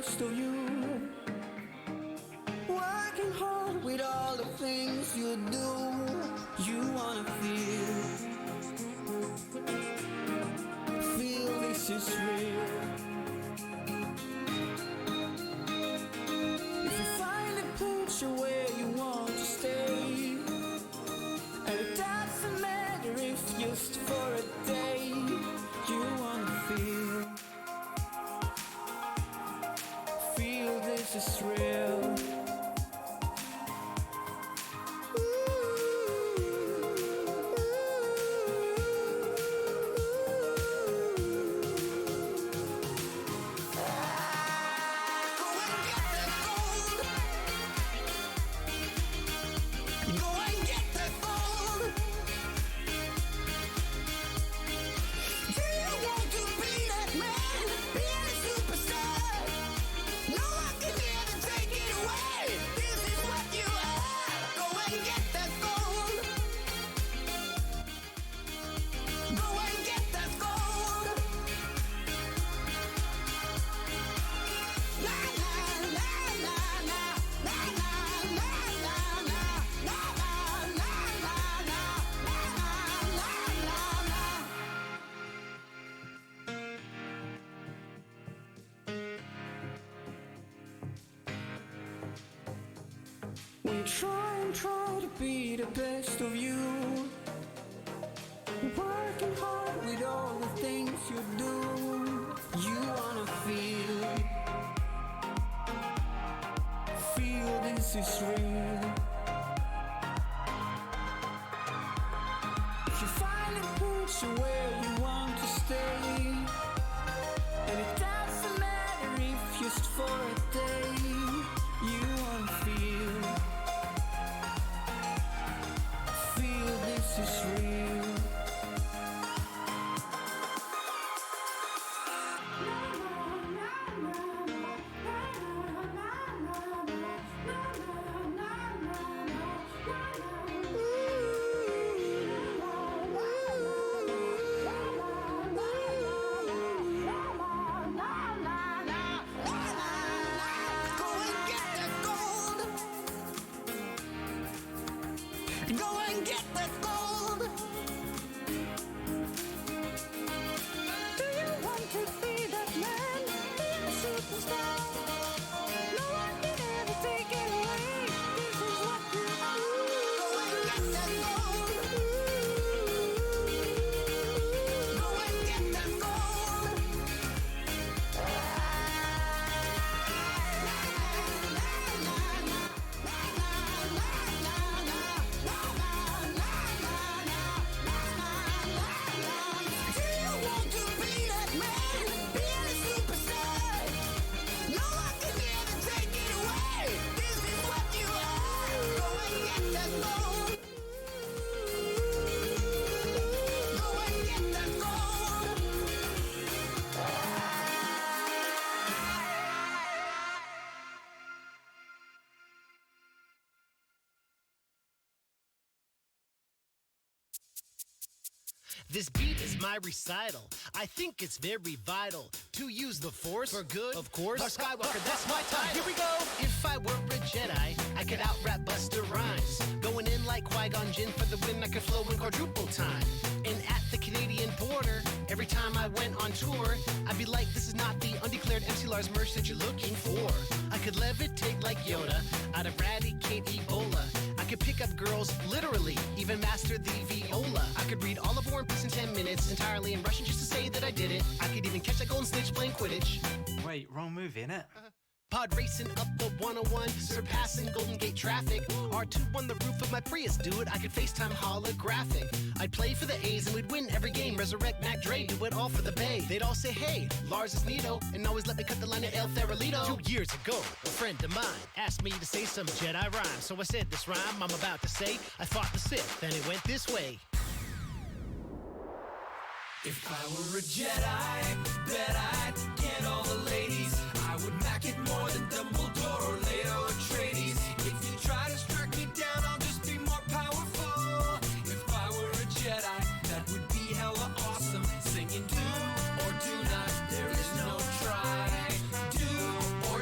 best of you. Working hard with all the things you do. You wanna feel this is real. If you find a picture where you want to stay, and it doesn't matter if just for a day, you wanna feel this is real. Try to be the best of you. Working hard with all the things you do. You wanna feel this is real. If you find a picture where you want to stay, and it doesn't matter if just for a day, you wanna feel this is real. This beat is my recital. I think it's very vital to use the Force for good, of course. Our Skywalker, that's my time. Here we go. If I were a Jedi, I could out-rap Busta Rhymes. Going in like Qui-Gon Jinn for the win, I could flow in quadruple time. And at the Canadian border, every time I went on tour, I'd be like, this is not the undeclared MC Lars merch that you're looking for. I could levitate like Yoda, I'd eradicate Ebola. I could pick up girls, literally, even master the viola. I could read all of War and Peace in 10 minutes, entirely in Russian just to say that I did it. I could even catch that golden snitch playing Quidditch. Wait, wrong movie, innit? Pod racing up the 101, surpassing Golden Gate traffic. R2 on the roof of my Prius, dude, I could FaceTime holographic. I'd play for the A's and we'd win every game. Resurrect Mac Dre, do it all for the Bay. They'd all say, hey, Lars is neato, and always let me cut the line at El Farolito. 2 years ago, a friend of mine asked me to say some Jedi rhyme. So I said this rhyme I'm about to say. I fought the Sith, and it went this way. If I were a Jedi, bet I'd get all the ladies. I would mac it more than Dumbledore or Leto Atreides. If you try to strike me down, I'll just be more powerful. If I were a Jedi, that would be hella awesome. Singing do or do not, there is no try. Do or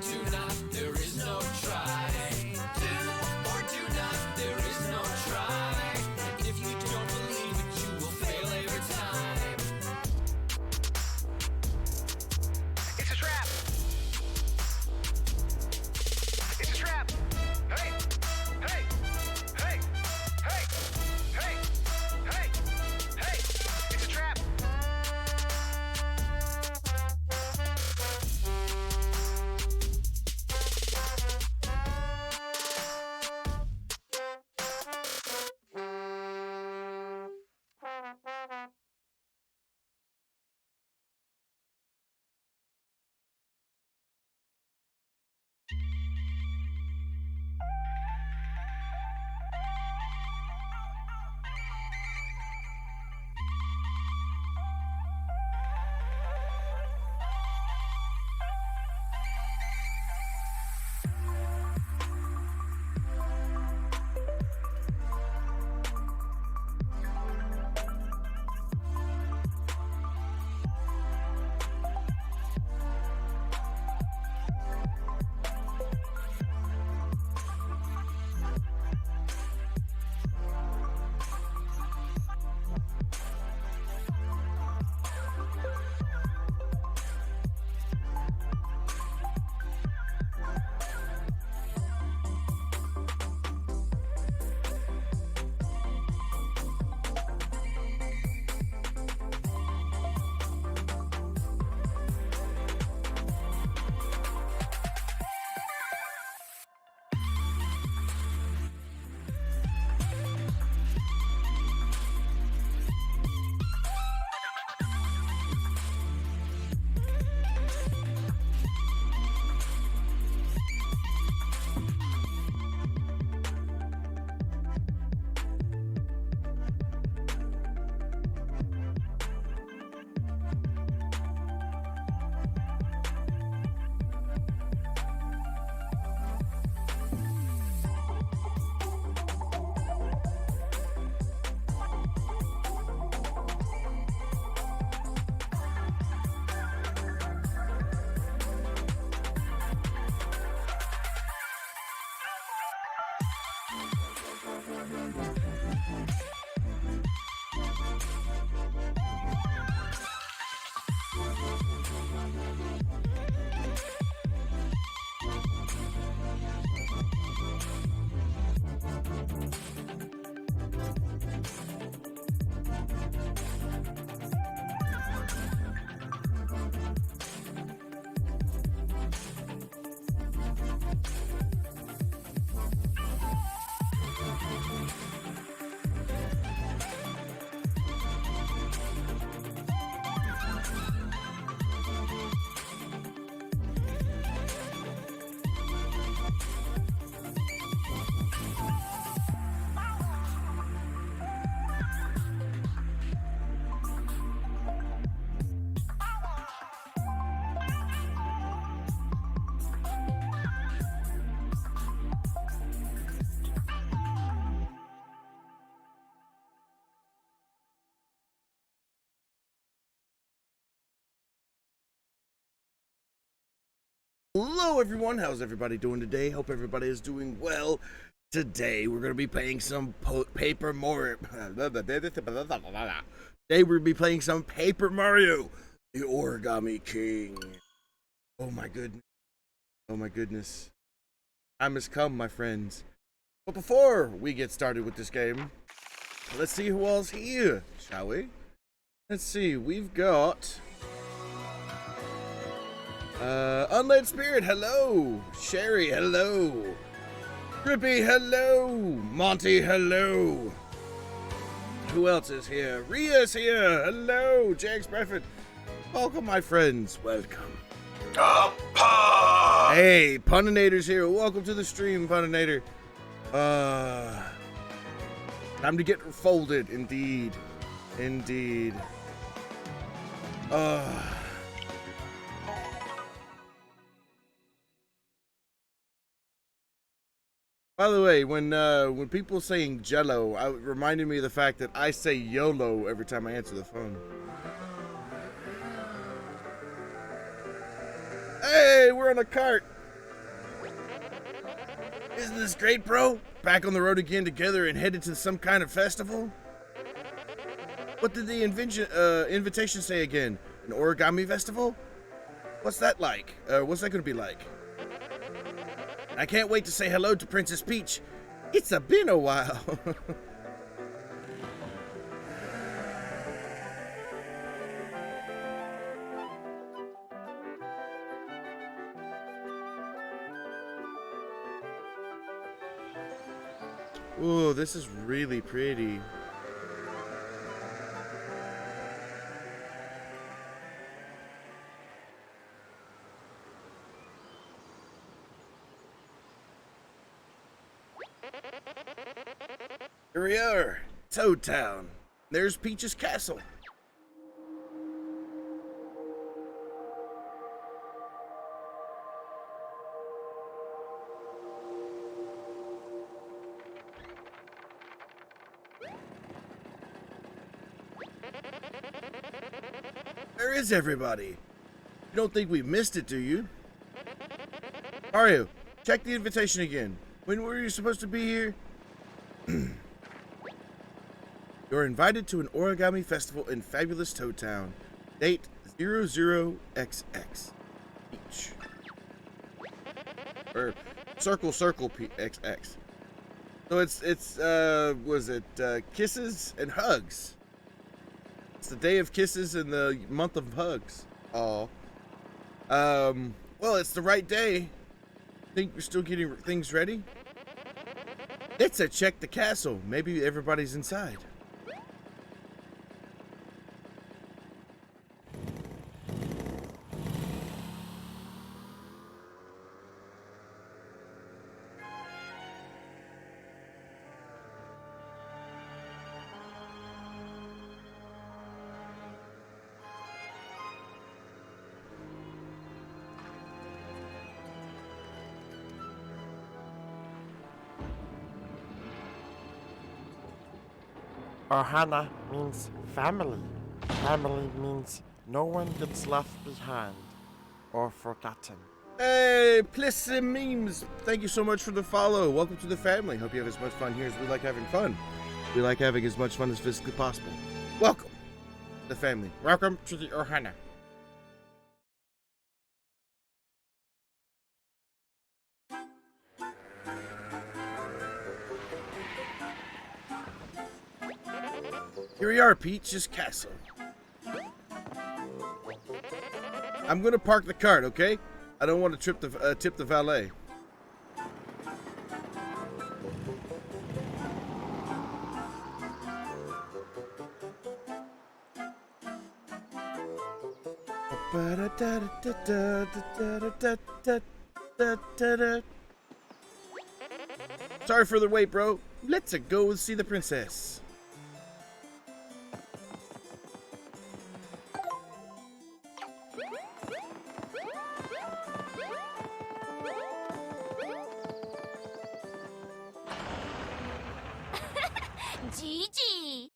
Hello everyone, how's everybody doing today? Hope everybody is doing well. Today we're going to be playing some Paper Mario. Today we're going to be playing some Paper Mario, the Origami King. Oh my goodness. Oh my goodness. Time has come, my friends. But before we get started with this game, let's see who all's here, shall we? Let's see, we've got... Unled Spirit, hello. Sherry, hello. Drippy, hello. Monty, hello. Who else is here? Ria's here. Hello. Jax Bradford. Welcome, my friends. Welcome. Hey, Puninator's here. Welcome to the stream, Puninator. Time to get folded, indeed. Indeed. By the way, when people saying Jello, it reminded me of the fact that I say YOLO every time I answer the phone. Hey, we're on a cart. Isn't this great, bro? Back on the road again together and headed to some kind of festival? What did the invitation say again? An origami festival? What's that like? What's that gonna be like? I can't wait to say hello to Princess Peach. It's been a while. Ooh, this is really pretty. Here we are, Toad Town. There's Peach's castle. Where is everybody? You don't think we missed it, do you? Mario, check the invitation again. When were you supposed to be here? You're invited to an origami festival in fabulous Toad Town. Date 00XX. Peach. Or circle XX. So it's was it kisses and hugs? It's the day of kisses and the month of hugs. Oh. Well, it's the right day. Think we're still getting things ready? Let's check the castle. Maybe everybody's inside. Ohana means family. Family means no one gets left behind or forgotten. Hey, Plissy Memes! Thank you so much for the follow. Welcome to the family. Hope you have as much fun here as we like having fun. We like having as much fun as physically possible. Welcome to the family. Welcome to the Ohana. Here we are, Peach's castle. I'm gonna park the cart, okay? I don't want to tip the valet. Sorry for the wait, bro. Let's go and see the princess. Gigi!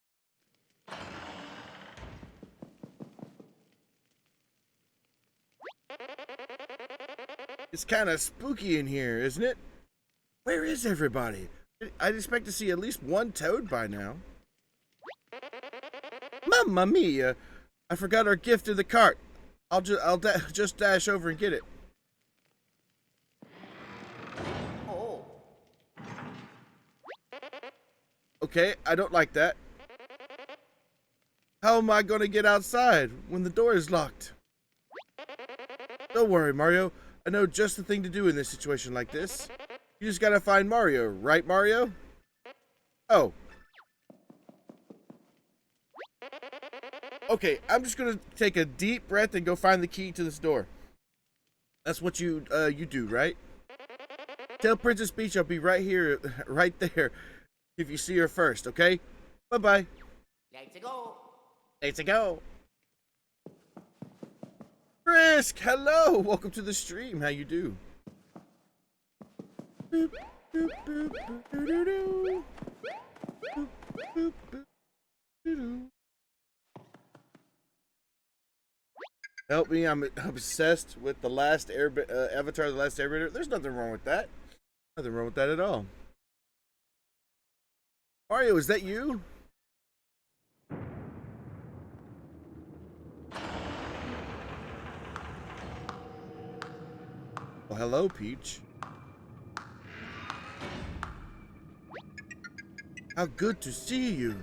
It's kind of spooky in here, isn't it? Where is everybody? I'd expect to see at least one toad by now. Mamma mia! I forgot our gift in the cart. I'll just dash over and get it. Oh. Okay, I don't like that. How am I going to get outside when the door is locked? Don't worry, Mario. I know just the thing to do in this situation like this. You just gotta find Mario, right, Mario? Oh. Okay, I'm just gonna take a deep breath and go find the key to this door. That's what you do, right? Tell Princess Peach I'll be right here, right there, if you see her first, okay? Bye-bye. Let's go. Let's go. Frisk, hello! Welcome to the stream. How you do? Boop, boop, boop, boop, doo, doo. Boop, boop, boop, doo, doo. Help me, I'm obsessed with the last Avatar, the Last Airbender. There's nothing wrong with that. Nothing wrong with that at all. Mario, is that you? Well, hello, Peach. How good to see you.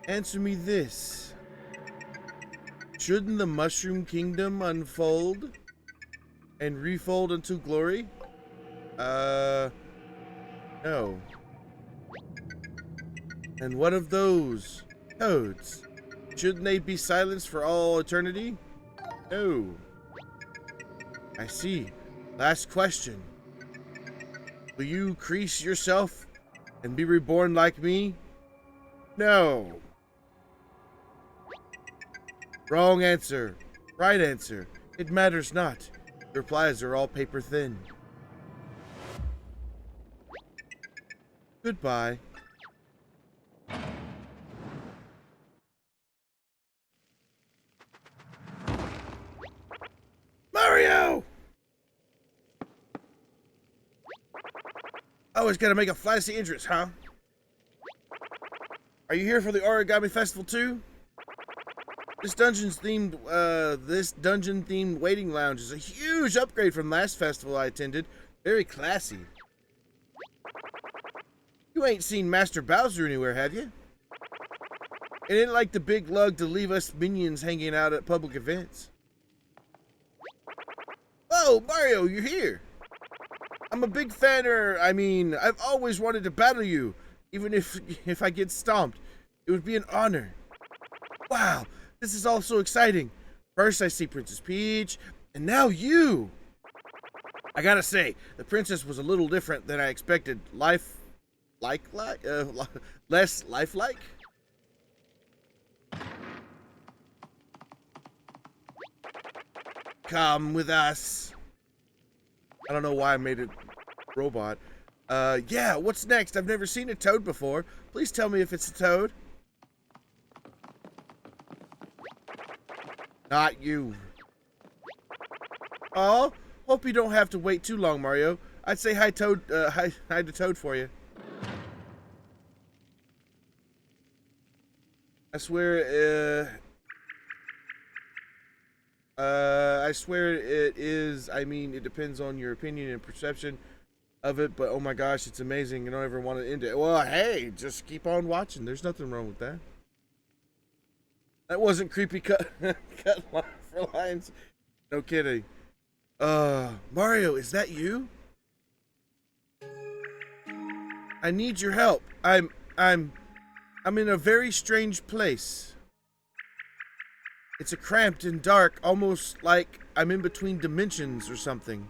Answer me this. Shouldn't the Mushroom Kingdom unfold and refold unto glory? No. And what of those toads? Shouldn't they be silenced for all eternity? No. I see. Last question. Will you crease yourself and be reborn like me? No. Wrong answer. Right answer. It matters not. The replies are all paper thin. Goodbye. Mario! Always gotta make a flashy entrance, huh? Are you here for the Origami Festival too? This dungeon-themed waiting lounge is a huge upgrade from last festival I attended. Very classy. You ain't seen Master Bowser anywhere, have you? It ain't like the big lug to leave us minions hanging out at public events. Oh, Mario, you're here. I'm a big fan, I've always wanted to battle you. Even if I get stomped, it would be an honor. Wow, this is all so exciting. First I see Princess Peach, and now you. I gotta say, the princess was a little different than I expected. Less lifelike? Come with us. I don't know why I made it robot. Yeah, what's next? I've never seen a toad before. Please tell me if it's a toad. Not you. Oh, hope you don't have to wait too long, Mario. I'd say hi to Toad for you. I swear it is. It depends on your opinion and perception of it, but oh my gosh, it's amazing. You don't ever want to end it. Well, hey, just keep on watching. There's nothing wrong with that. That wasn't creepy cut for lines. No kidding. Mario, is that you? I need your help. I'm in a very strange place. It's a cramped and dark, almost like I'm in between dimensions or something.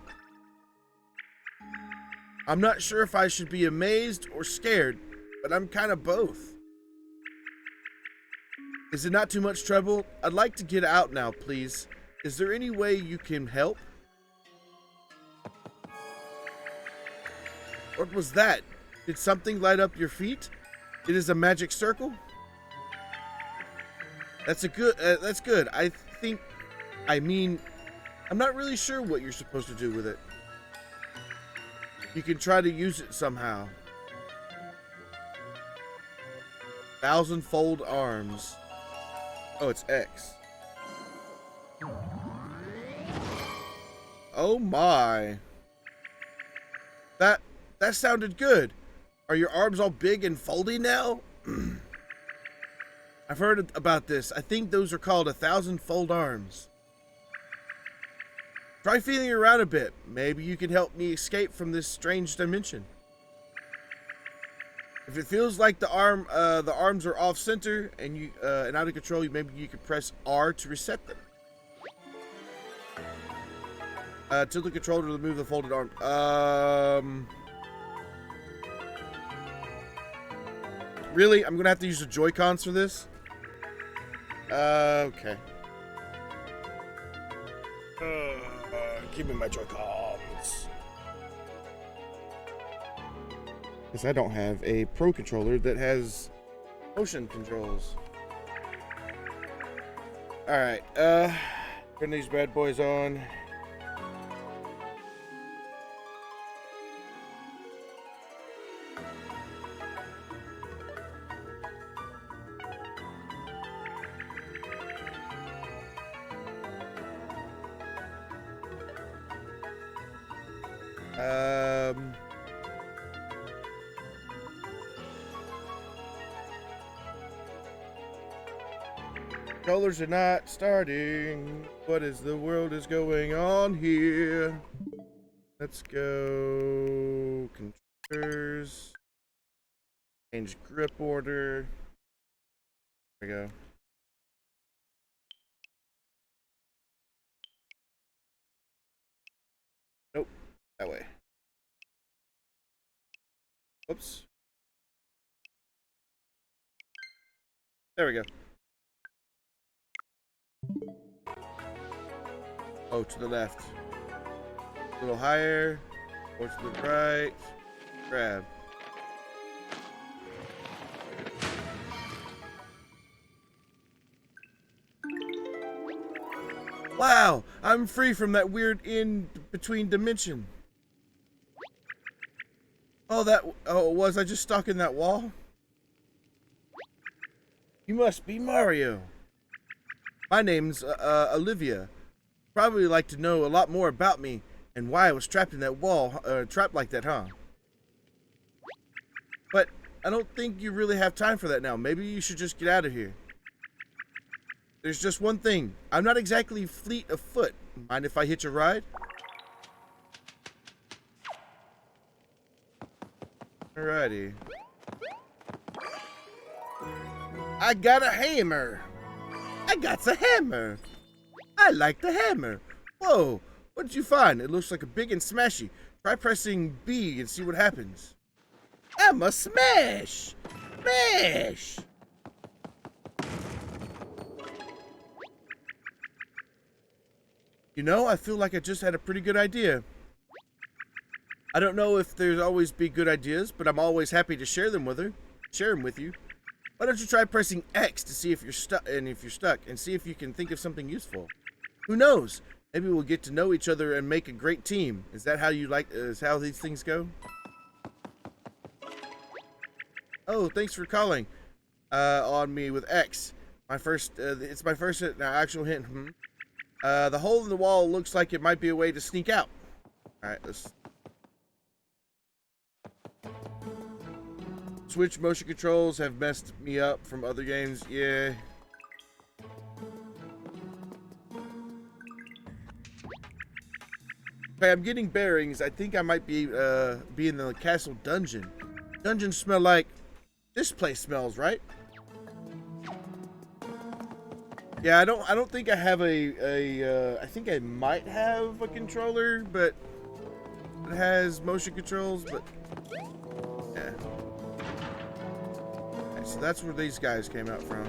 I'm not sure if I should be amazed or scared, but I'm kind of both. Is it not too much trouble? I'd like to get out now, please. Is there any way you can help? What was that? Did something light up your feet? It is a magic circle? That's good. I I'm not really sure what you're supposed to do with it. You can try to use it somehow. 1,000-fold arms. Oh, it's X. Oh my. That sounded good. Are your arms all big and foldy now? I've heard about this. I think those are called 1,000-fold arms. Try feeling around a bit. Maybe you can help me escape from this strange dimension. If it feels like the arms are off center and and out of control, maybe you could press R to reset them. Tilt the controller to remove the folded arm. Really? I'm gonna have to use the Joy-Cons for this? Okay. Give me my Joy-Cons. Because I don't have a Pro controller that has motion controls. Alright, turn these bad boys on. Controllers are not starting. What is the world is going on here? Let's go controllers. Change grip order. There we go. Nope, that way. Oops. There we go. Oh, to the left. A little higher. Or to the right. Grab. Wow! I'm free from that weird in-between dimension. Oh, was I just stuck in that wall? You must be Mario. My name's Olivia. Probably like to know a lot more about me and why I was trapped in that wall, trapped like that, huh? But I don't think you really have time for that now. Maybe you should just get out of here. There's just one thing. I'm not exactly fleet of foot. Mind if I hitch a ride? Alrighty. I got a hammer. I got a hammer. I like the hammer. Whoa, what did you find? It looks like a big and smashy. Try pressing B and see what happens. I'm a smash. Smash. You know, I feel like I just had a pretty good idea. I don't know if there's always be good ideas, but I'm always happy to share them with you. Why don't you try pressing X to see if you're stuck, and see if you can think of something useful. Who knows? Maybe we'll get to know each other and make a great team. Is that how you like? Is how these things go? Oh, thanks for calling on me with X. It's my first actual hint. The hole in the wall looks like it might be a way to sneak out. All right, let's. Switch motion controls have messed me up from other games. Yeah. Okay, I'm getting bearings. I think I might be in the castle dungeon. Dungeons smell like this place smells, right? Yeah, I don't think I have I think I might have a controller, but it has motion controls, but yeah. Okay, so that's where these guys came out from.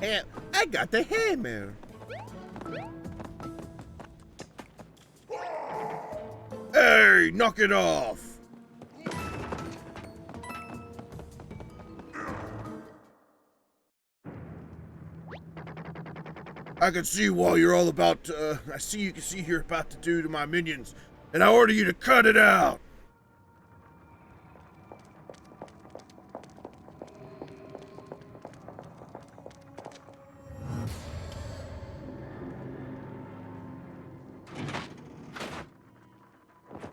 And I got the hammer. Hey, knock it off. I can see what you're all about to, I see you can see you're about to do to my minions, and I order you to cut it out.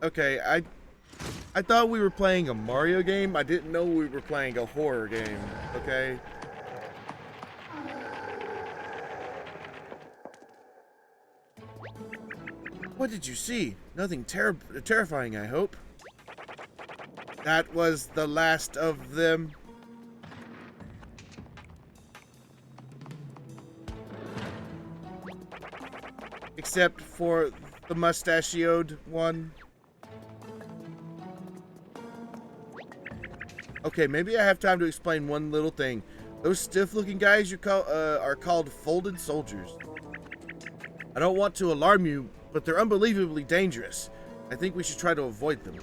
Okay, I thought we were playing a Mario game. I didn't know we were playing a horror game, okay? What did you see? Nothing terrifying, I hope. That was the last of them. Except for the mustachioed one. Okay, maybe I have time to explain one little thing. Those stiff-looking guys you call are called folded soldiers. I don't want to alarm you, but they're unbelievably dangerous. I think we should try to avoid them.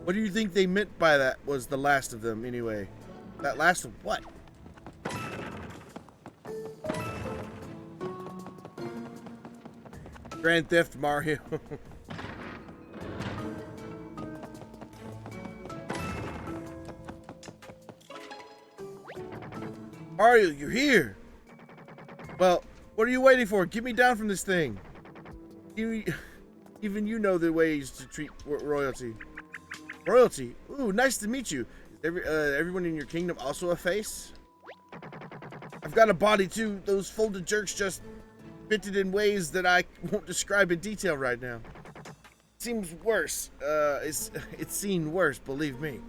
What do you think they meant by that was the last of them, anyway? That last of what? Grand Theft Mario. Mario, you're here! Well, what are you waiting for? Get me down from this thing. Even you know the ways to treat royalty. Royalty? Ooh, nice to meet you. Is everyone in your kingdom also a face? I've got a body too. Those folded jerks just fitted in ways that I won't describe in detail right now. Seems worse. It's seen worse, believe me.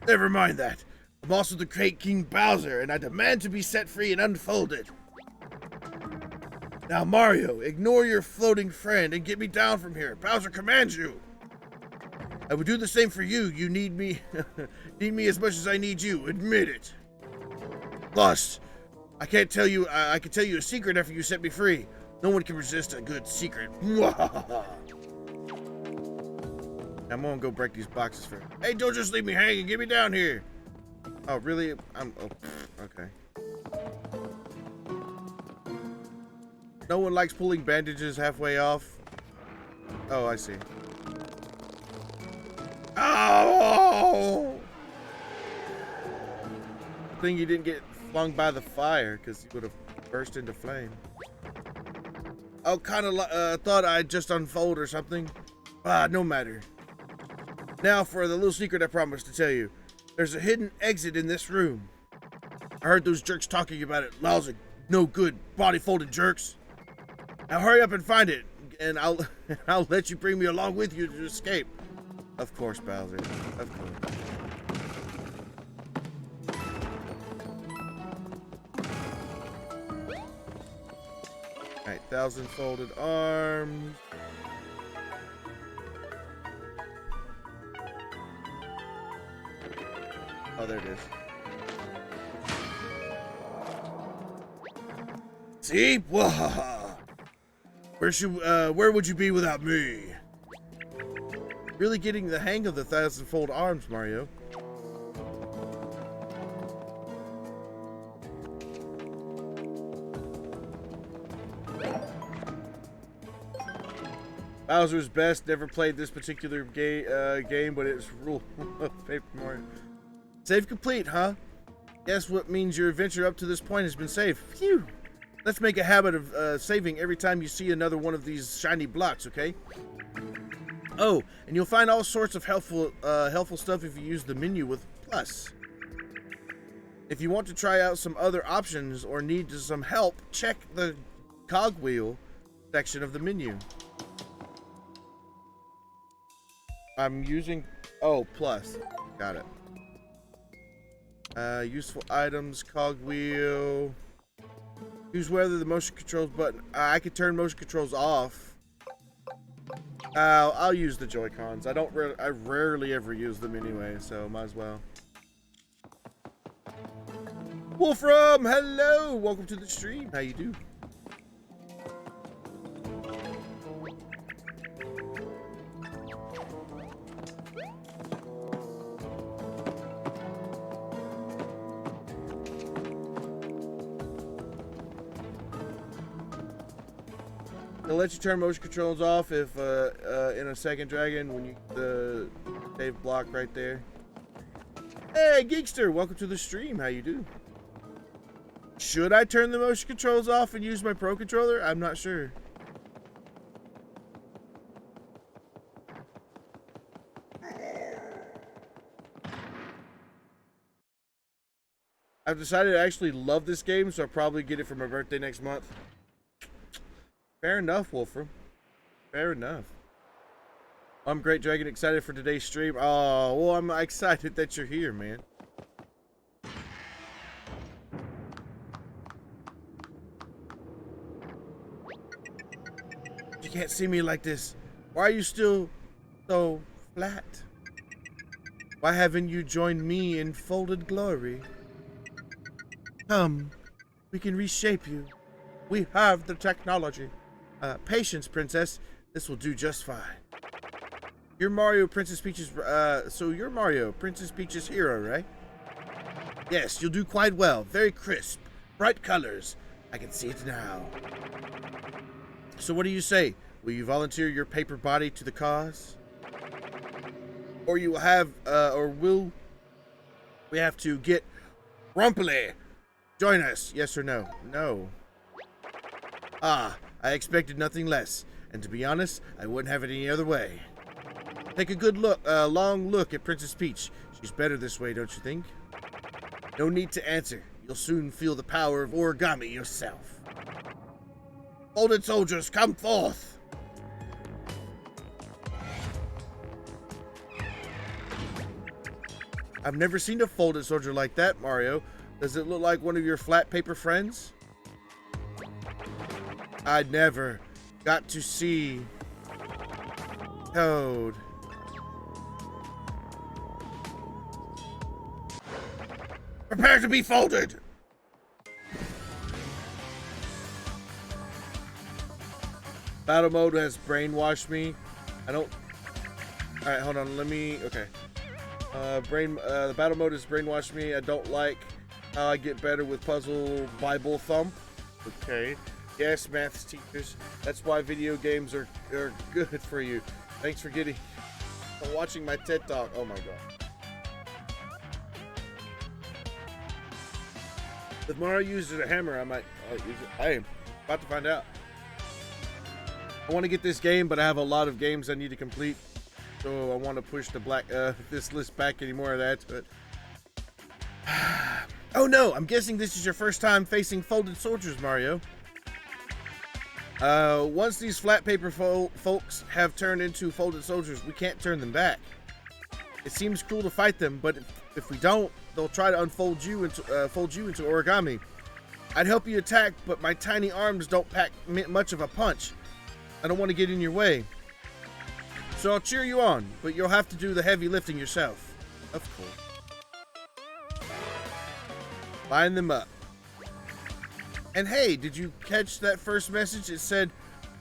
Never mind that. I'm also the great King Bowser, and I demand to be set free and unfolded. Now, Mario, ignore your floating friend and get me down from here. Bowser commands you. I would do the same for you. You need me, need me as much as I need you. Admit it. Plus, I can tell you a secret after you set me free. No one can resist a good secret. I'm gonna go break these boxes first. Hey, don't just leave me hanging. Get me down here. Oh, really? Okay. No one likes pulling bandages halfway off. Oh, I see. Oh! Good thing you didn't get flung by the fire, because you would have burst into flame. Oh, kind of thought I'd just unfold or something. No matter. Now for the little secret I promised to tell you. There's a hidden exit in this room. I heard those jerks talking about it. Lousy, no good, body folded jerks. Now hurry up and find it, and I'll let you bring me along with you to escape. Of course, Bowser. Of course. Alright, 1,000 folded arms. Oh, there it is. See? Where would you be without me? Really getting the hang of the 1,000-fold arms, Mario. Bowser's best. Never played this particular game, but it's rule of Paper Mario. Save complete, huh? Guess what means your adventure up to this point has been saved. Phew. Let's make a habit of saving every time you see another one of these shiny blocks, okay? Oh, and you'll find all sorts of helpful stuff if you use the menu with plus. If you want to try out some other options or need some help, check the cogwheel section of the menu. I'm using... Oh, plus. Got it. Useful items, cogwheel. Use whether the motion controls button. I could turn motion controls off. I'll use the Joy-Cons. I rarely ever use them anyway, so might as well. Wolfram, hello! Welcome to the stream. How you do? They'll let you turn motion controls off if in a second, Dragon, when you the save block right there. Hey, Geekster, welcome to the stream. How you do? Should I turn the motion controls off and use my Pro Controller? I'm not sure. I've decided I actually love this game, so I'll probably get it for my birthday next month. Fair enough, Wolfram. Fair enough. I'm Great Dragon, excited for today's stream. Oh, well, I'm excited that you're here, man. You can't see me like this. Why are you still so flat? Why haven't you joined me in folded glory? Come, we can reshape you. We have the technology. Patience, princess. This will do just fine. You're Mario, Princess Peach's, so you're Mario, Princess Peach's hero, right? Yes, you'll do quite well. Very crisp, bright colors. I can see it now. So what do you say? Will you volunteer your paper body to the cause? Or you will have, or will we have to get Rumply? Join us, yes or no? No. Ah, I expected nothing less. And to be honest, I wouldn't have it any other way. Take a good look, long look at Princess Peach. She's better this way, don't you think? No need to answer. You'll soon feel the power of origami yourself. Folded soldiers, come forth! I've never seen a folded soldier like that, Mario. Does it look like one of your flat paper friends? I never got to see Toad. Prepare to be folded! Battle mode has brainwashed me. I don't... Alright, hold on, let me... Okay. The battle mode has brainwashed me. I don't like how I get better with puzzle Bible thump. Okay. Yes, maths teachers. That's why video games are good for you. Thanks for watching my TED Talk. Oh my god. If Mario uses a hammer, I might use it. Hey, about to find out. I want to get this game, but I have a lot of games I need to complete. So I want to push the this list back anymore of that. But oh no, I'm guessing this is your first time facing folded soldiers, Mario. Once these flat paper folks have turned into folded soldiers, we can't turn them back. It seems cruel to fight them, but if we don't, they'll try to fold you into origami. I'd help you attack, but my tiny arms don't pack much of a punch. I don't want to get in your way. So I'll cheer you on, but you'll have to do the heavy lifting yourself. Of course. Line them up. And hey, did you catch that first message? It said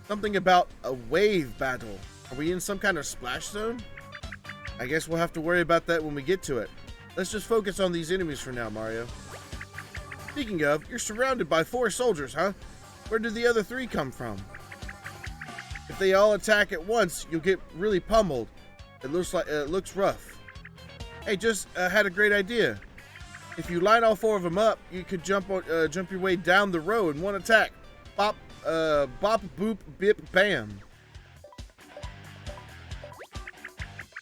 something about a wave battle. Are we in some kind of splash zone? I guess we'll have to worry about that when we get to it. Let's just focus on these enemies for now, Mario. Speaking of, you're surrounded by 4 soldiers, huh? Where did the other 3 come from? If they all attack at once, you'll get really pummeled. It looks rough. Hey, just had a great idea. If you line all 4 of them up, you could jump your way down the road in one attack. Bop, bop, boop, bip, bam.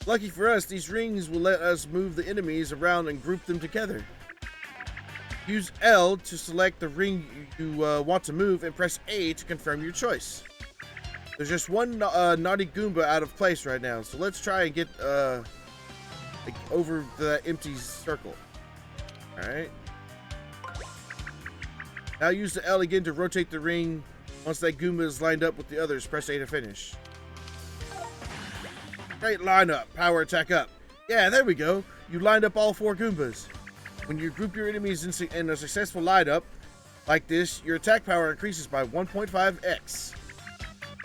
Lucky for us, these rings will let us move the enemies around and group them together. Use L to select the ring you want to move and press A to confirm your choice. There's just one naughty Goomba out of place right now, so let's try and get over the empty circle. Alright. Now use the L again to rotate the ring. Once that Goomba is lined up with the others, press A to finish. Great lineup. Power attack up. Yeah, there we go. You lined up all 4 Goombas. When you group your enemies in a successful lineup like this, your attack power increases by 1.5x.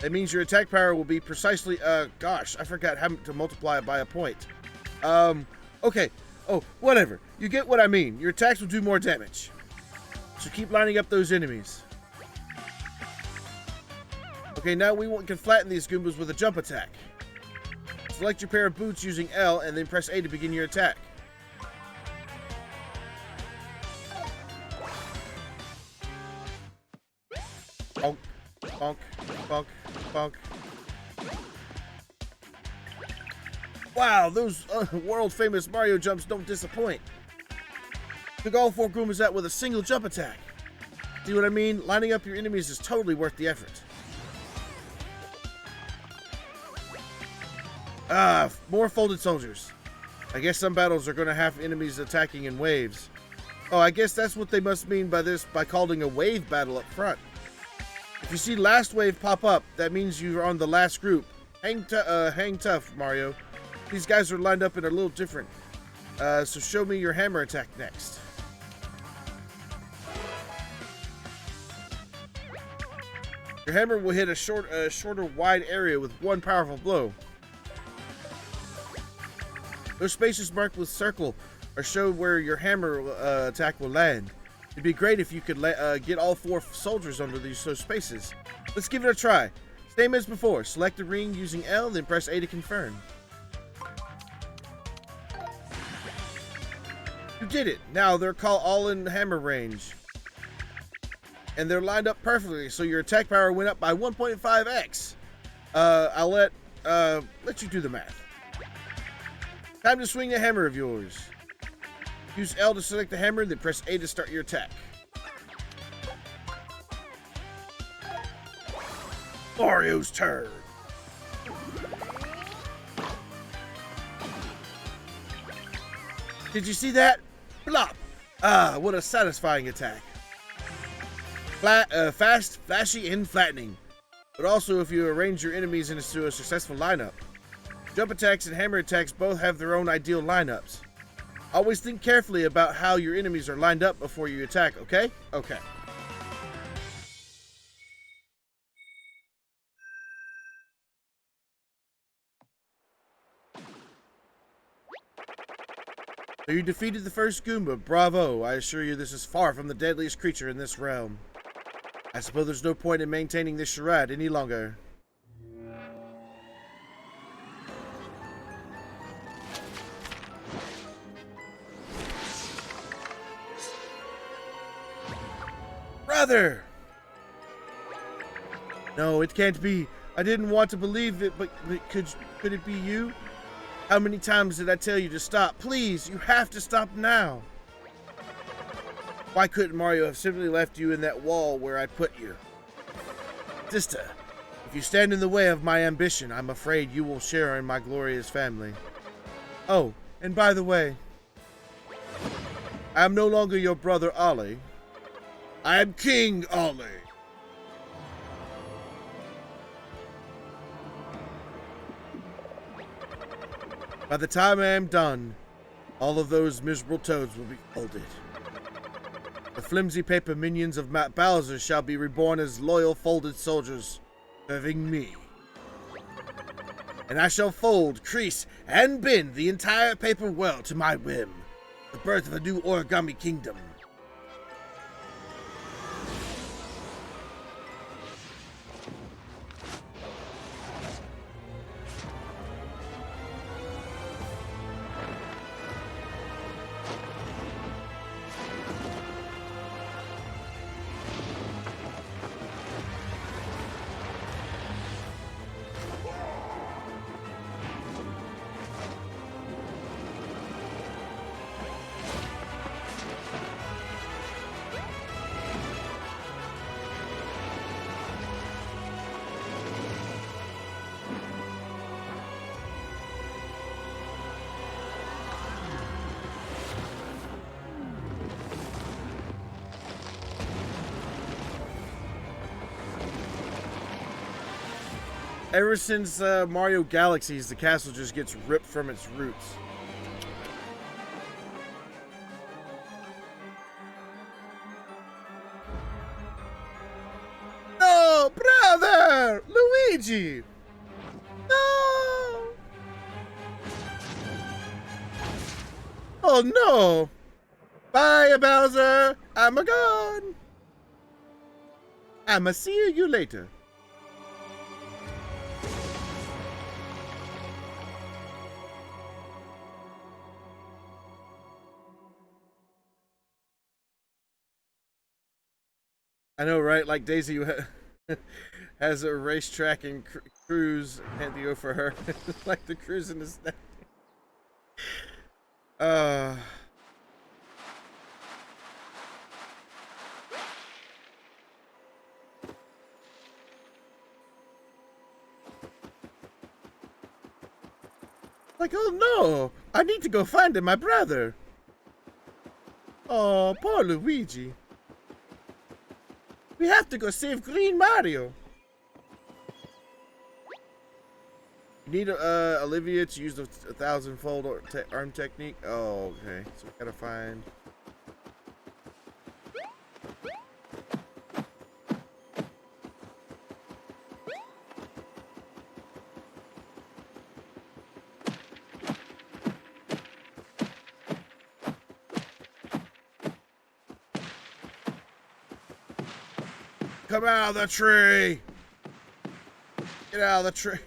That means your attack power will be precisely, gosh, I forgot how to multiply it by a point. Okay. Oh, whatever. You get what I mean. Your attacks will do more damage. So keep lining up those enemies. Okay, now we can flatten these Goombas with a jump attack. Select your pair of boots using L and then press A to begin your attack. Bonk, bonk, bonk, bonk. Wow, those world-famous Mario jumps don't disappoint. Took all 4 Goombas out with a single jump attack. See what I mean? Lining up your enemies is totally worth the effort. More folded soldiers. I guess some battles are going to have enemies attacking in waves. Oh, I guess that's what they must mean by this, by calling a wave battle up front. If you see last wave pop up, that means you're on the last group. Hang tough, Mario. These guys are lined up in a little different. So show me your hammer attack next. Your hammer will hit a shorter wide area with one powerful blow. Those spaces marked with circle are show where your hammer attack will land. It'd be great if you could get all 4 soldiers under those spaces. Let's give it a try. Same as before. Select the ring using L, then press A to confirm. You did it. Now they're all in hammer range. And they're lined up perfectly, so your attack power went up by 1.5x. I'll let you do the math. Time to swing the hammer of yours. Use L to select the hammer, then press A to start your attack. Mario's turn. Did you see that? Blop! Ah, what a satisfying attack. Fast, flashy, and flattening. But also if you arrange your enemies into a successful lineup. Jump attacks and hammer attacks both have their own ideal lineups. Always think carefully about how your enemies are lined up before you attack, okay? Okay. So you defeated the first Goomba. Bravo. I assure you this is far from the deadliest creature in this realm. I suppose there's no point in maintaining this charade any longer. Brother! No, it can't be. I didn't want to believe it, but could it be you? How many times did I tell you to stop? Please, you have to stop now. Why couldn't Mario have simply left you in that wall where I put you? Sister, if you stand in the way of my ambition, I'm afraid you will share in my glorious family. Oh, and by the way, I am no longer your brother Ollie. I am King Ollie. By the time I am done, all of those miserable toads will be folded. The flimsy paper minions of Matt Bowser shall be reborn as loyal folded soldiers, serving me. And I shall fold, crease, and bend the entire paper world to my whim. The birth of a new origami kingdom. Ever since Mario Galaxies, the castle just gets ripped from its roots. No, brother! Luigi! No! Oh no! Bye, Bowser! I'm a gone! I'ma see you later. I know, right? Like Daisy has a racetrack and cruise can't go for her. Like the cruise in the snake. Like, oh no, I need to go find my brother. Oh, poor Luigi. We have to go save Green Mario. You need Olivia to use the 1,000-fold arm technique. Oh, okay. So we gotta find. Come out of the tree! Get out of the tree!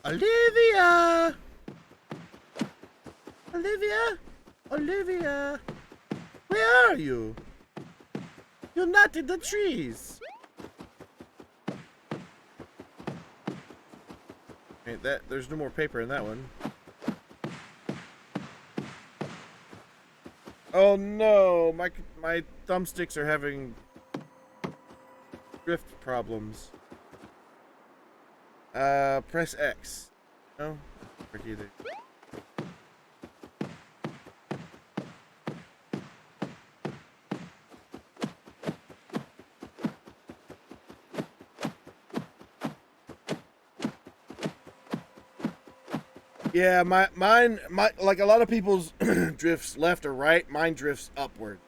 Olivia! Olivia? Olivia? Where are you? You're not in the trees. Ain't that? There's no more paper in that one. Oh no, my thumbsticks are having drift problems. Press X. No, work either. Yeah, mine like a lot of people's drifts left or right. Mine drifts upward,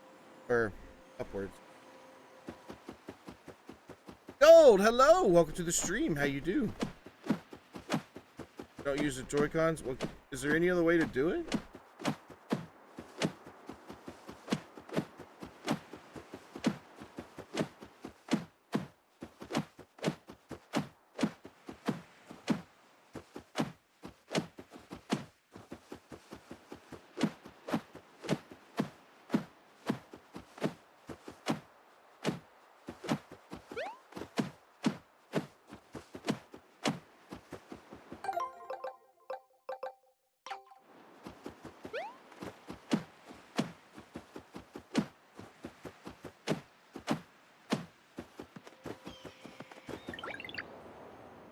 or upwards. Gold, hello, welcome to the stream. How you do? Don't use the Joy-Cons. Well, is there any other way to do it?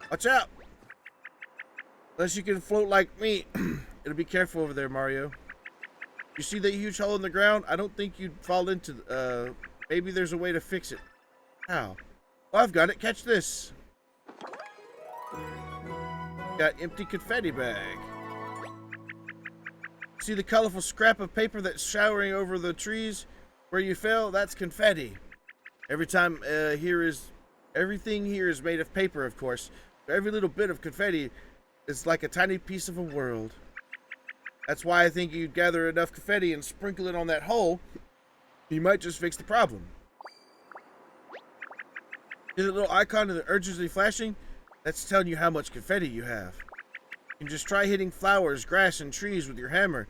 Watch out! Unless you can float like me. It'll be careful over there, Mario. You see that huge hole in the ground? I don't think you'd fall into maybe there's a way to fix it. How? Oh, I've got it. Catch this. Got empty confetti bag. See the colorful scrap of paper that's showering over the trees where you fell? That's confetti. Everything here is made of paper, of course. Every little bit of confetti is like a tiny piece of a world. That's why I think you'd gather enough confetti and sprinkle it on that hole. You might just fix the problem. See the little icon of the urgently flashing? That's telling you how much confetti you have. You can just try hitting flowers, grass, and trees with your hammer.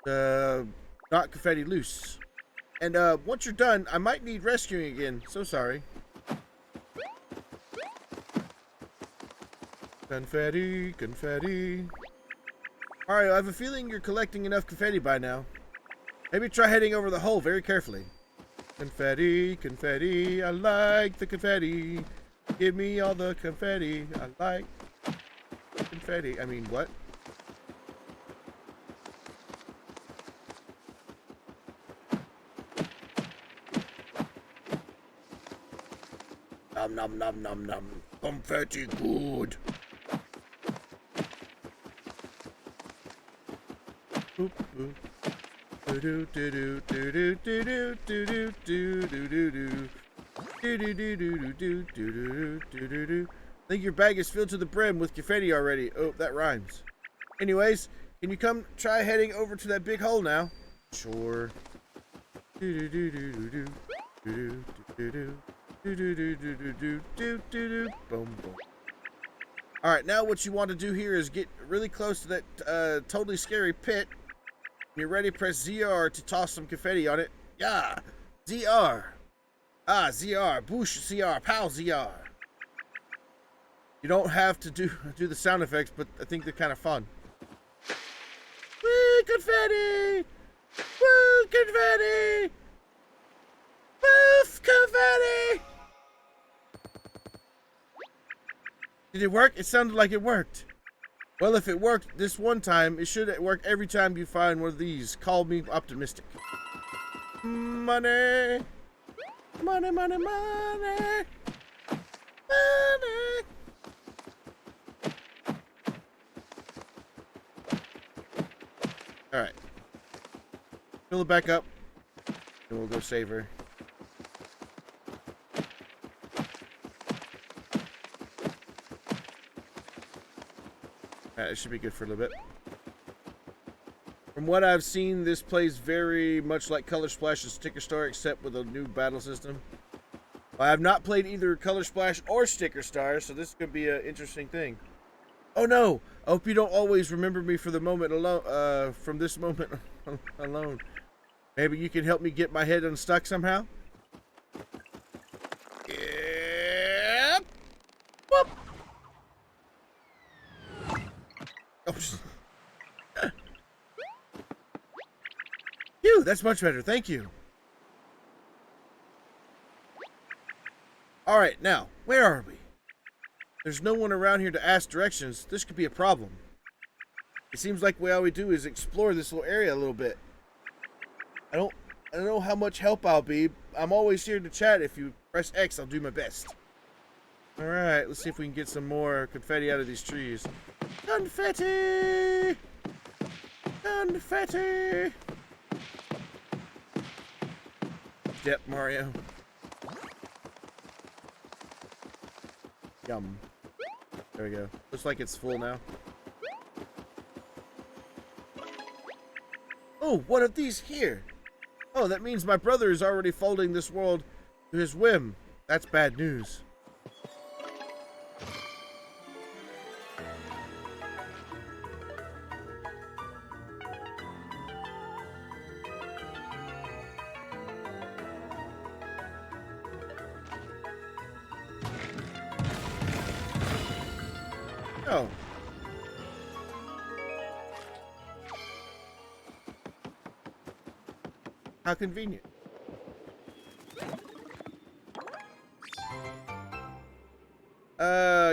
Knock confetti loose. And once you're done, I might need rescuing again. So sorry. Confetti, confetti. Mario, I have a feeling you're collecting enough confetti by now. Maybe try heading over the hole very carefully. Confetti, confetti, I like the confetti. Give me all the confetti, I like confetti. I mean, what? Nom nom nom nom nom. Confetti good. Boop, boop. Do do do do do do do do do do do do. Do do do do do do do do do do. I think your bag is filled to the brim with confetti already. Oh, that rhymes. Anyways, can you come try heading over to that big hole now? Sure. Do do do do do do do do do do do do do do do do do do. Boom boom. All right, now what you want to do here is get really close to that totally scary pit. When you're ready, press ZR to toss some confetti on it. Yeah, ZR. Ah, ZR. Boosh, ZR. Pow, ZR. You don't have to do the sound effects, but I think they're kind of fun. Woo, confetti! Woo, confetti! Woof, confetti! Did it work? It sounded like it worked. Well, if it worked this one time, it should work every time you find one of these. Call me optimistic. Money! Money, money, money! Money! Alright. Fill it back up. And we'll go save her. Alright, it should be good for a little bit. From what I've seen, this plays very much like Color Splash and Sticker Star, except with a new battle system. I have not played either Color Splash or Sticker Star, so this could be an interesting thing. Oh no! I hope you don't always remember me for the moment alone. From this moment alone. Maybe you can help me get my head unstuck somehow. Yeah. Whoop. Oh. Phew, that's much better. Thank you. All right, now where are we? There's no one around here to ask directions. This could be a problem. It seems like all we do is explore this little area a little bit. I don't know how much help I'll be. I'm always here to chat. If you press X, I'll do my best. All right, let's see if we can get some more confetti out of these trees. Confetti! Confetti! Yep, Mario. Yum. There we go. Looks like it's full now. Oh, one of these here. Oh, that means my brother is already folding this world to his whim. That's bad news. Oh. How convenient.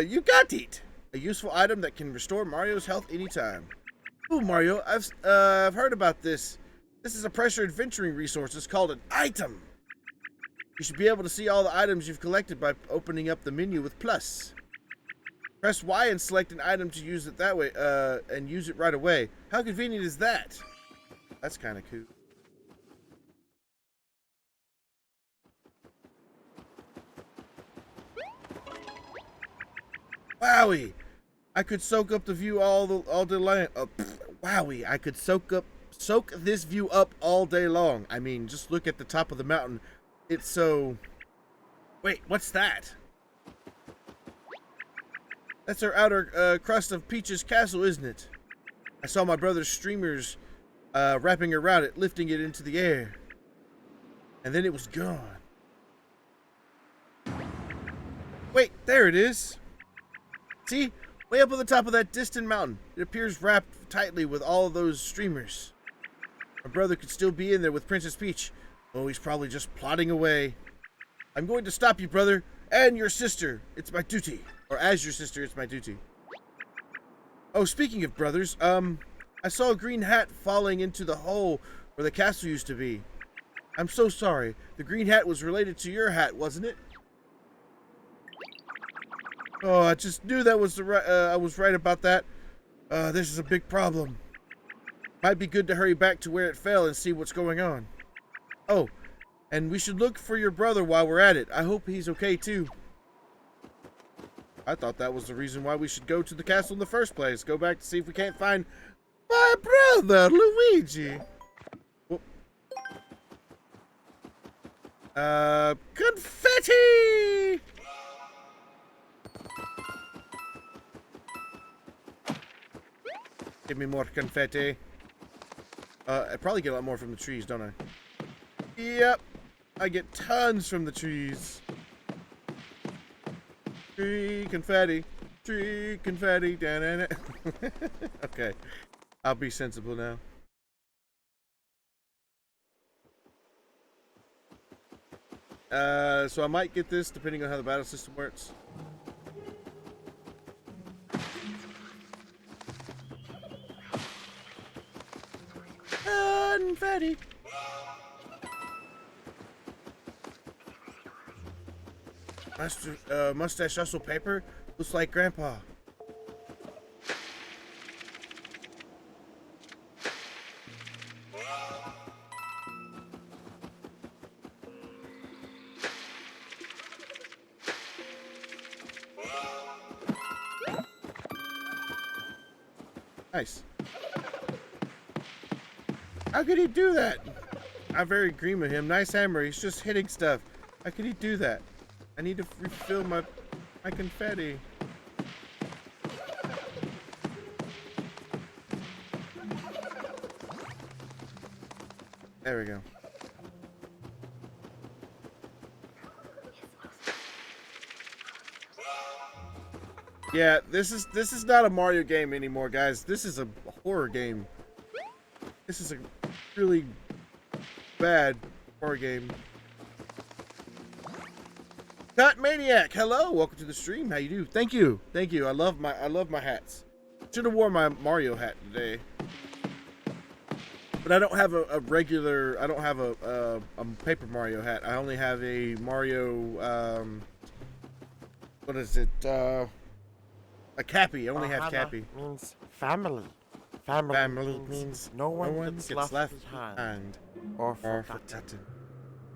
You got it. A useful item that can restore Mario's health anytime. Ooh, Mario, I've heard about this. This is a pressure adventuring resource. It's called an item. You should be able to see all the items you've collected by opening up the menu with plus. Press Y and select an item to use it that way, and use it right away. How convenient is that? That's kind of cool. Wowie! I could soak up the view all day long. Wowie! I could soak this view up all day long. I mean, just look at the top of the mountain. It's so. Wait, what's that? That's our outer crust of Peach's castle, isn't it? I saw my brother's streamers wrapping around it, lifting it into the air. And then it was gone. Wait, there it is. See? Way up on the top of that distant mountain. It appears wrapped tightly with all of those streamers. My brother could still be in there with Princess Peach. Oh, he's probably just plodding away. I'm going to stop you, brother, and your sister. It's my duty. Or as your sister, it's my duty. Oh, speaking of brothers, I saw a green hat falling into the hole where the castle used to be. I'm so sorry. The green hat was related to your hat, wasn't it? Oh, I just knew that was I was right about that. This is a big problem. Might be good to hurry back to where it fell and see what's going on. Oh, and we should look for your brother while we're at it. I hope he's okay too. I thought that was the reason why we should go to the castle in the first place. Go back to see if we can't find my brother, Luigi. Whoop. Confetti! Give me more confetti. I probably get a lot more from the trees, don't I? Yep. I get tons from the trees. Tree confetti. Tree confetti. Da-na-na. Okay. I'll be sensible now. So I might get this depending on how the battle system works. Confetti. Mustache hustle paper looks like Grandpa. Nice. How could he do that? I'm very agree with him. Nice hammer. He's just hitting stuff. How could he do that? I need to refill my confetti. There we go. Yeah, this is not a Mario game anymore, guys. This is a horror game. This is a really bad horror game. Cut Maniac, hello, welcome to the stream. How you do? Thank you, thank you. I love my hats. Should have worn my Mario hat today, but I don't have a regular. I don't have a Paper Mario hat. I only have a Mario. What is it? A Cappy. I only have Cappy. Means family. Family means no one gets left behind or forgotten.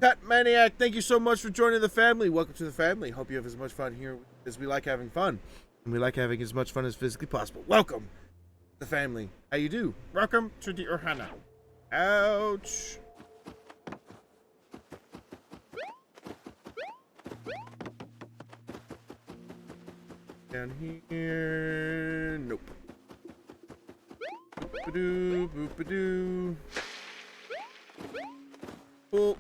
Cut Maniac, thank you so much for joining the family. Welcome to the family. Hope you have as much fun here as we like having fun. And we like having as much fun as physically possible. Welcome to the family. How you do? Welcome to the Ohana. Ouch. Down here. Nope. Boop-a-doo, boop-a-doo. Boop.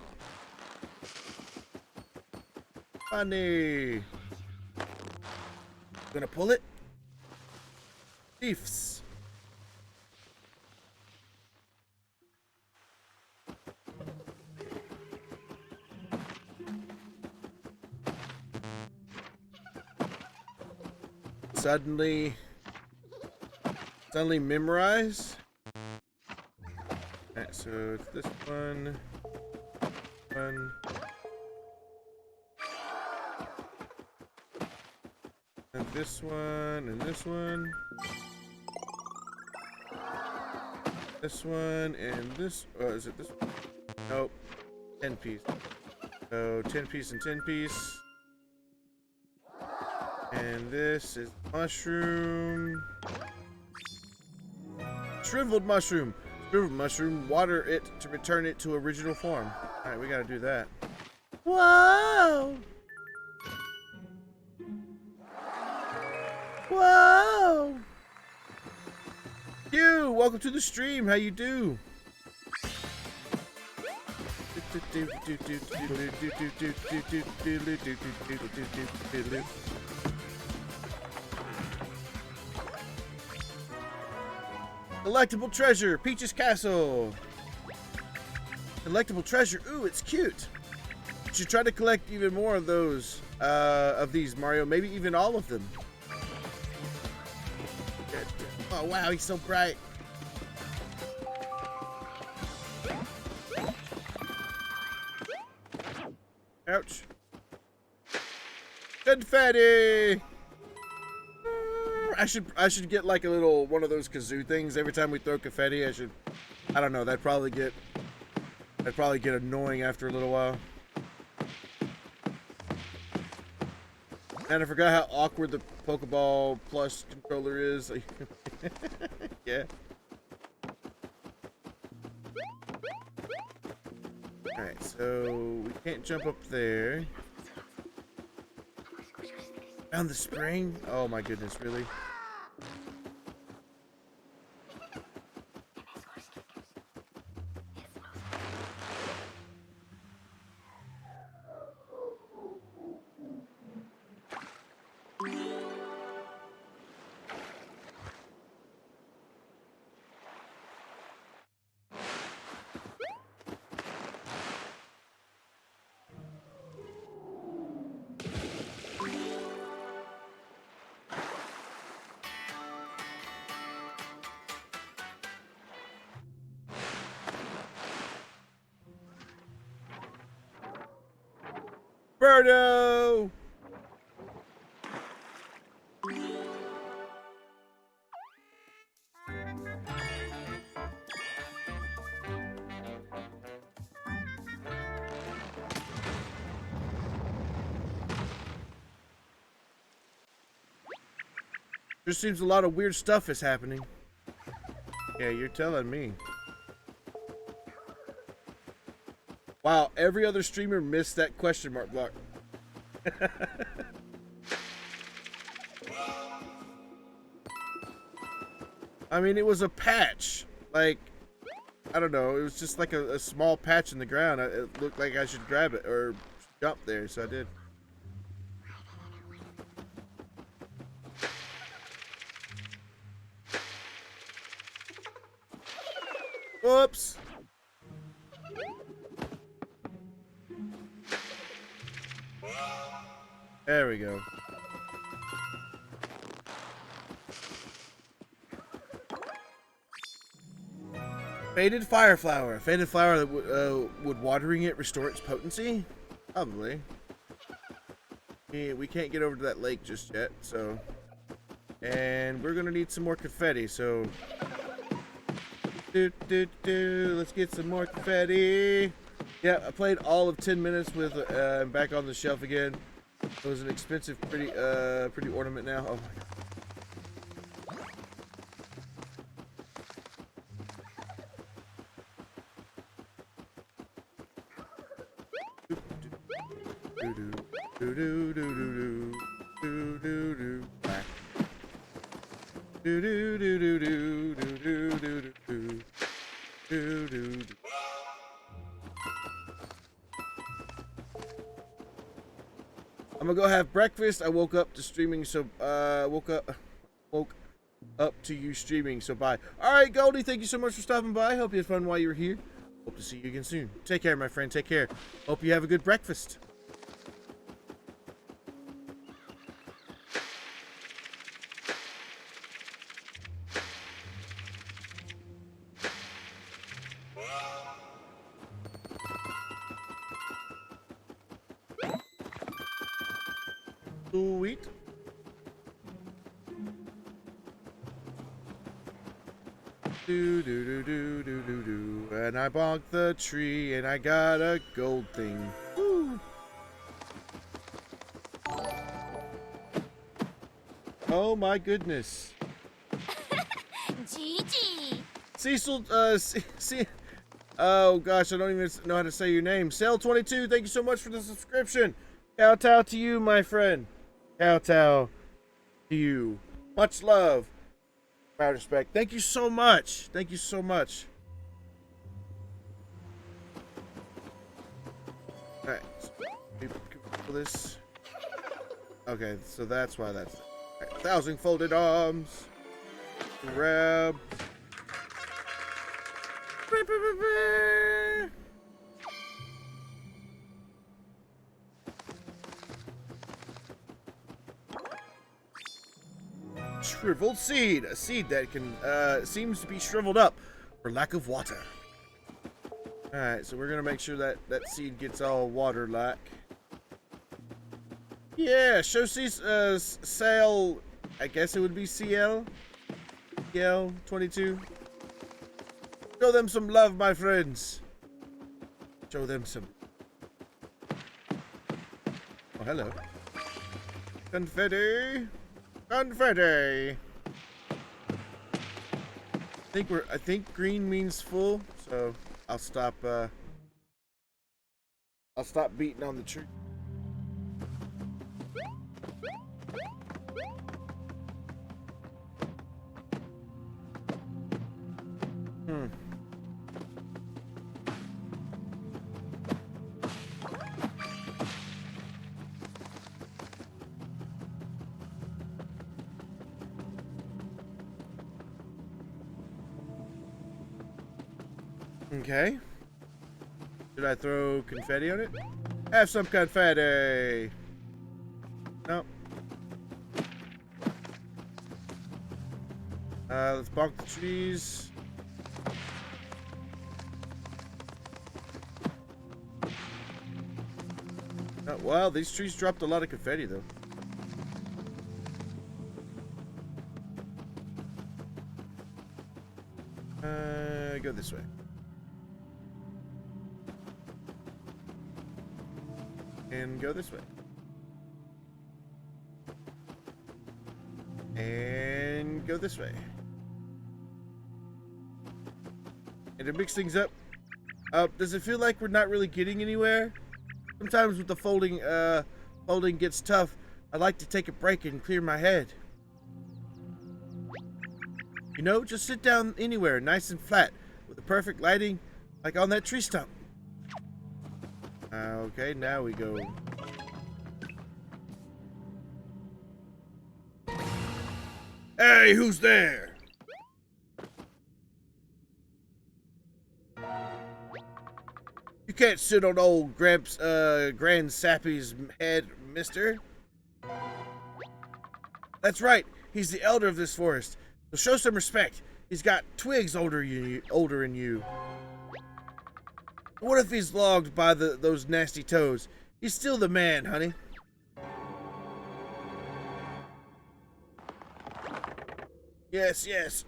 Funny. Gonna pull it. Chiefs. Suddenly memorize. Alright, so it's this one. And this one, and this one. This one, and this. Oh, is it this one? Nope. 10 piece. So 10 piece and 10 piece. And this is mushroom. Shriveled mushroom. Shriveled mushroom. Water it to return it to original form. Alright, we gotta do that. Whoa! Whoa! You, welcome to the stream. How you do? Collectible treasure, Peach's Castle. Collectible treasure, ooh, it's cute. You should try to collect even more of those, of these, Mario. Maybe even all of them. Oh wow, he's so bright. Ouch. Confetti. I should get like a little one of those kazoo things every time we throw confetti. I don't know, that'd probably get annoying after a little while. And I forgot how awkward the Pokeball Plus controller is. Yeah. Alright, so we can't jump up there. Found the spring? Oh my goodness, really? Birdo! Just seems a lot of weird stuff is happening. Yeah, you're telling me. Wow, every other streamer missed that question mark block. I mean, it was a patch. Like, I don't know. It was just like a small patch in the ground. It looked like I should grab it or jump there, so I did. Whoops. There we go. Faded fire flower. Faded flower that would watering it restore its potency? Probably. We can't get over to that lake just yet, so. And we're gonna need some more confetti, so. Let's get some more confetti. Yeah, I played all of 10 minutes with back on the shelf again. It was an expensive, pretty ornament now. Oh my god. I'm gonna go have breakfast. I woke up to streaming, so woke up to you streaming, so bye. Alright, Goldie, thank you so much for stopping by. Hope you had fun while you were here. Hope to see you again soon. Take care, my friend. Take care. Hope you have a good breakfast. Sweet. Do. And I bonked the tree and I got a gold thing. Woo. Oh my goodness. Gigi. Cecil, oh gosh, I don't even know how to say your name. Cell22, thank you so much for the subscription. Kowtow to you, my friend. Kowtow to you. Much love. My respect. Thank you so much. Thank you so much. Alright. This. Okay, so that's why that's. Right, 1,000 folded arms. Grab. Shriveled seed. A seed that can seems to be shriveled up for lack of water. Alright, so we're gonna make sure that that seed gets all water like. Yeah, show sale. I guess it would be CL 22. Show them some love, my friends. Show them some. Oh, hello. Confetti. Confetti. I think green means full, so I'll stop beating on the tree. Okay. Should I throw confetti on it? Have some confetti. Nope. Let's bonk the trees. Wow, these trees dropped a lot of confetti, though. Go this way. And go this way. And go this way. And to mix things up, does it feel like we're not really getting anywhere? Sometimes with the folding gets tough. I like to take a break and clear my head. You know, just sit down anywhere, nice and flat, with the perfect lighting, like on that tree stump. Okay, now we go. Hey, who's there? You can't sit on old Grand Sappy's head, mister. That's right, he's the elder of this forest. So show some respect. He's got twigs older than you. What if he's logged by those nasty toads? He's still the man, honey. Yes, yes.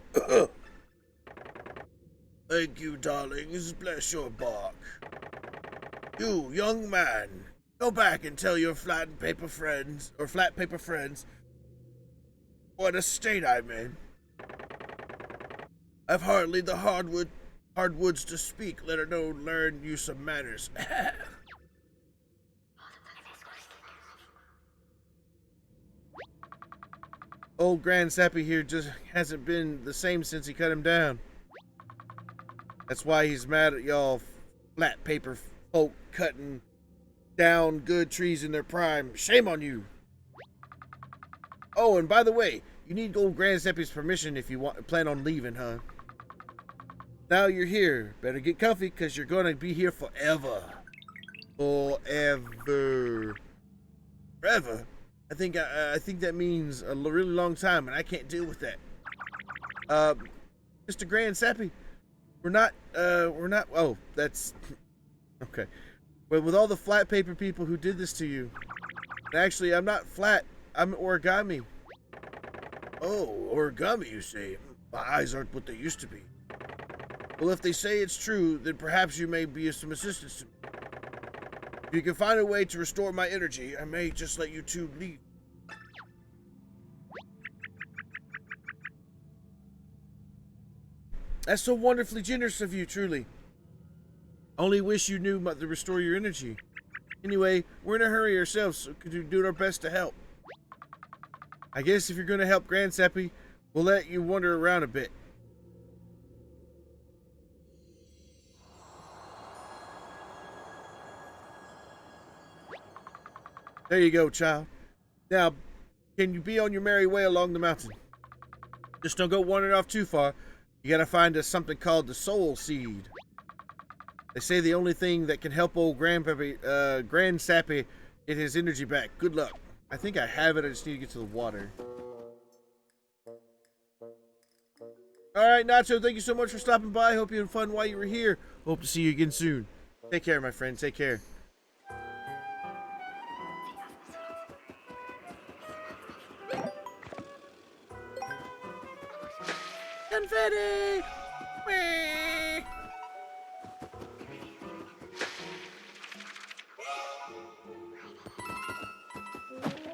Thank you, darlings. Bless your bark. You, young man, go back and tell your flat paper friends what a state I'm in. I've hardly the hardwoods to speak, let alone learn you some manners. Old Grand Sappy here just hasn't been the same since he cut him down. That's why he's mad at y'all flat paper folk cutting down good trees in their prime. Shame on you. Oh, and by the way, you need old Grand Sappy's permission if you plan on leaving, huh? Now you're here. Better get comfy, because you're going to be here forever. Forever. Forever? I think that means a really long time, and I can't deal with that. Mr. Grand Sappy, we're not, oh, that's, okay. But with all the flat paper people who did this to you, actually, I'm not flat, I'm Origami. Oh, Origami, you say? My eyes aren't what they used to be. Well, if they say it's true, then perhaps you may be of some assistance to me. If you can find a way to restore my energy, I may just let you two leave. That's so wonderfully generous of you, truly. Only wish you knew to restore your energy. Anyway, we're in a hurry ourselves, so could you do our best to help? I guess if you're going to help Grand Sappy, we'll let you wander around a bit. There you go, child. Now, can you be on your merry way along the mountain? Just don't go wandering off too far. You gotta find us something called the soul seed. They say the only thing that can help old Grand Sappy get his energy back. Good luck. I think I have it, I just need to get to the water. Alright, Nacho, thank you so much for stopping by. Hope you had fun while you were here. Hope to see you again soon. Take care, my friend. Take care. Confetti! Whee!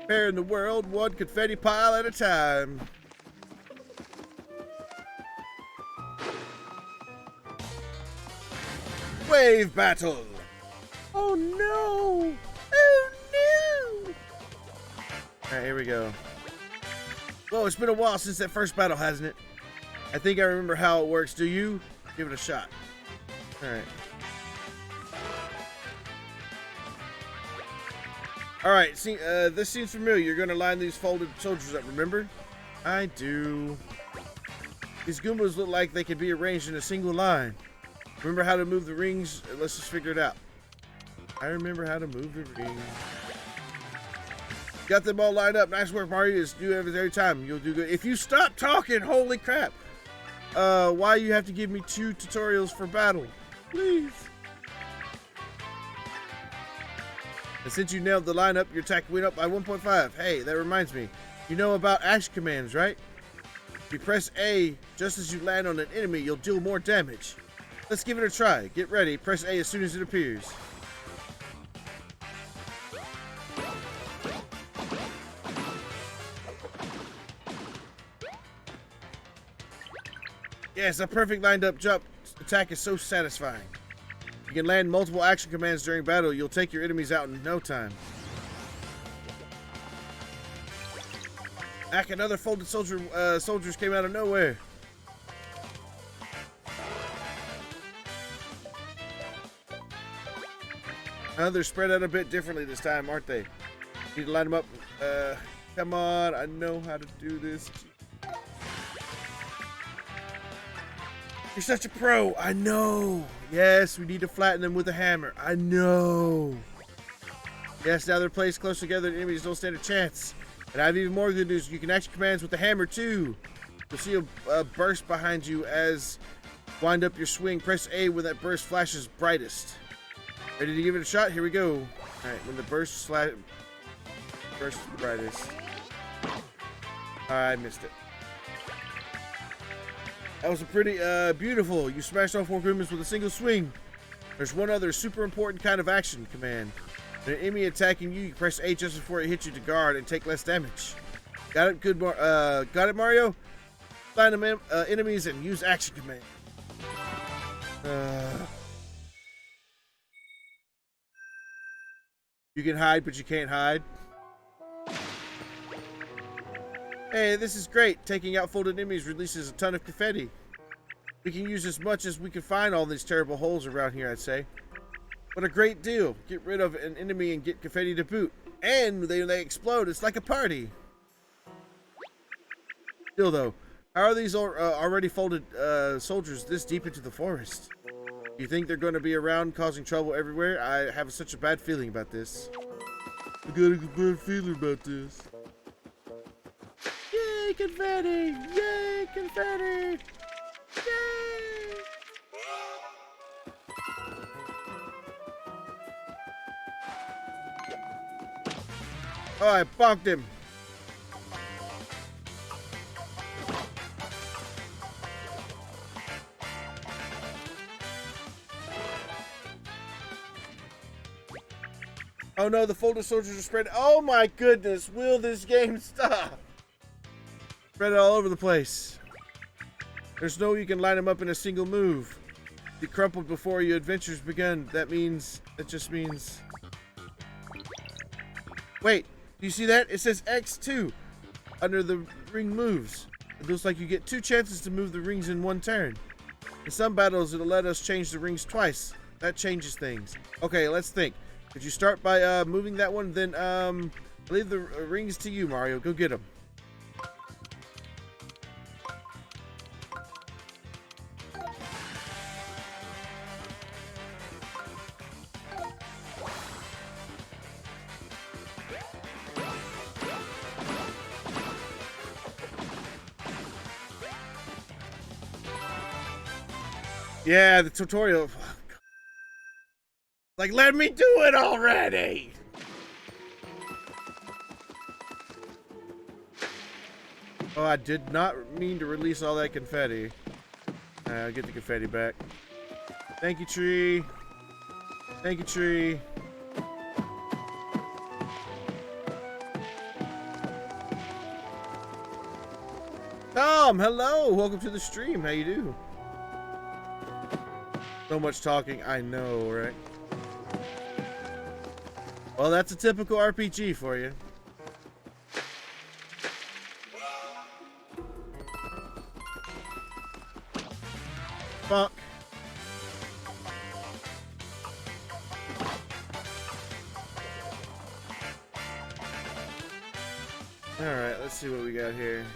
Repairing the world one confetti pile at a time. Wave battle! Oh no! Oh no! Alright, here we go. Whoa, it's been a while since that first battle, hasn't it? I think I remember how it works. Do you? Give it a shot. Alright. Alright, see, this seems familiar. You're gonna line these folded soldiers up, remember? I do. These Goombas look like they could be arranged in a single line. Remember how to move the rings? Let's just figure it out. I remember how to move the rings. Got them all lined up. Nice work, Mario. Just do it every time. You'll do good. If you stop talking, holy crap. Why you have to give me 2 tutorials for battle? Please. And since you nailed the lineup, your attack went up by 1.5. Hey, that reminds me. You know about action commands, right? If you press A just as you land on an enemy, you'll deal more damage. Let's give it a try. Get ready. Press A as soon as it appears. Yes, a perfect lined up jump attack is so satisfying. You can land multiple action commands during battle. You'll take your enemies out in no time. Ack, another folded soldiers came out of nowhere. They're spread out a bit differently this time, aren't they? Need to line them up. Come on, I know how to do this. You're such a pro. I know. Yes, we need to flatten them with a hammer. I know. Yes, now they're placed close together, the enemies don't stand a chance. And I have even more good news. You can action commands with the hammer too. You'll see a burst behind you as wind up your swing. Press A when that burst flashes brightest. Ready to give it a shot? Here we go. All right, when the burst brightest. I missed it. That was a pretty beautiful. You smashed all 4 Grimmins with a single swing. There's one other super important kind of action command. When an enemy attacking you, you press A just before it hits you to guard and take less damage. Got it? Good. Got it, Mario? Find them enemies and use action command. You can hide, but you can't hide. Hey, this is great. Taking out folded enemies releases a ton of confetti. We can use as much as we can find all these terrible holes around here, I'd say. What a great deal. Get rid of an enemy and get confetti to boot. And they explode. It's like a party. Still though, how are these already folded soldiers this deep into the forest? Do you think they're going to be around causing trouble everywhere? I have such a bad feeling about this. I got a bad feeling about this. Yay, confetti! Yay, confetti! Yay! Oh, I bonked him. Oh no, the folded soldiers are spread. Oh my goodness, will this game stop? Spread it all over the place. There's no way you can line them up in a single move. They crumpled before your adventures begun. That just means... Wait, do you see that? It says X2 under the ring moves. It looks like you get 2 chances to move the rings in 1 turn. In some battles, it'll let us change the rings twice. That changes things. Okay, let's think. Could you start by moving that one? Then leave the rings to you, Mario. Go get them. Yeah, the tutorial. Like, let me do it already! Oh, I did not mean to release all that confetti. I'll get the confetti back. Thank you, tree. Thank you, tree. Tom, hello! Welcome to the stream. How you do? So much talking, I know, right? Well, that's a typical RPG for you. Fuck. Alright, let's see what we got here.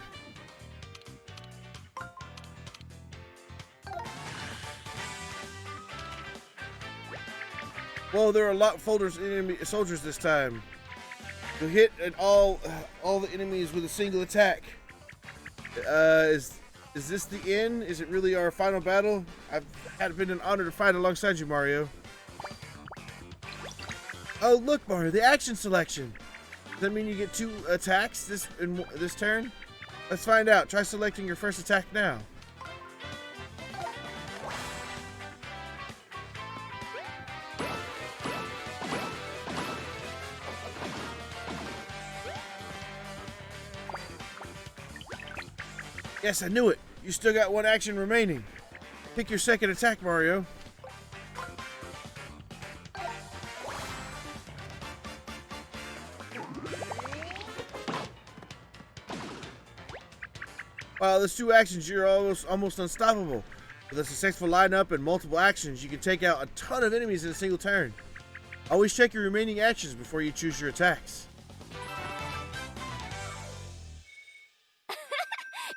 Whoa, there are a lot of soldiers this time. You'll hit all the enemies with a single attack. Is this the end? Is it really our final battle? I've been an honor to fight alongside you, Mario. Oh, look, Mario, the action selection. Does that mean you get 2 attacks this turn? Let's find out. Try selecting your first attack now. Yes, I knew it. You still got 1 action remaining. Pick your second attack, Mario. Wow, those 2 actions, you're almost unstoppable. With a successful lineup and multiple actions, you can take out a ton of enemies in a single turn. Always check your remaining actions before you choose your attacks.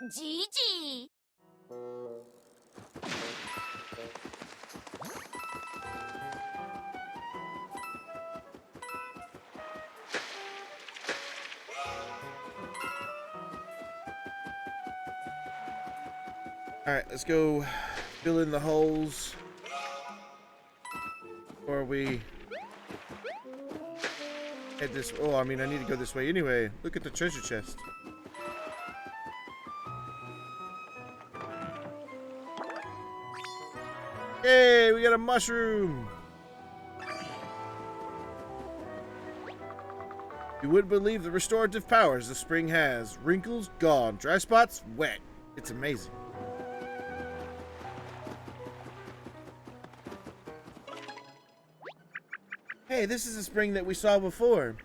GG. Alright, let's go fill in the holes. Before we head this. Oh, I mean, I need to go this way anyway. Look at the treasure chest. Hey, we got a mushroom. You wouldn't believe the restorative powers the spring has. Wrinkles gone, dry spots wet. It's amazing. Hey, this is a spring that we saw before.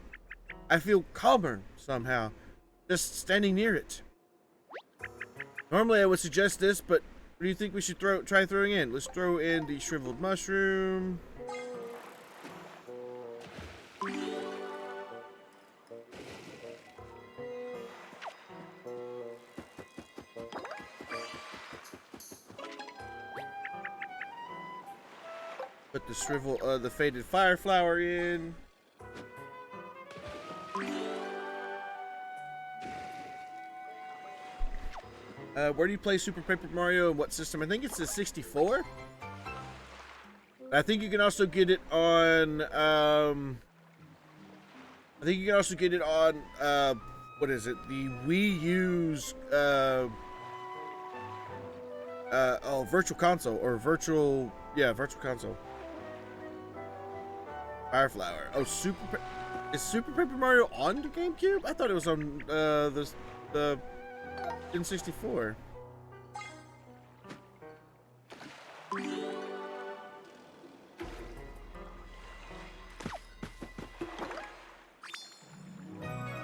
I feel calmer somehow, just standing near it. Normally I would suggest this, but what do you think we should try throwing in? Let's throw in the shriveled mushroom. Put the faded fire flower in. Where do you play Super Paper Mario and what system? I think it's the 64. I think you can also get it on. I think you can also get it on. What is it? The Wii U's. Virtual Console or virtual. Yeah, Virtual Console. Fire flower. Oh, is Super Paper Mario on the GameCube? I thought it was on the N64.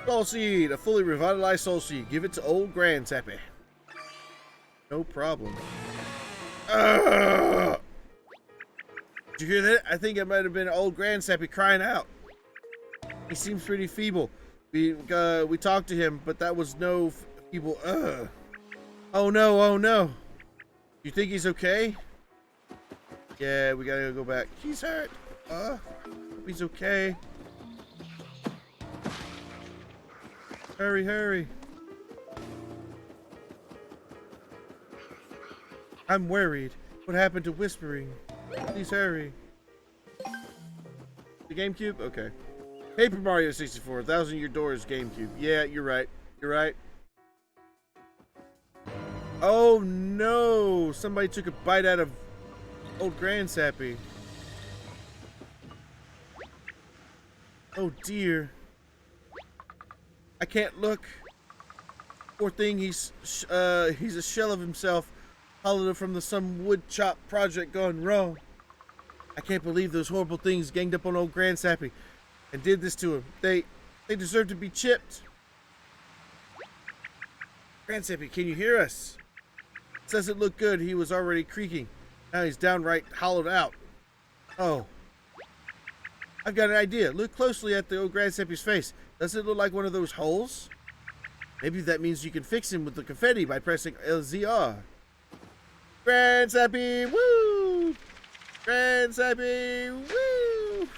Soul Seed, a fully revitalized Soul Seed. Give it to old Grandsappy. No problem. Did you hear that? I think it might have been old Grandsappy crying out. He seems pretty feeble. We talked to him, but that was no feeble. Oh no! Oh no! You think he's okay? Yeah, we gotta go back. He's hurt. Hope he's okay. Hurry, hurry! I'm worried. What happened to whispering? Please hurry. The GameCube? Okay. Paper Mario 64, 1,000 Year Doors GameCube. Yeah, you're right. You're right. Oh no! Somebody took a bite out of old Grandsappy. Oh dear. I can't look. Poor thing, he's a shell of himself. Hollowed from some wood chop project gone wrong. I can't believe those horrible things ganged up on old Grandsappy and did this to him. They deserve to be chipped. Grandsappy, can you hear us? It doesn't look good. He was already creaking. Now he's downright hollowed out. Oh. I've got an idea. Look closely at the old Grandsappy's face. Does it look like one of those holes? Maybe that means you can fix him with the confetti by pressing LZR. Grandsappy, woo! Grandsappy, woo!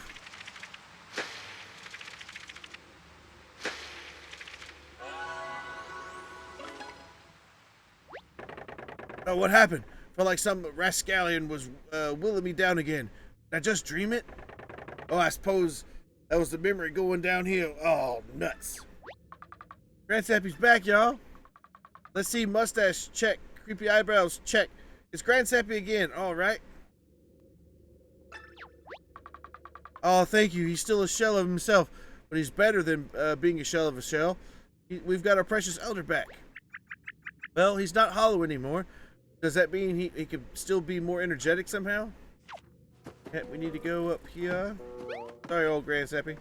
Oh, what happened? Felt like some rascallion was willing me down again. Did I just dream it? Oh, I suppose That was the memory going downhill. Oh, nuts. Grandsappy's back, y'all. Let's see. Mustache, check. Creepy eyebrows, check. It's Grandsappy again. All right. Oh, thank you. He's still a shell of himself, but he's better than being a shell of a shell. We've got our precious elder back. Well, he's not hollow anymore. Does that mean he could still be more energetic somehow? Yeah, we need to go up here. Sorry, old Grandsappy.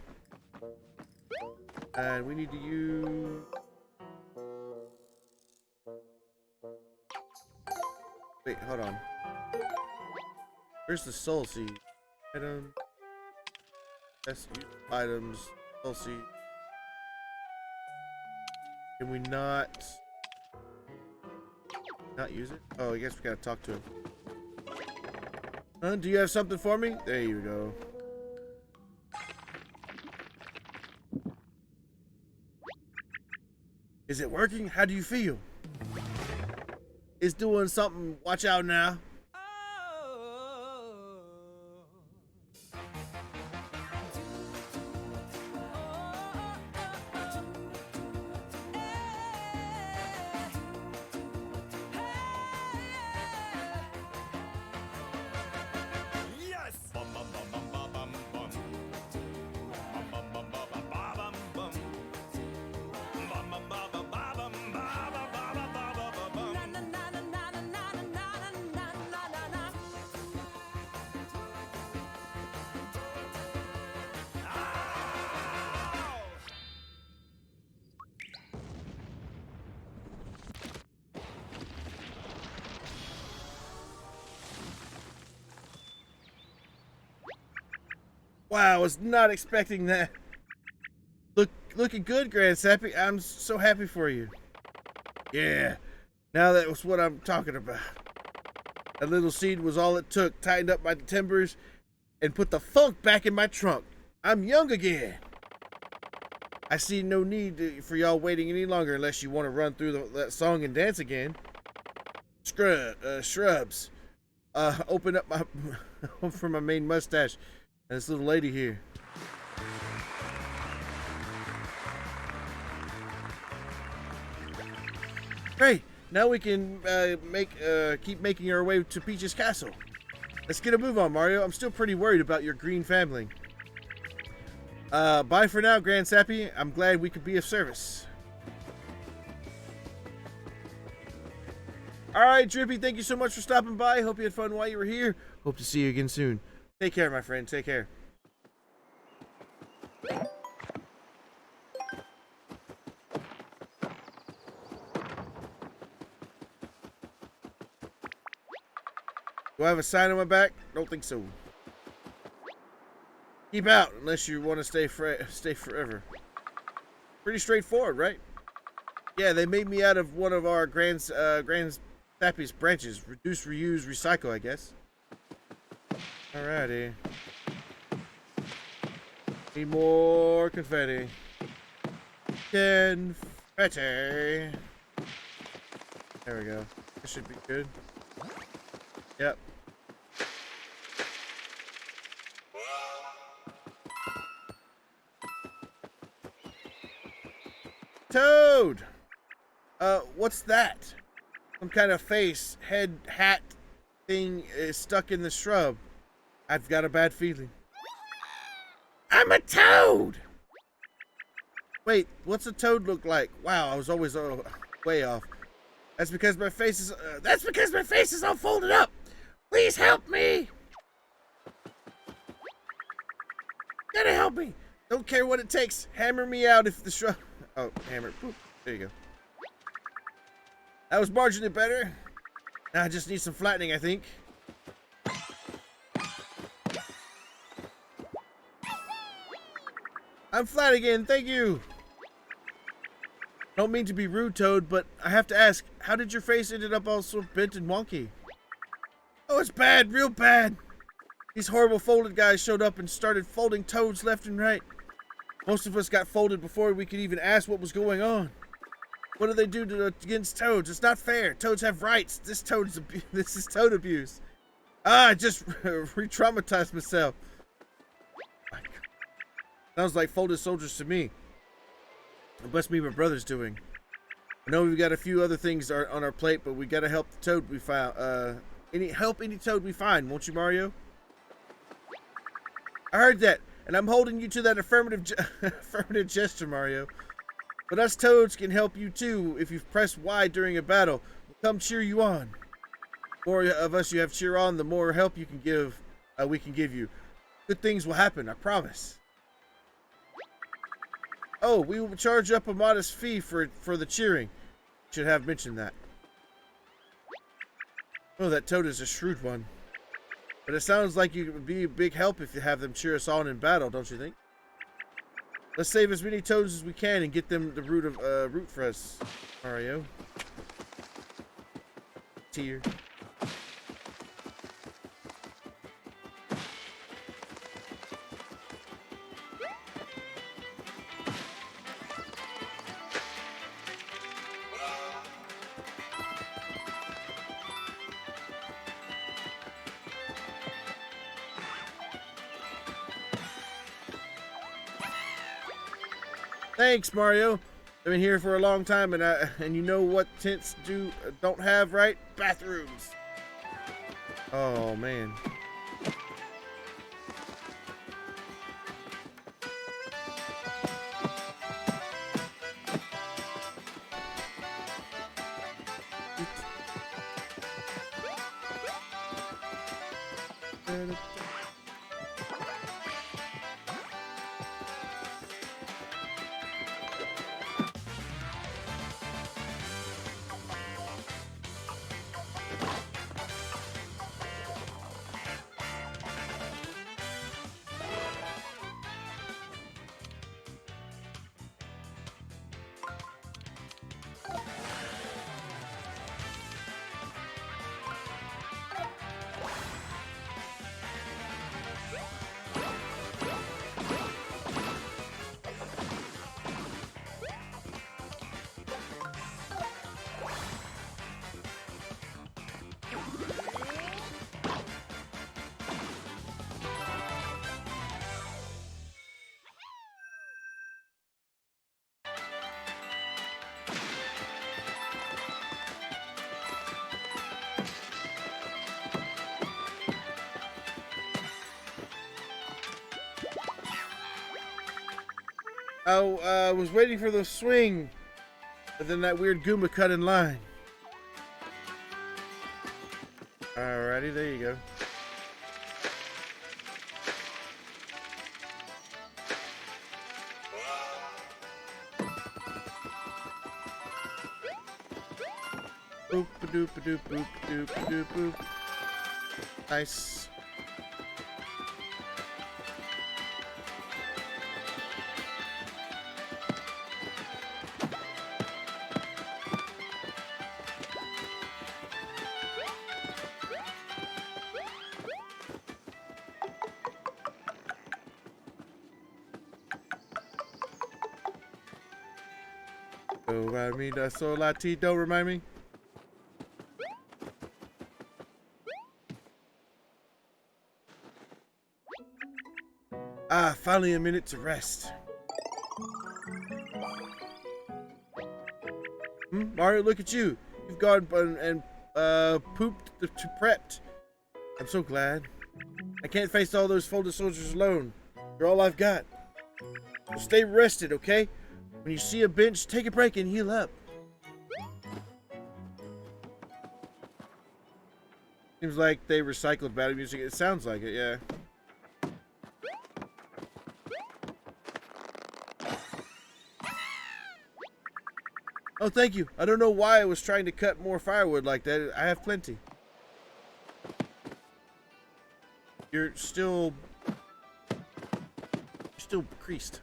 And we need to use... Wait, hold on. Where's the soul seed? Item. Best use items. Soul seed. Can we not use it? Oh, I guess we gotta talk to him. Do you have something for me? There you go. Is it working? How do you feel? It's doing something. Watch out now. Wow, I was not expecting that. Looking good, Grandsappy. I'm so happy for you. Yeah, now that was what I'm talking about. That little seed was all it took. Tightened up my timbers and put the funk back in my trunk. I'm young again. I see no need for y'all waiting any longer unless you want to run through that song and dance again. Shrubs. Open up my for my main mustache. And this little lady here. Great. Now we can keep making our way to Peach's castle. Let's get a move on, Mario. I'm still pretty worried about your green family. Bye for now, Grandsappy. I'm glad we could be of service. All right, Drippy, thank you so much for stopping by. Hope you had fun while you were here. Hope to see you again soon. Take care, my friend. Take care. Do I have a sign on my back? Don't think so. Keep out unless you want to stay forever. Pretty straightforward, right? Yeah, they made me out of one of our Grandsappy's branches. Reduce, reuse, recycle, I guess. Alrighty. Need more confetti. Confetti. There we go. This should be good. Yep. Toad! What's that? Some kind of face, head, hat thing is stuck in the shrub. I've got a bad feeling. I'm a toad! Wait, what's a toad look like? Wow, I was always way off. That's because my face is all folded up. Please help me. Gotta help me. Don't care what it takes. Hammer me out if the shrub... Oh, hammer. Boop. There you go. That was marginally better. Now I just need some flattening, I think. I'm flat again, thank you. Don't mean to be rude, Toad, but I have to ask, how did your face ended up all so bent and wonky? Oh, it's bad, real bad. These horrible folded guys showed up and started folding toads left and right. Most of us got folded before we could even ask what was going on. What do they do against toads? It's not fair. Toads have rights. This is toad abuse. I just re-traumatized myself. Sounds like folded soldiers to me. It must be my brother's doing. I know we've got a few other things on our plate, but we gotta help the toad we found. Any toad we find, won't you, Mario? I heard that, and I'm holding you to that affirmative gesture, Mario. But us toads can help you too if you've pressed Y during a battle. We'll come cheer you on. The more of us you have cheer on, the more help you can give. We can give you. Good things will happen, I promise. Oh, we will charge up a modest fee for the cheering. Should have mentioned that. Oh, that toad is a shrewd one. But it sounds like you would be a big help if you have them cheer us on in battle, don't you think? Let's save as many toads as we can and get them the root for us, Mario. Tear. Thanks, Mario. I've been here for a long time, and you know what tents don't have, right? Bathrooms. Oh man. I was waiting for the swing, but then that weird Goomba cut in line. Alrighty, there you go. Boop a doop a doop boop doop doop boop. Nice. Do remind me, da sol la ti, don't remind me. Ah, finally a minute to rest. Mario, look at you. You've gone and pooped to prepped. I'm so glad. I can't face all those folded soldiers alone. You're all I've got. So stay rested, okay? When you see a bench, take a break and heal up. Seems like they recycled battle music. It sounds like it, yeah. Oh, thank you. I don't know why I was trying to cut more firewood like that. I have plenty. You're still creased.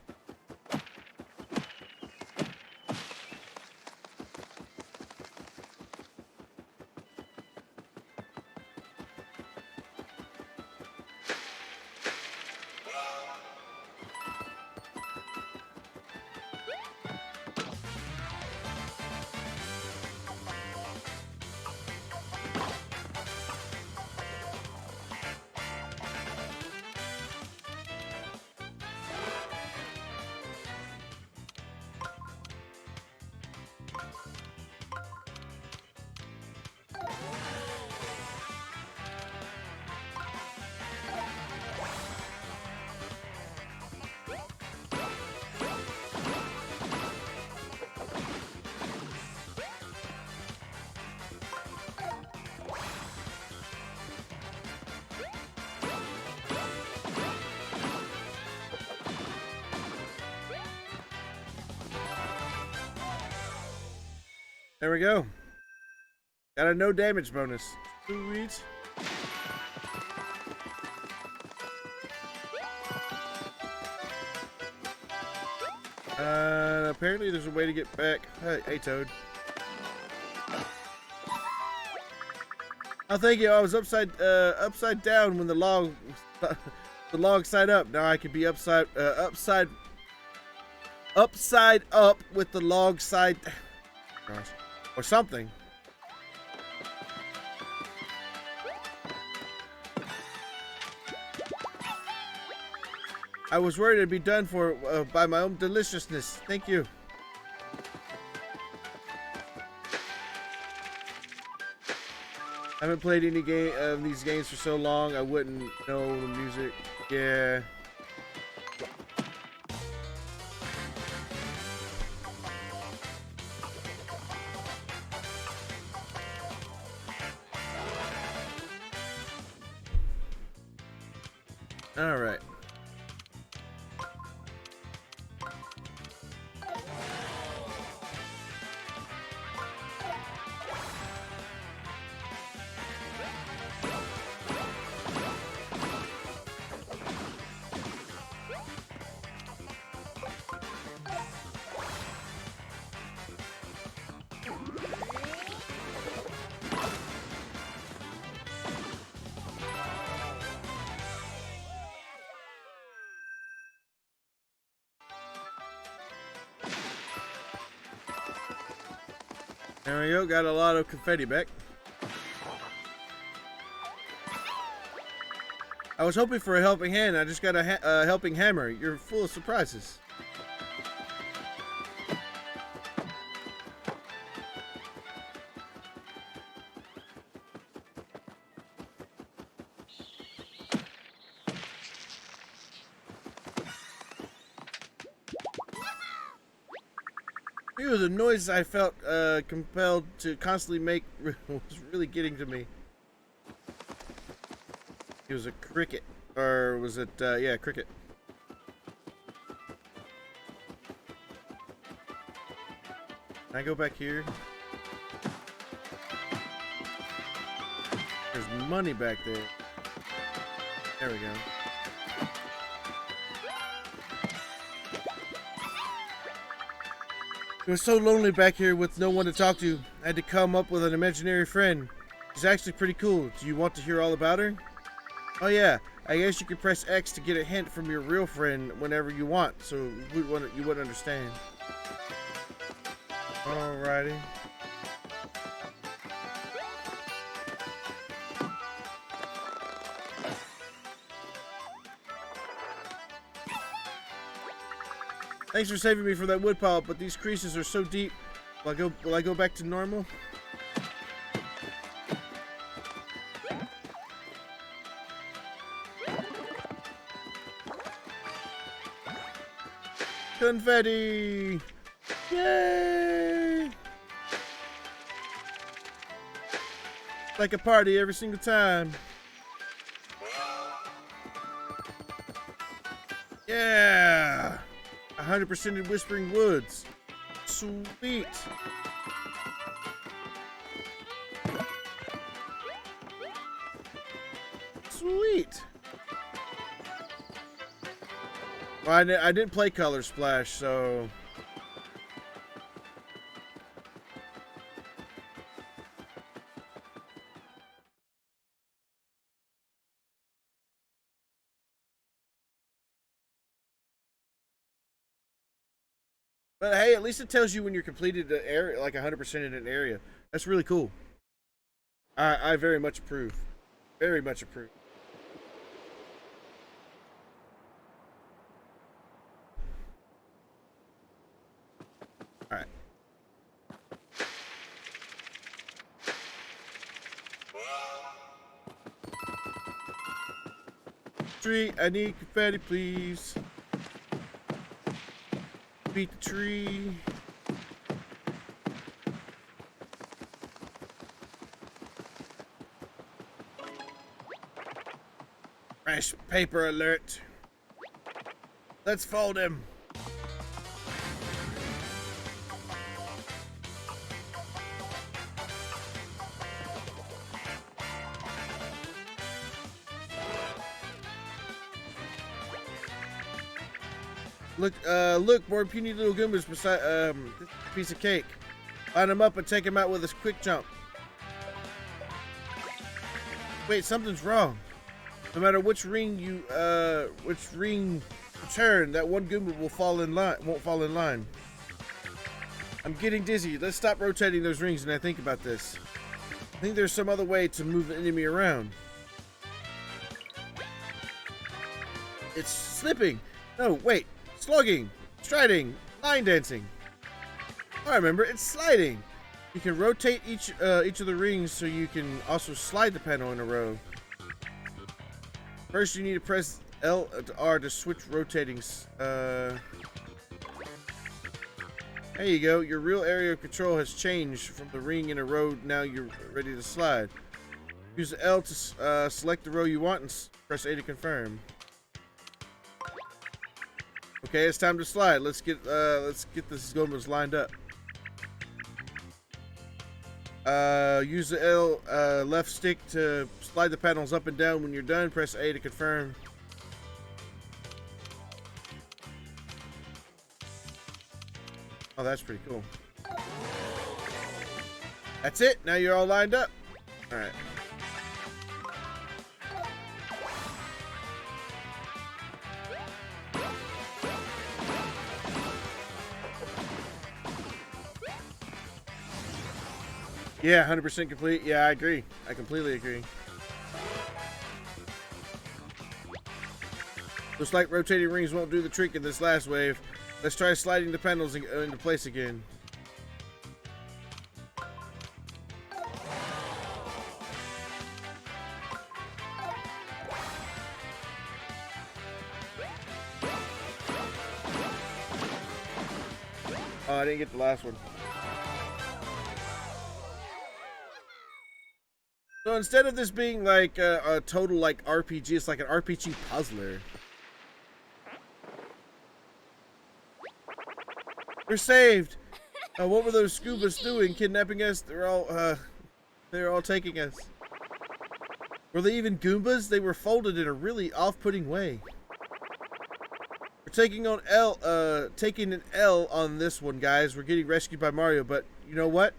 There we go. Got a no damage bonus. Sweet. Apparently there's a way to get back. Hey, Toad. Oh, thank you. I was upside down when the log side up. Now I can be upside up with the log side. Gosh, or something. I was worried it'd be done for by my own deliciousness. Thank you. I haven't played any game of these games for so long, I wouldn't know the music. Yeah. All right. There we go, got a lot of confetti back. I was hoping for a helping hand, I just got a helping hammer. You're full of surprises. The noise I felt compelled to constantly make was really getting to me. It was a cricket, or was it? Yeah, cricket. Can I go back here? There's money back there. There we go. It was so lonely back here with no one to talk to. I had to come up with an imaginary friend. She's actually pretty cool. Do you want to hear all about her? Oh yeah, I guess you could press X to get a hint from your real friend whenever you want, so you wouldn't understand. Alrighty. Thanks for saving me from that woodpile, but these creases are so deep. Will I go back to normal? Confetti! Yay! Like a party every single time. Yeah! 100% in Whispering Woods. Sweet. Sweet. Well, I didn't play Color Splash, so... But hey, at least it tells you when you're completed the area, like 100% in an area. That's really cool. I very much approve. Very much approve. All right. Tree, I need confetti, please. Beat the tree. Fresh paper alert. Let's fold him. Look, more puny little Goombas beside this piece of cake. Line them up and take them out with a quick jump. Wait, something's wrong. No matter which ring you turn, that one Goomba won't fall in line. I'm getting dizzy. Let's stop rotating those rings and I think about this. I think there's some other way to move the enemy around. It's slipping. No, wait. Slugging, striding, line dancing. I remember, it's sliding. You can rotate each of the rings so you can also slide the panel in a row. First, you need to press L to R to switch rotating. There you go. Your real area of control has changed from the ring in a row. Now you're ready to slide. Use L to select the row you want and press A to confirm. Okay, it's time to slide. Let's get this Goombas lined up. Use the L left stick to slide the panels up and down. When you're done, press A to confirm. Oh, that's pretty cool. That's it. Now you're all lined up. All right. Yeah, 100% complete. Yeah, I agree. I completely agree. Looks like rotating rings won't do the trick in this last wave. Let's try sliding the panels into place again. Oh, I didn't get the last one. So instead of this being like a total like RPG, it's like an RPG puzzler. We're saved. What were those Scoobas doing? Kidnapping us? They're all taking us. Were they even Goombas? They were folded in a really off-putting way. We're taking an L on this one, guys. We're getting rescued by Mario, but you know what?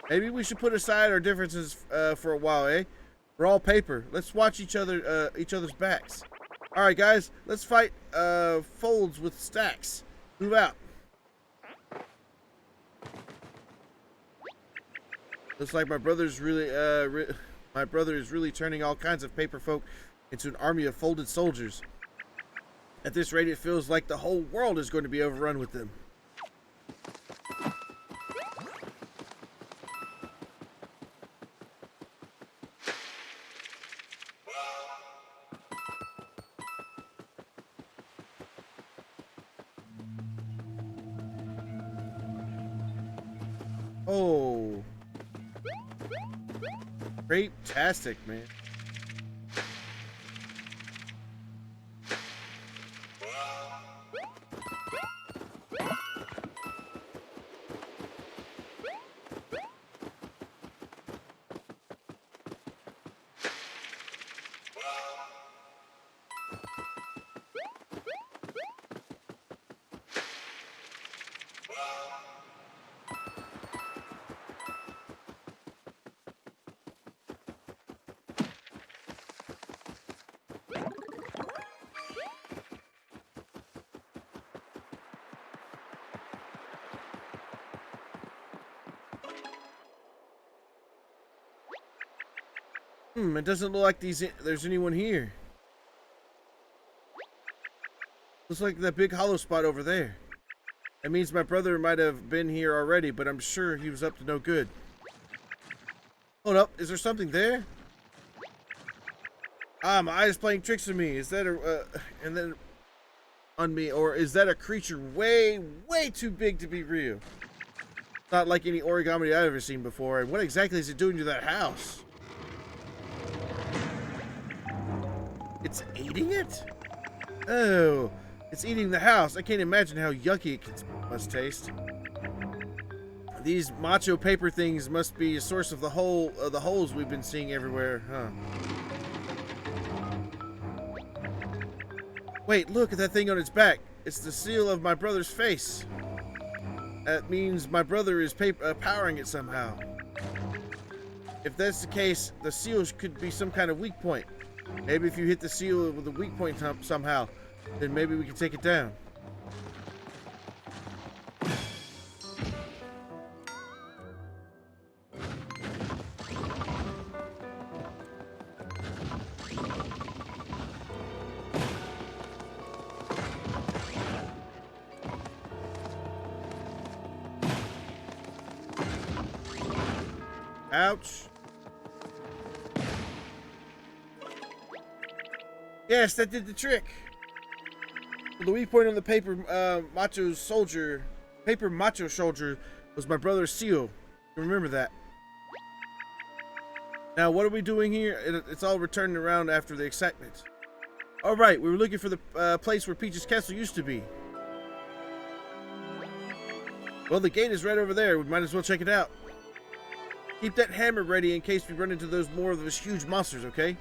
Maybe we should put aside our differences for a while, eh? We're all paper. Let's watch each other's backs. All right, guys. Let's fight folds with stacks. Move out. Looks like my brother is really turning all kinds of paper folk into an army of folded soldiers. At this rate, it feels like the whole world is going to be overrun with them. Oh. Great-tastic, man. It doesn't look like there's anyone here. Looks like that big hollow spot over there. That means my brother might have been here already, but I'm sure he was up to no good. Hold up, is there something there? Ah, my eye's playing tricks on me. Is that or is that a creature way too big to be real? Not like any origami I've ever seen before. And what exactly is it doing to that house? It's eating it? Oh, it's eating the house. I can't imagine how yucky it must taste. These macho paper things must be a source of the holes we've been seeing everywhere, huh? Wait, look at that thing on its back. It's the seal of my brother's face. That means my brother is powering it somehow. If that's the case, the seal could be some kind of weak point. Maybe if you hit the seal with a weak point somehow, then maybe we can take it down. Ouch. Yes, that did the trick. The weak point on the paper macho soldier was my brother's seal. Remember that. Now, what are we doing here? It's all returning around after the excitement. All right, we were looking for the place where Peach's castle used to be. Well, the gate is right over there. We might as well check it out. Keep that hammer ready in case we run into more of those huge monsters, okay?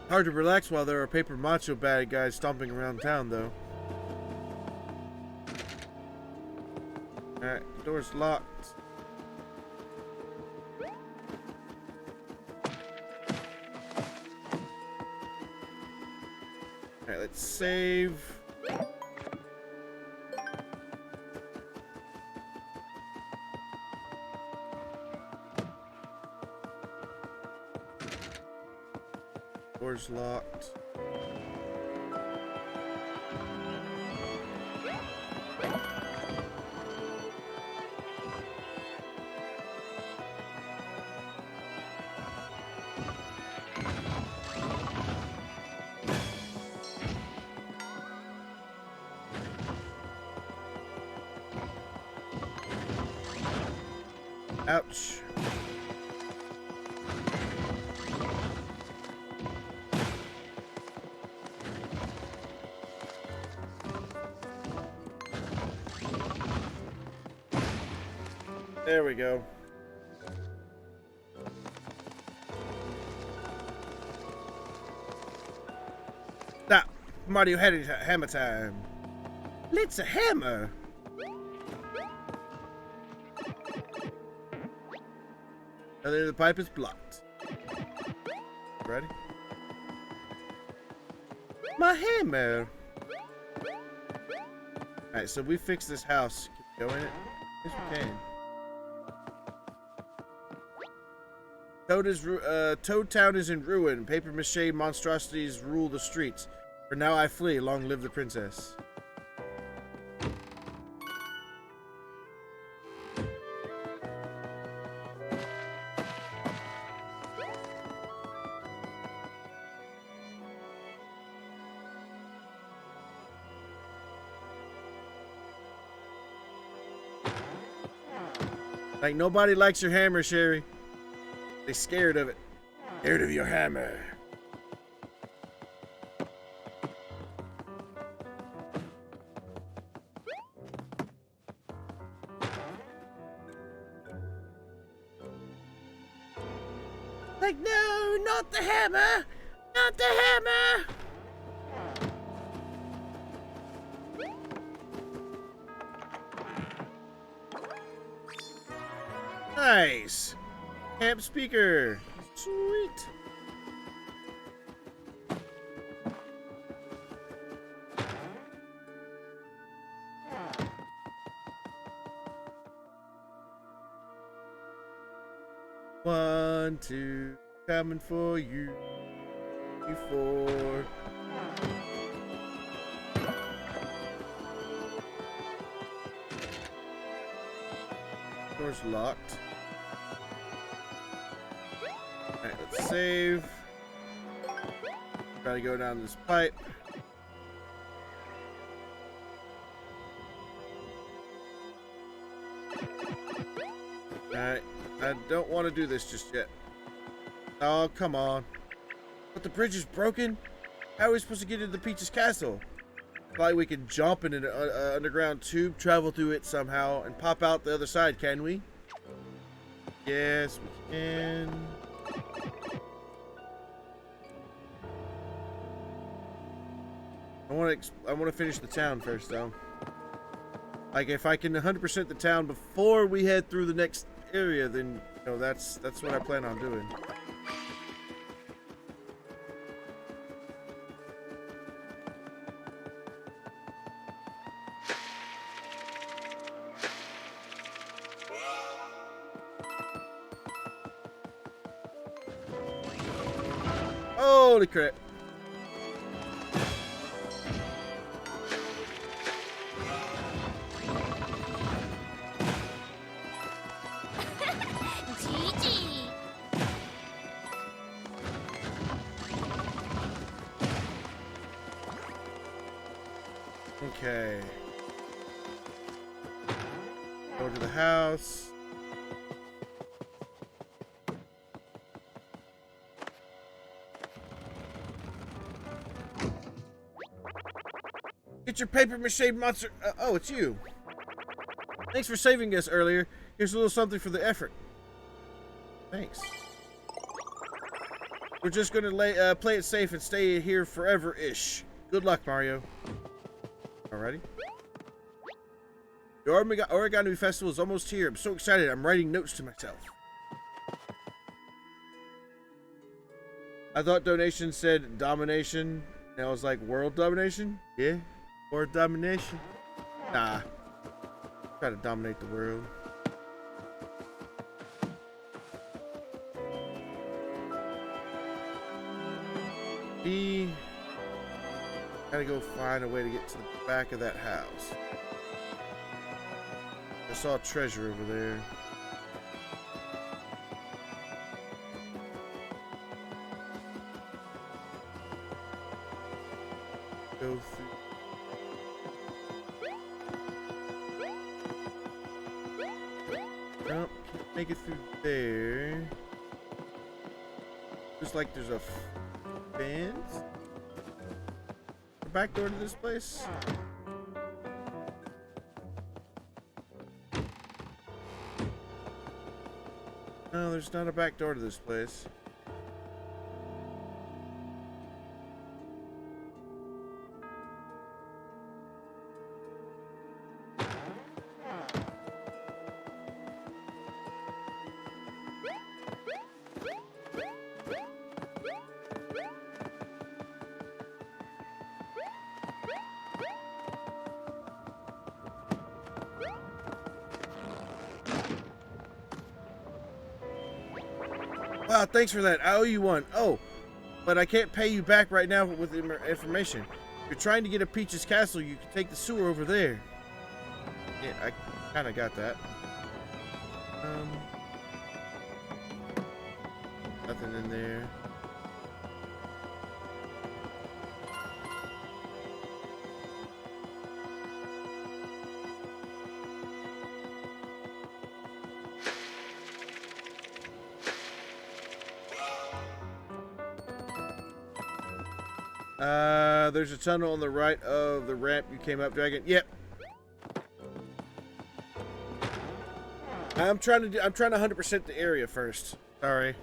Hard to relax while there are paper macho bad guys stomping around town, though. Alright, the door's locked. Alright, let's save. Door's locked. Ouch. There we go. Now, Mario had it hammer time. Let's a hammer. And then the pipe is blocked. Ready? My hammer. Alright, so we fixed this house. Can we go in it? Yes, we can. Toad Town is in ruin. Paper mache monstrosities rule the streets. For now I flee. Long live the princess. Like nobody likes your hammer, Sherry. They're scared of it. Scared of your hammer. Like, no, not the hammer! Not the hammer! Nice! Camp speaker. Sweet. One, two, coming for you. 4. Door's locked. Alright, let's save. Gotta go down this pipe. don't want to do this just yet. Oh, come on. But the bridge is broken? How are we supposed to get into the Peach's castle? Probably we can jump in an underground tube, travel through it somehow, and pop out the other side, can we? Yes, we can. I want to finish the town first, though. Like, if I can 100% the town before we head through the next area, then, you know, that's what I plan on doing. Holy crap. Gigi. Okay. Go to the house. Get your paper mache monster. Oh, it's you. Thanks for saving us earlier. Here's a little something for the effort. Thanks. We're just gonna play it safe and stay here forever-ish. Good luck, Mario. Alrighty. The Origami Festival is almost here. I'm so excited. I'm writing notes to myself. I thought donation said domination. And I was like, world domination? Yeah. World domination? Nah. Try to dominate the world. B. Gotta go find a way to get to the back of that house. I saw a treasure over there. Go through. Nope, can't make it through there. Looks like there's a fence. The back door to this place. No, there's not a back door to this place. Wow, thanks for that. I owe you one. Oh, but I can't pay you back right now with information. If you're trying to get a Peach's castle, you can take the sewer over there. Yeah, I kind of got that. Nothing in there. There's a tunnel on the right of the ramp you came up, Dragon. Yep. I'm trying to 100% the area first. Sorry.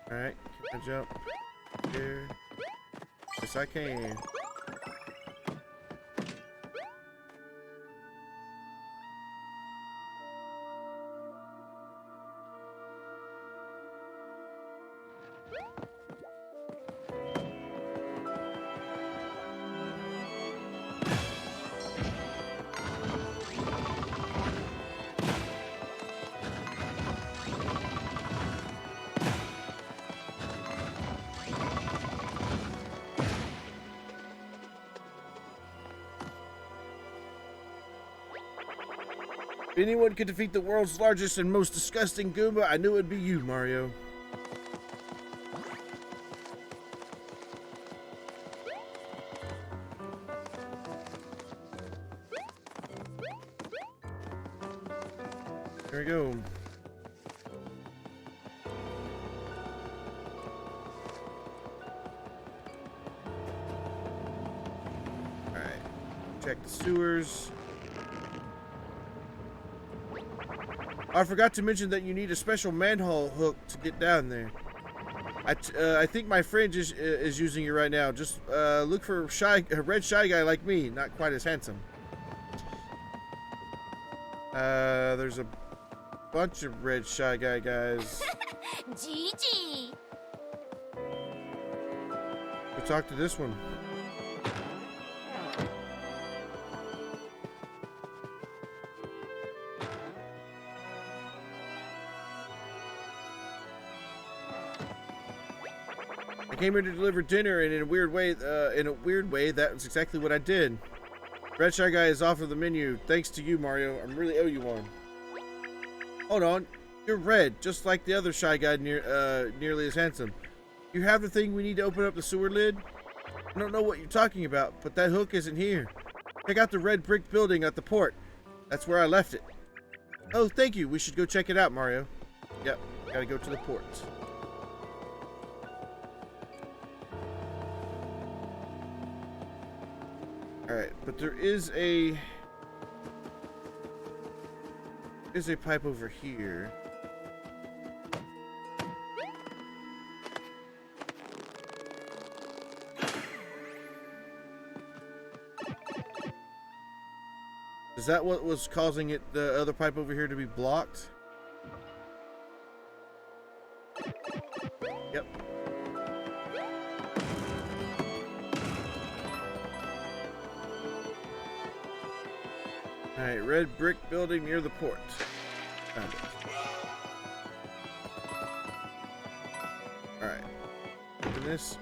All right, can I jump here? Yes, I can. If anyone could defeat the world's largest and most disgusting Goomba, I knew it would be you, Mario. There we go. Alright. Check the sewers. I forgot to mention that you need a special manhole hook to get down there. I think my friend is using it right now. Just look for a red shy guy like me, not quite as handsome. There's a bunch of red shy guys. Gigi. Go talk to this one. I came here to deliver dinner, and in a weird way, that was exactly what I did. Red Shy Guy is off of the menu. Thanks to you, Mario. I really owe you one. Hold on. You're red, just like the other Shy Guy, nearly as handsome. You have the thing we need to open up the sewer lid? I don't know what you're talking about, but that hook isn't here. Check out the red brick building at the port. That's where I left it. Oh, thank you. We should go check it out, Mario. Yep, gotta go to the port. Alright, but there is a pipe over here. Is that what was causing it, the other pipe over here, to be blocked? Yep. Alright, red brick building near the port. Found it. Alright. Open this.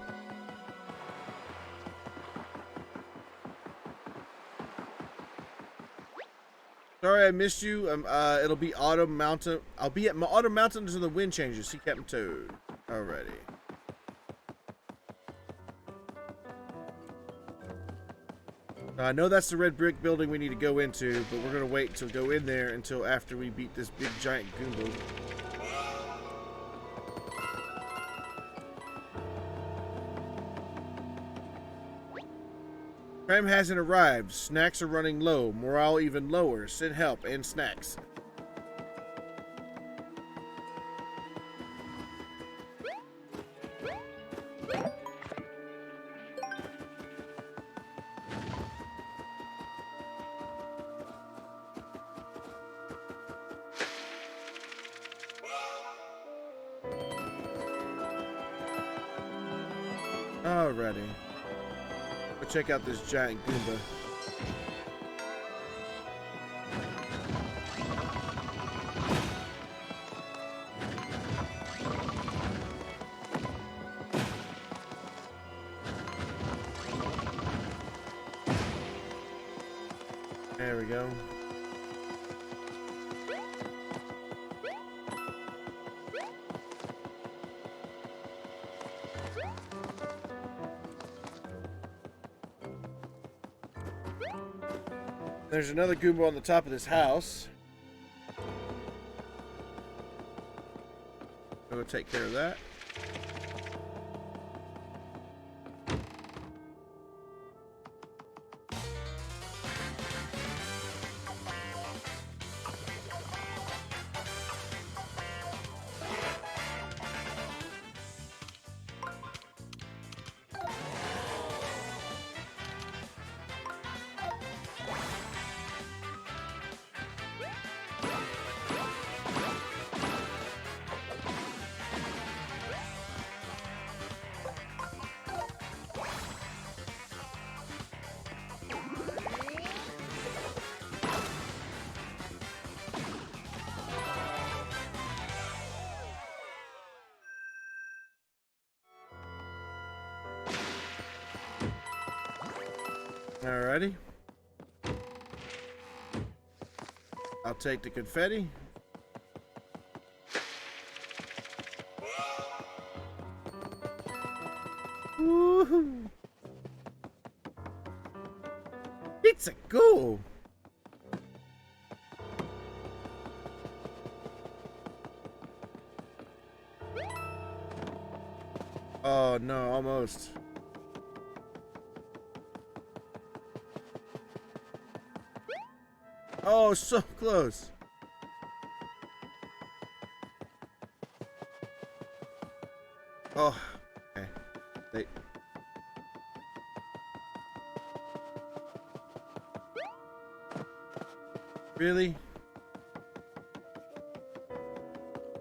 Sorry I missed you. It'll be Autumn Mountain. I'll be at Autumn Mountain until the wind changes. See Captain Toad. Alrighty. I know that's the red brick building we need to go into, but we're gonna wait to go in there until after we beat this big giant Goomba. Prem hasn't arrived. Snacks are running low. Morale even lower. Send help and snacks. Alrighty. Go check out this giant Goomba. There we go. There's another Goomba on the top of this house. I'm gonna take care of that. Alrighty. I'll take the confetti. Woohoo! It's a GOO! Oh no, almost. Oh, so close. Oh, okay. They... Really?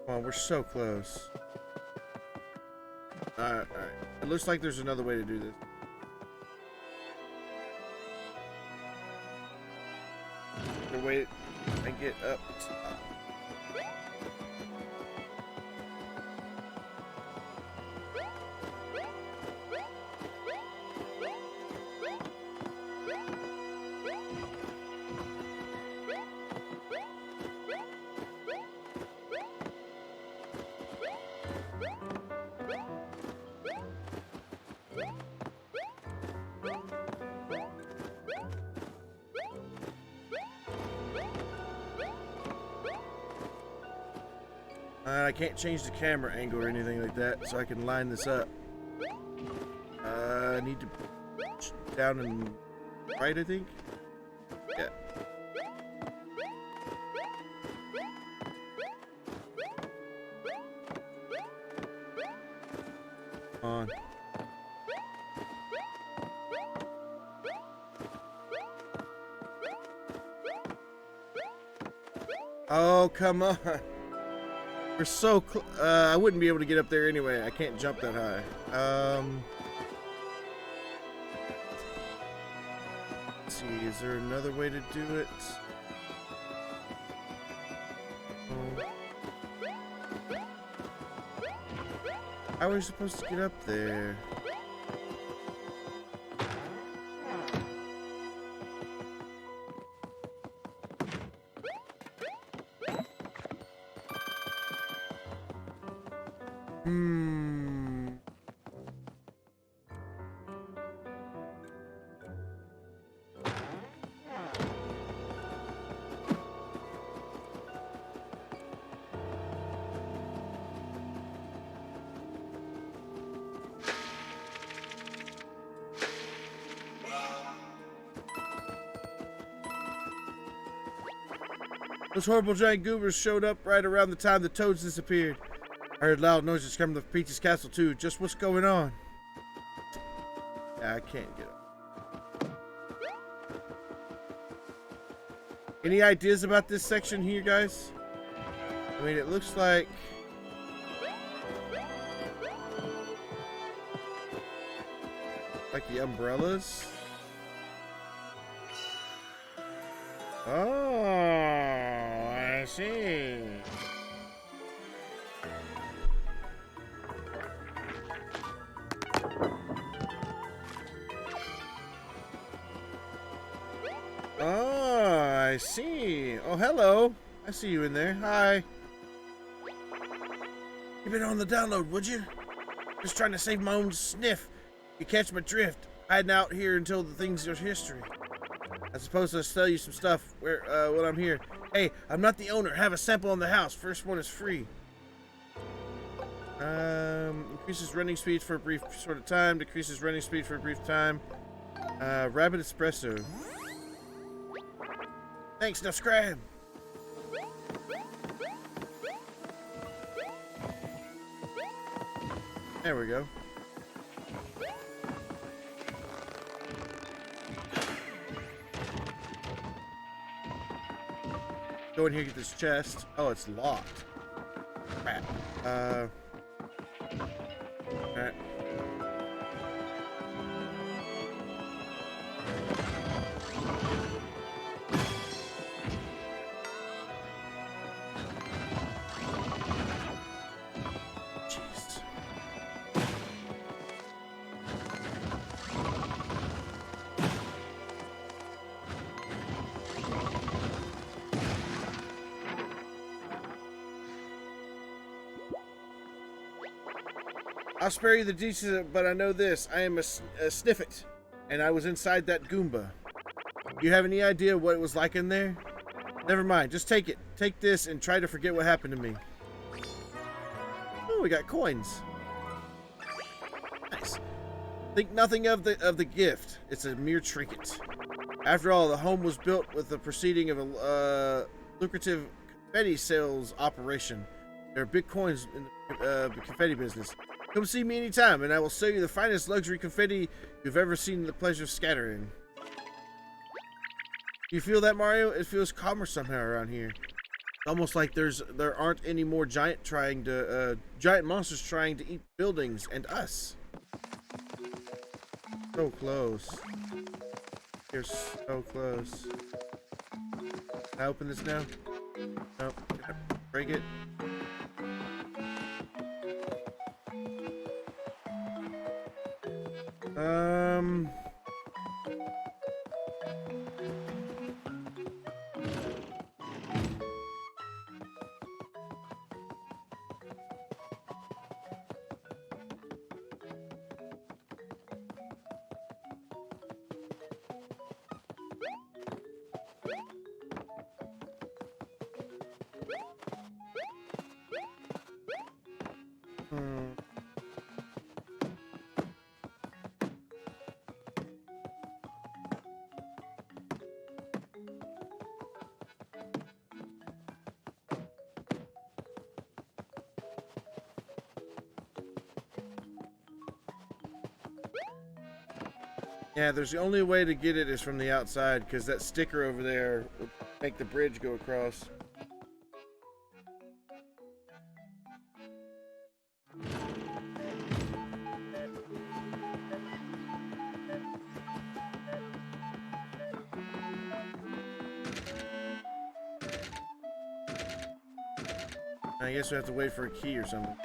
Come on, we're so close. Alright. It looks like there's another way to do this. The way I get up top. I can't change the camera angle or anything like that, so I can line this up. I need to down and right, I think. Yeah. On. Oh, come on. We're so I wouldn't be able to get up there anyway. I can't jump that high. Let's see, is there another way to do it? How are we supposed to get up there? Those horrible giant goobers showed up right around the time the toads disappeared. I heard loud noises coming from Peach's castle too. Just what's going on? Yeah, I can't get up. Any ideas about this section here, guys? I mean, it looks like... the umbrellas. Oh, I see. Oh, I see. Oh, hello. I see you in there. Hi. You've been on the download, would you? Just trying to save my own sniff. You catch my drift. Hiding out here until the things are history. I suppose I'll sell you some stuff when I'm here. Hey, I'm not the owner. Have a sample in the house. First one is free. Increases running speed for a brief sort of time. Decreases running speed for a brief time. Rapid espresso. Thanks, now scram. There we go. Go in here and get this chest. Oh, it's locked. Crap. Alright. Jeez. I'll spare you the details, but I know this. I am a Sniffet, and I was inside that Goomba. You have any idea what it was like in there? Never mind, just take it. Take this and try to forget what happened to me. Oh, we got coins. Think nothing of the gift. It's a mere trinket. After all, the home was built with the proceeding of a lucrative confetti sales operation. There are big coins in the confetti business. Come see me anytime, and I will sell you the finest luxury confetti you've ever seen the pleasure of scattering. You feel that, Mario? It feels calmer somehow around here. Almost like there aren't any more giant monsters trying to eat buildings and us. So close. You're so close. Can I open this now? No. Can I break it? Yeah, there's the only way to get it is from the outside, because that sticker over there would make the bridge go across. I guess we have to wait for a key or something.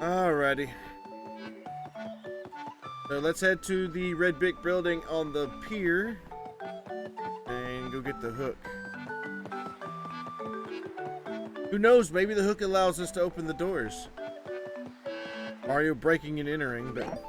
Alrighty. So let's head to the red brick building on the pier and go get the hook. Who knows, maybe the hook allows us to open the doors. Mario breaking and entering, but...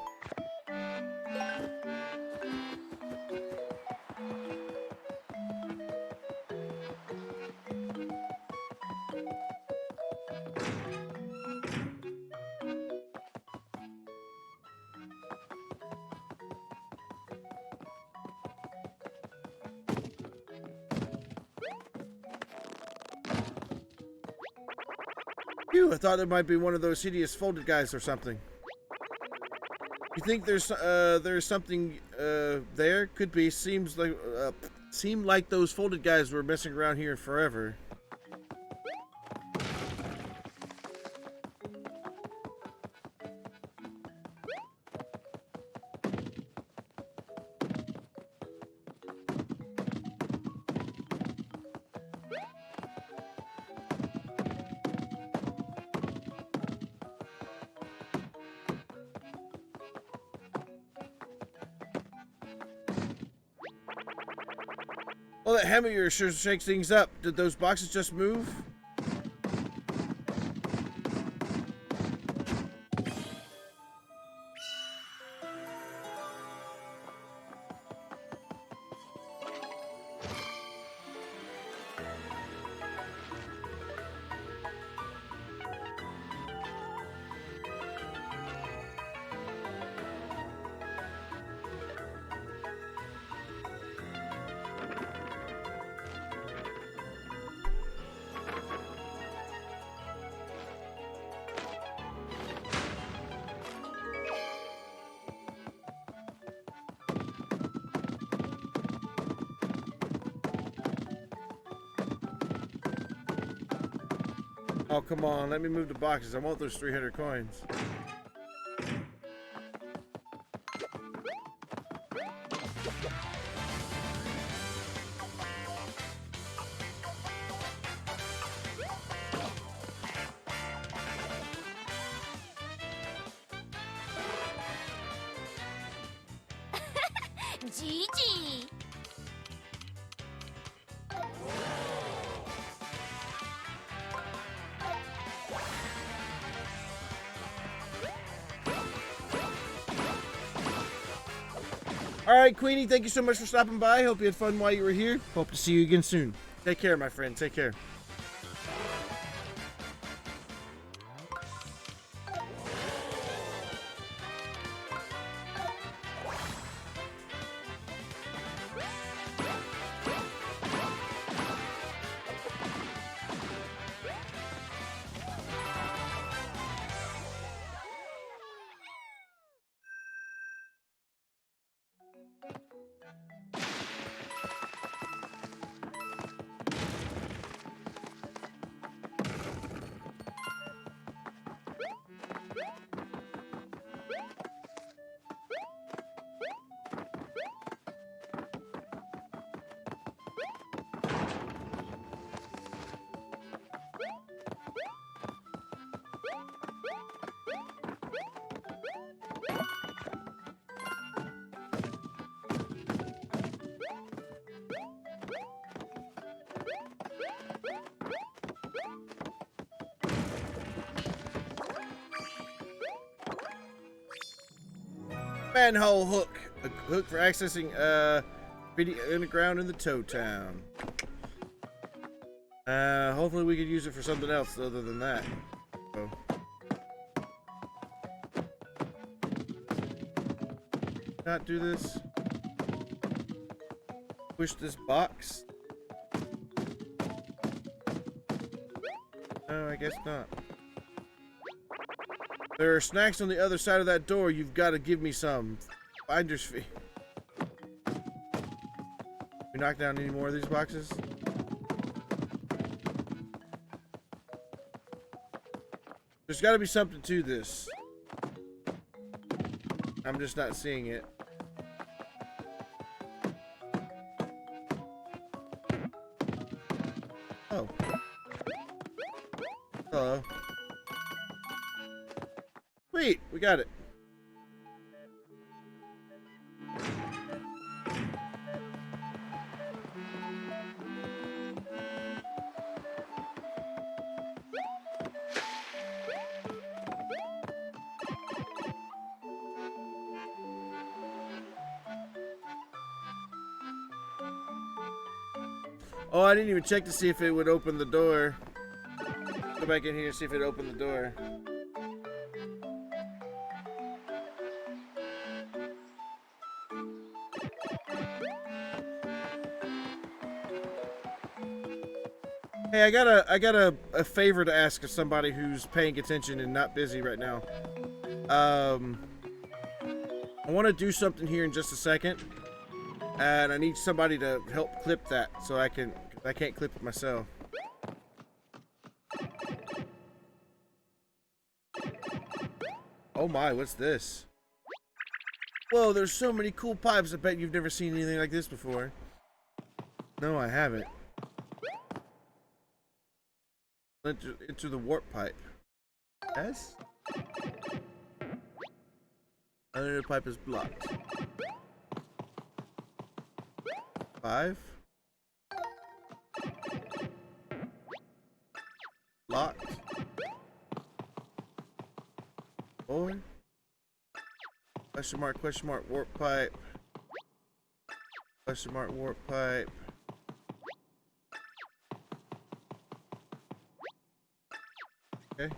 Phew, I thought it might be one of those hideous folded guys or something. You think there's something there? Could be. Seem like those folded guys were messing around here forever. Well, that hammer of yours sure shakes things up. Did those boxes just move? Oh, come on. Let me move the boxes. I want those 300 coins. Gigi. Alright, Queenie, thank you so much for stopping by. Hope you had fun while you were here. Hope to see you again soon. Take care, my friend. Take care. Manhole hook. A hook for accessing video underground in the tow town. Hopefully we could use it for something else other than that. So. Not do this. Push this box. No, I guess not. There are snacks on the other side of that door. You've got to give me some. Finder's fee. We knock down any more of these boxes? There's got to be something to this. I'm just not seeing it. Oh. Hello. Sweet, we got it. Oh, I didn't even check to see if it would open the door. Go back in here and see if it opened the door. Hey, I got a favor to ask of somebody who's paying attention and not busy right now. I want to do something here in just a second, and I need somebody to help clip that so I can't clip it myself. Oh my, what's this? Whoa, there's so many cool pipes. I bet you've never seen anything like this before. No, I haven't. Enter the warp pipe. Yes? Another pipe is blocked. 5. Locked. 4. Question mark, warp pipe. Question mark, warp pipe. Okay.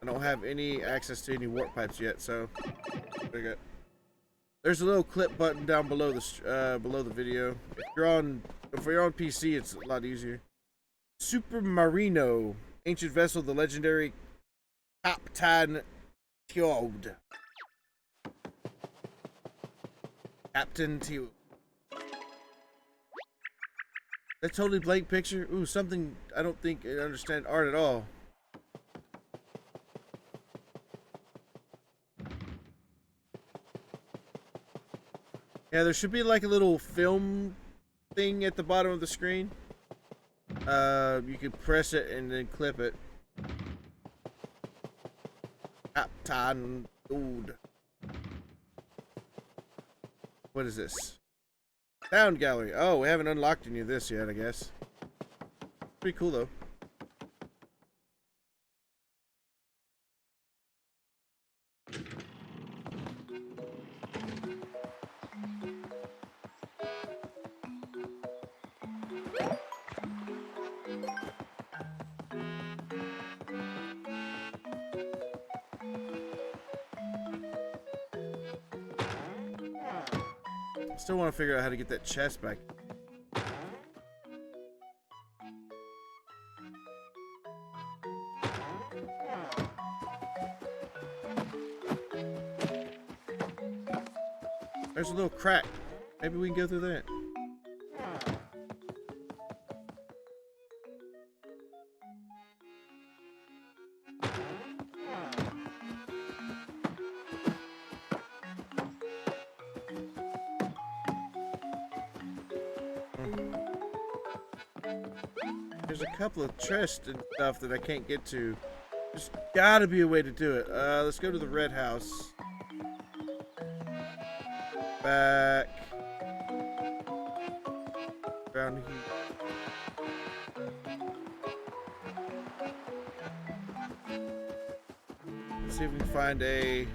I don't have any access to any warp pipes yet, so there's a little clip button down below the video. If you're on PC, it's a lot easier. Super Marino, ancient vessel, the legendary Captain Teod. Captain Teod. That totally blank picture. Ooh, something I don't think I understand art at all. Yeah, there should be like a little film thing at the bottom of the screen. You could press it and then clip it. Captain Teod. What is this? Sound gallery. Oh, we haven't unlocked any of this yet, I guess. Pretty cool, though. Still want to figure out how to get that chest back. There's a little crack. Maybe we can go through that. There's a couple of chests and stuff that I can't get to. There's gotta be a way to do it. Let's go to the red house. Back. Around here. Let's see if we can find a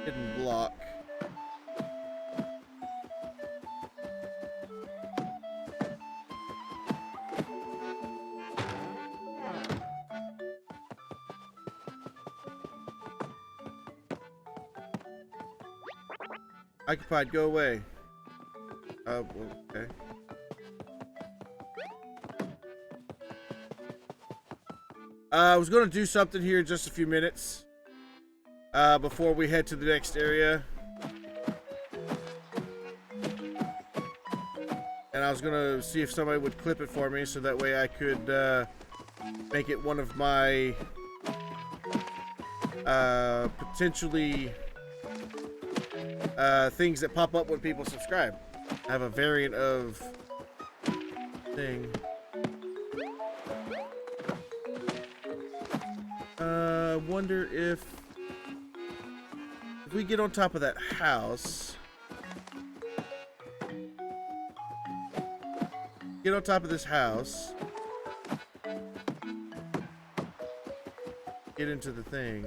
hidden block. Occupied, go away. Oh, okay. I was going to do something here in just a few minutes before we head to the next area. And I was going to see if somebody would clip it for me so that way I could make it one of my potentially things that pop up when people subscribe. I have a variant of thing. Wonder if we get on top of that house, get on top of this house, get into the thing.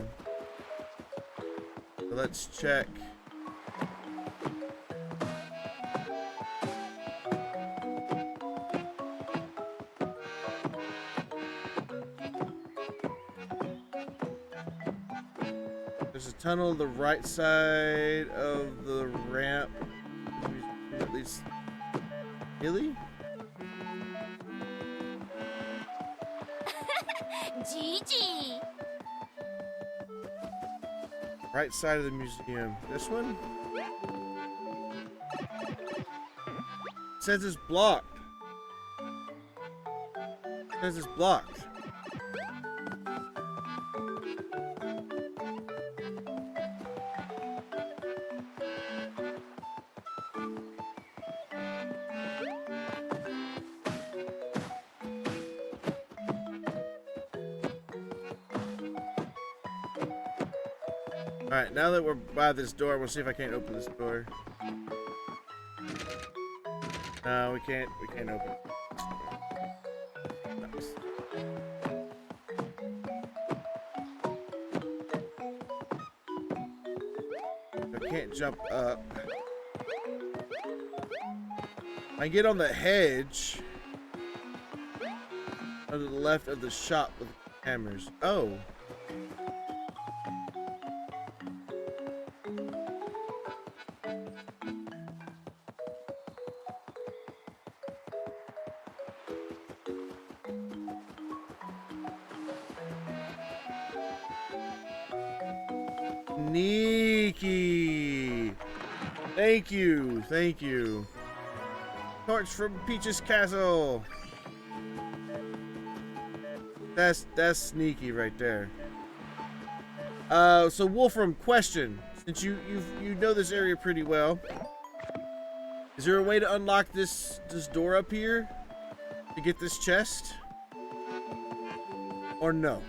So let's check. There's a tunnel on the right side of the ramp. At least hilly? Gigi. Right side of the museum. This one? It says it's blocked. It says it's blocked. Alright, now that we're by this door, we'll see if I can't open this door. No, we can't open it. Nice. I can't jump up. I get on the hedge on the left of the shop with hammers. Oh. Sneaky. Thank you. Thank you. Torch from Peach's Castle. That's sneaky right there. So Wolfram, question. Since you know this area pretty well, is there a way to unlock this door up here to get this chest? Or no?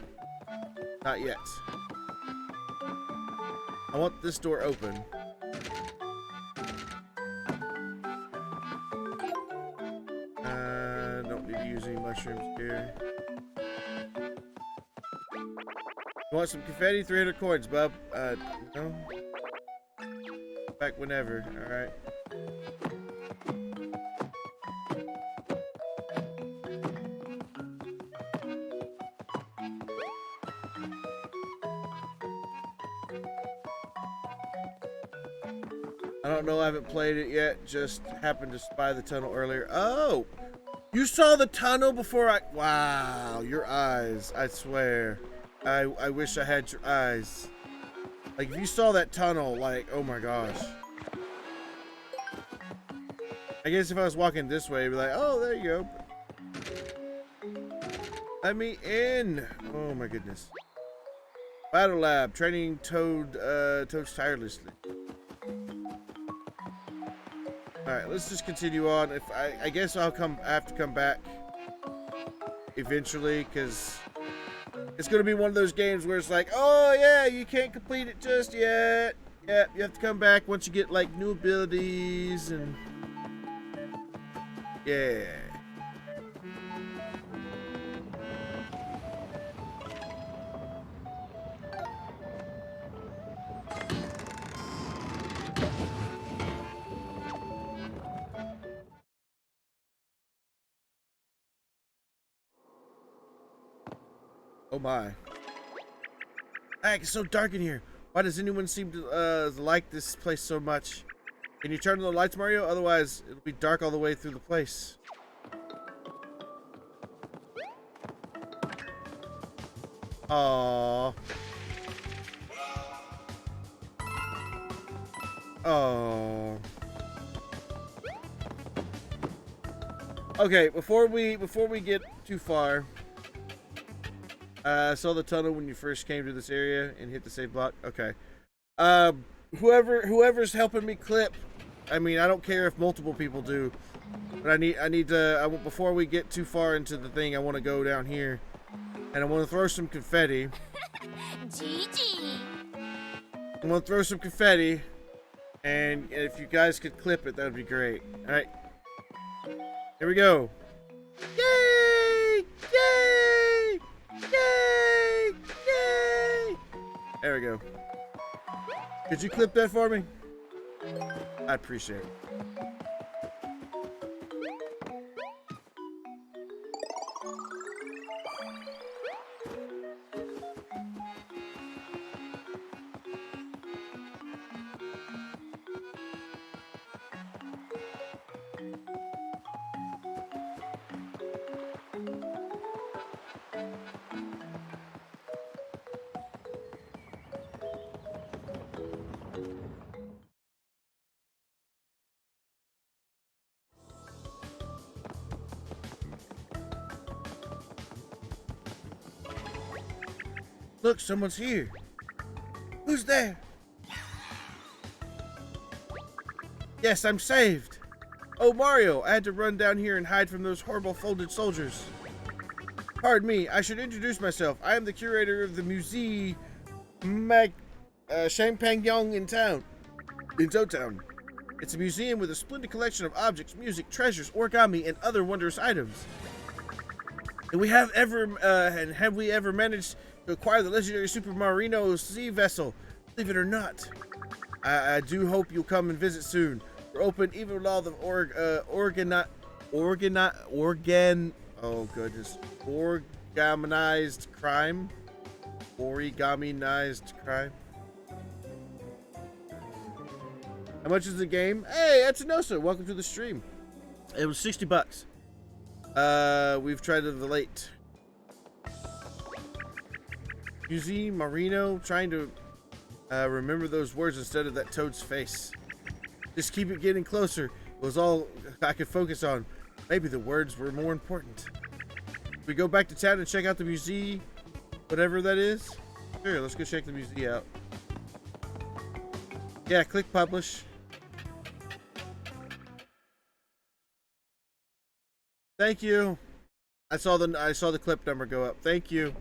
Not yet. I want this door open. Don't need to use any mushrooms here. You want some confetti? 300 coins, bub. No? Back whenever, alright. I don't know, I haven't played it yet. Just happened to spy the tunnel earlier. Oh! You saw the tunnel before I... Wow, your eyes. I swear. I wish I had your eyes. Like, if you saw that tunnel, like, oh my gosh. I guess if I was walking this way, I'd be like, oh, there you go. Let me in. Oh my goodness. Battle lab. Training Toads tirelessly. Alright, let's just continue on. If I guess I have to come back eventually, because it's gonna be one of those games where it's like, oh yeah, you can't complete it just yet. Yeah, you have to come back once you get like new abilities and yeah. Oh my. Heck, it's so dark in here. Why does anyone seem to like this place so much? Can you turn on the lights, Mario? Otherwise, it'll be dark all the way through the place. Aww. Oh. Okay, before we get too far, I saw the tunnel when you first came to this area and hit the save block. Okay. Whoever's helping me clip, I mean, I don't care if multiple people do, but I need to before we get too far into the thing, I want to go down here and I want to throw some confetti. Gigi. I want to throw some confetti, and if you guys could clip it, that would be great. All right. Here we go. Yay! Yay! Yay! Yay! There we go. Could you clip that for me? I appreciate it. Look, someone's here. Who's there? Yes, I'm saved. Oh, Mario, I had to run down here and hide from those horrible folded soldiers. Pardon me, I should introduce myself. I am the curator of the Musée Champagnons in Town. It's a museum with a splendid collection of objects, music, treasures, origami, and other wondrous items. And have we ever managed to acquire the legendary Super Marino sea vessel? Believe it or not. I do hope you'll come and visit soon. We're open even with all the organized crime. Origaminized crime. How much is the game? Hey, Atinosa, welcome to the stream. It was $60. We've tried to relate. Musée Marino, trying to remember those words instead of that toad's face. Just keep it getting closer. It was all I could focus on. Maybe the words were more important. We go back to town and check out the musée, whatever that is. Sure, let's go check the musée out. Yeah, click publish. Thank you. I saw the clip number go up. Thank you.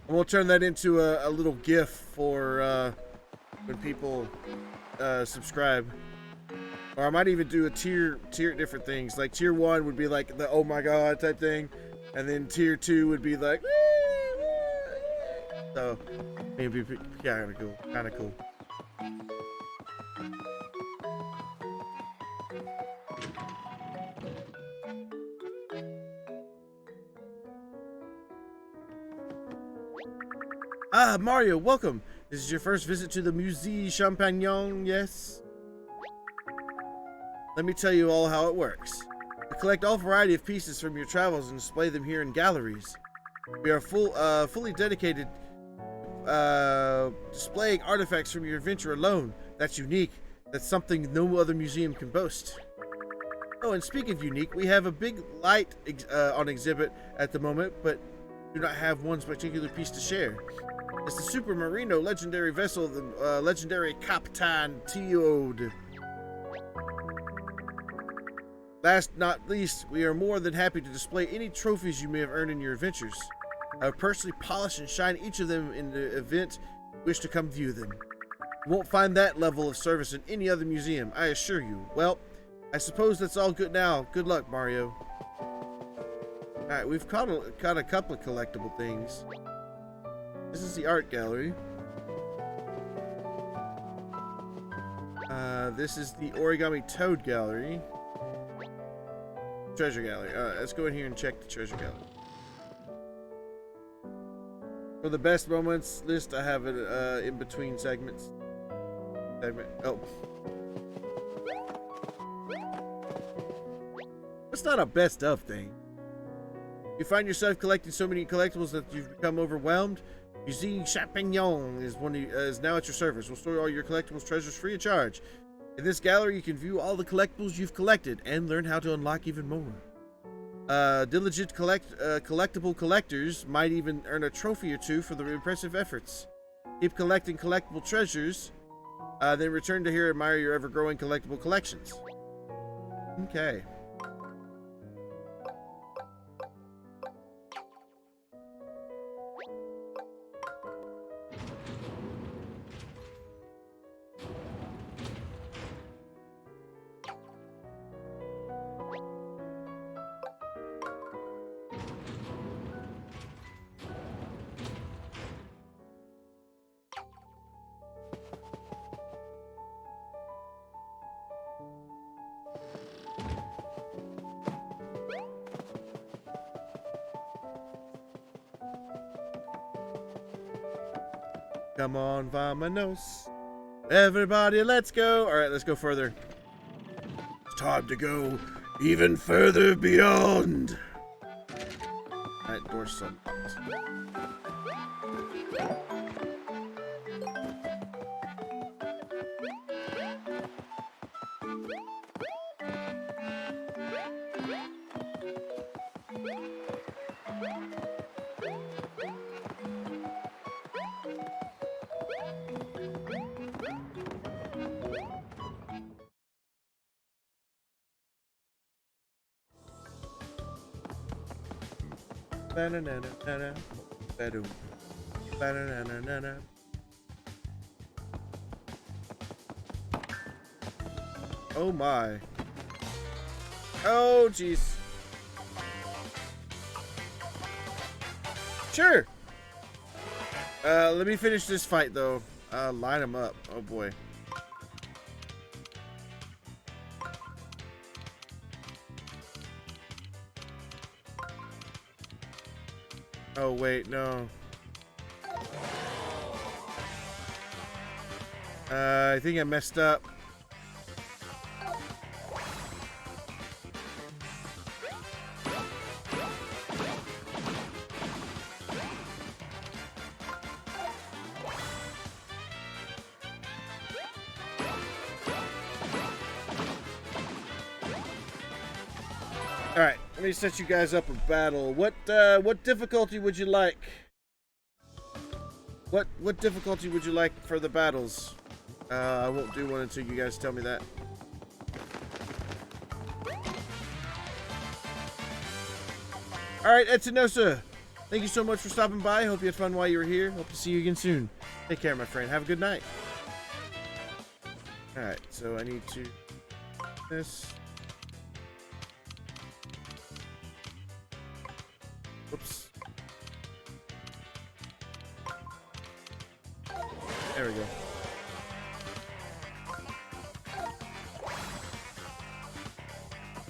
And we'll turn that into a little GIF for when people subscribe. Or I might even do a tier different things. Like tier 1 would be like the oh my god type thing, and then tier 2 would be like so maybe yeah, kind of cool. Ah, Mario, welcome. This is your first visit to the Musée Champagnon, yes? Let me tell you all how it works. We collect all variety of pieces from your travels and display them here in galleries. We are fully dedicated displaying artifacts from your adventure alone. That's unique. That's something no other museum can boast. Oh, and speaking of unique, we have a big light on exhibit at the moment, but do not have one particular piece to share. It's the Super Marino legendary vessel, the legendary Captain Teod. Last not least, we are more than happy to display any trophies you may have earned in your adventures. I will personally polish and shine each of them in the event you wish to come view them. You won't find that level of service in any other museum, I assure you. Well, I suppose that's all good now. Good luck, Mario. Alright, we've caught a couple of collectible things. This is the art gallery. This is the Origami Toad gallery. Treasure gallery. Alright, let's go in here and check the treasure gallery. For the best moments list, I have it in between segments. Oh. That's not a best of thing. You find yourself collecting so many collectibles that you've become overwhelmed. Usine Champignon is now at your service. We'll store all your collectibles treasures free of charge. In this gallery, you can view all the collectibles you've collected and learn how to unlock even more. Diligent collectible collectors might even earn a trophy or two for their impressive efforts. Keep collecting collectible treasures, then return to here and admire your ever-growing collectible collections. Okay. Come on, vamonos. Everybody, let's go. All right, let's go further. It's time to go even further beyond. All right, door's unlocked. Ba-na-na-na-na-na. Ba-doom. Ba-na-na-na-na-na. Oh my. Oh jeez. Sure. Let me finish this fight though. Line them up. Oh boy. Oh wait, no. I think I messed up. Alright, let me set you guys up a battle. What difficulty would you like? What difficulty would you like for the battles? I won't do one until you guys tell me that. Alright, Etinosa. Thank you so much for stopping by. Hope you had fun while you were here. Hope to see you again soon. Take care, my friend. Have a good night. Alright, so I need to... this... Oops. There we go.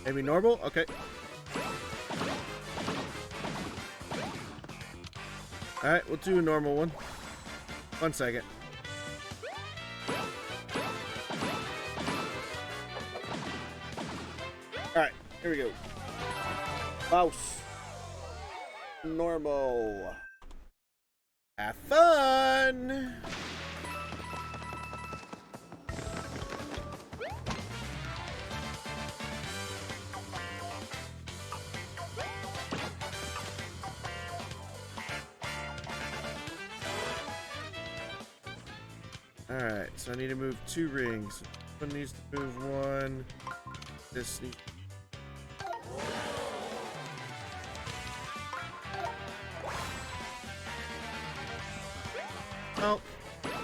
Maybe normal? Okay. Alright, we'll do a normal one. 1 second. Alright, here we go. Mouse. Normal. Have fun! Alright, so I need to move 2 rings. One needs to move 1. This needs... Out,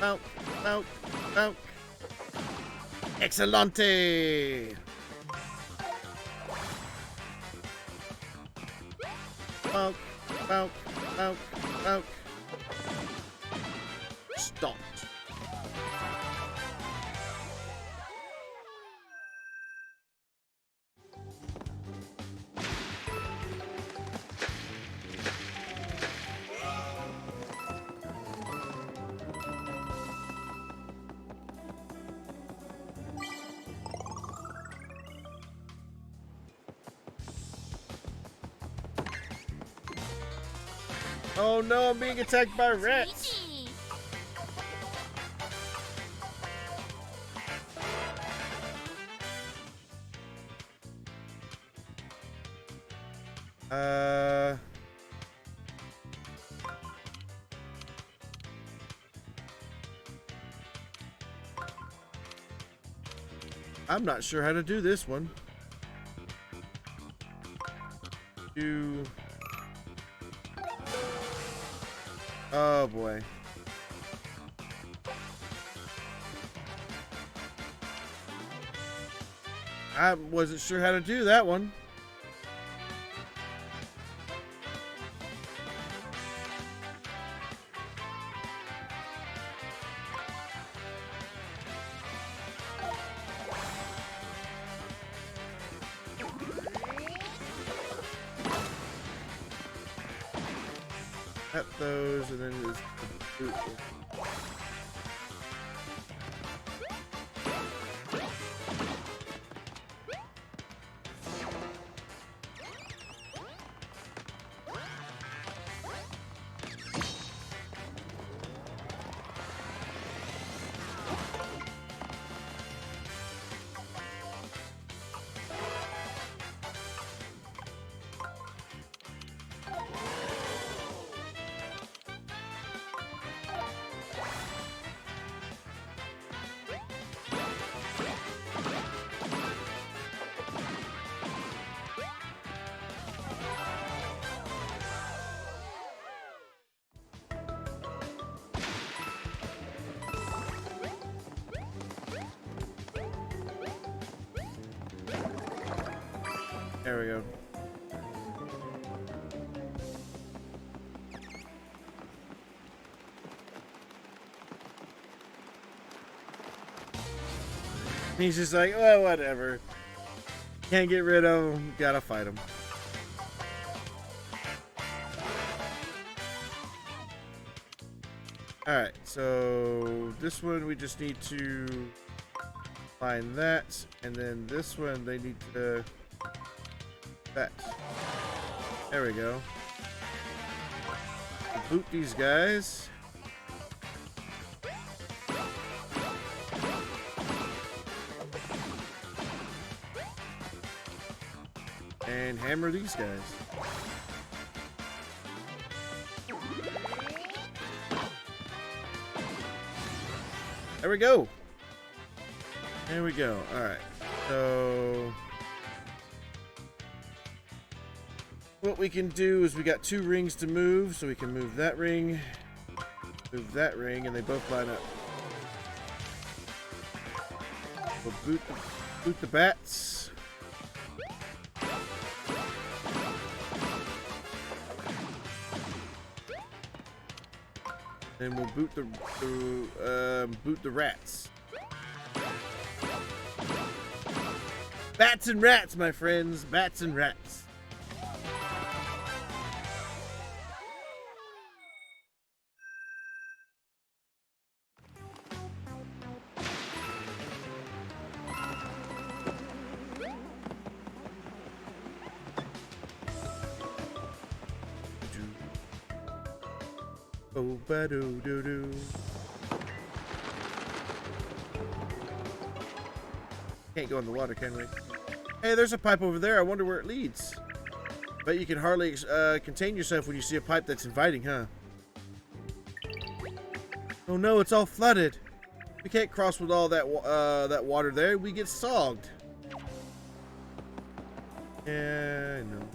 out, out, out. Excelente! Out, out, out, out. Stopped. Oh no, I'm being attacked by rats. Gigi. I'm not sure how to do this one. Oh boy. I wasn't sure how to do that one. At those, and then just boot. There we go. He's just like, well, whatever. Can't get rid of him. Gotta fight him. Alright, so this one we just need to find that. And then this one they need to... that. There we go. Boot these guys. And hammer these guys. There we go. There we go. Alright. So what we can do is we got 2 rings to move, so we can move that ring, and they both line up. We'll boot the bats. Then we'll boot the rats. Bats and rats, my friends. Bats and rats. Oh, ba-do-do-do. Can't go in the water, can we? Hey, there's a pipe over there. I wonder where it leads. Bet you can hardly contain yourself when you see a pipe that's inviting, huh? Oh no, it's all flooded. We can't cross with all that water there. We get sogged. Yeah, I know.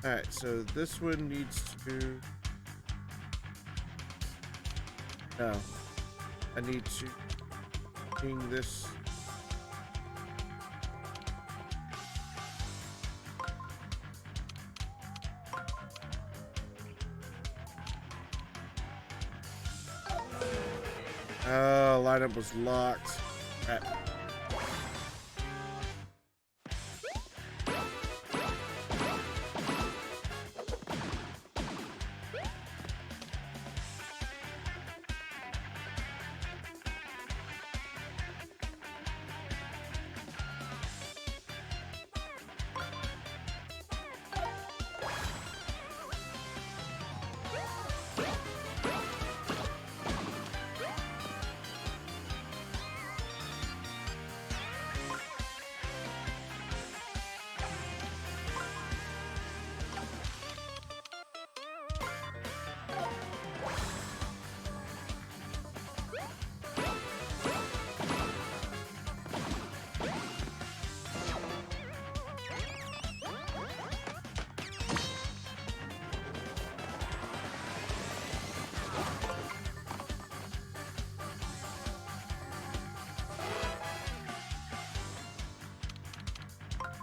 Alright, so this one needs to... No. I need to ping this Oh, lineup was locked. Crap.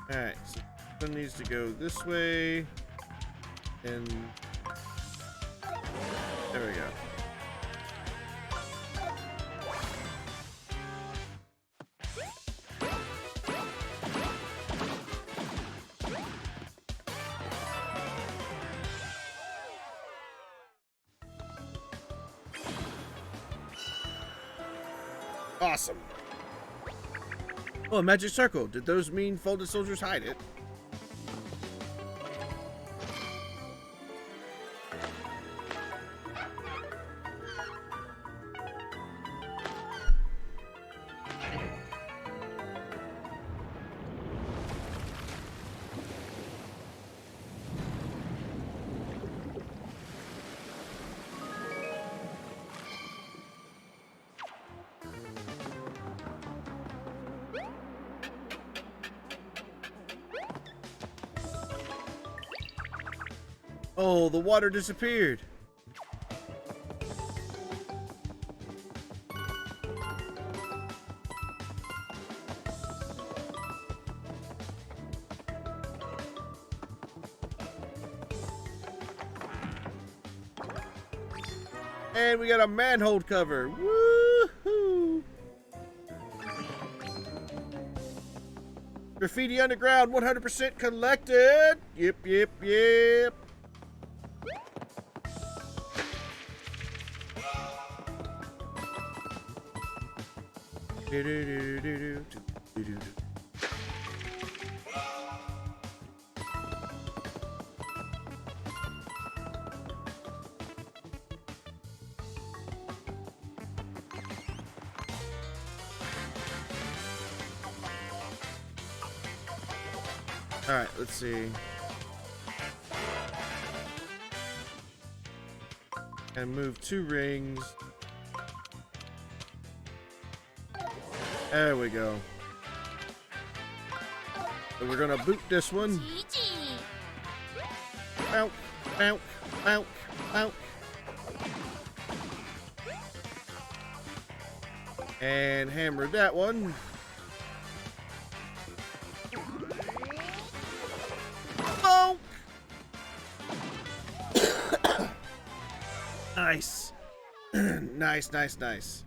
Alright, so one needs to go this way. And there we go. Awesome. Oh, a magic circle. Did those mean folded soldiers hide it? Oh, the water disappeared. And we got a manhole cover. Woohoo! Graffiti underground, 100% collected. Yep, yep, yep. All right, let's see. And move 2 rings. There we go. So we're gonna boot this one. Gigi. Ow, ow, ow, ow. And hammer that one. Oh! Nice. Nice, nice, nice.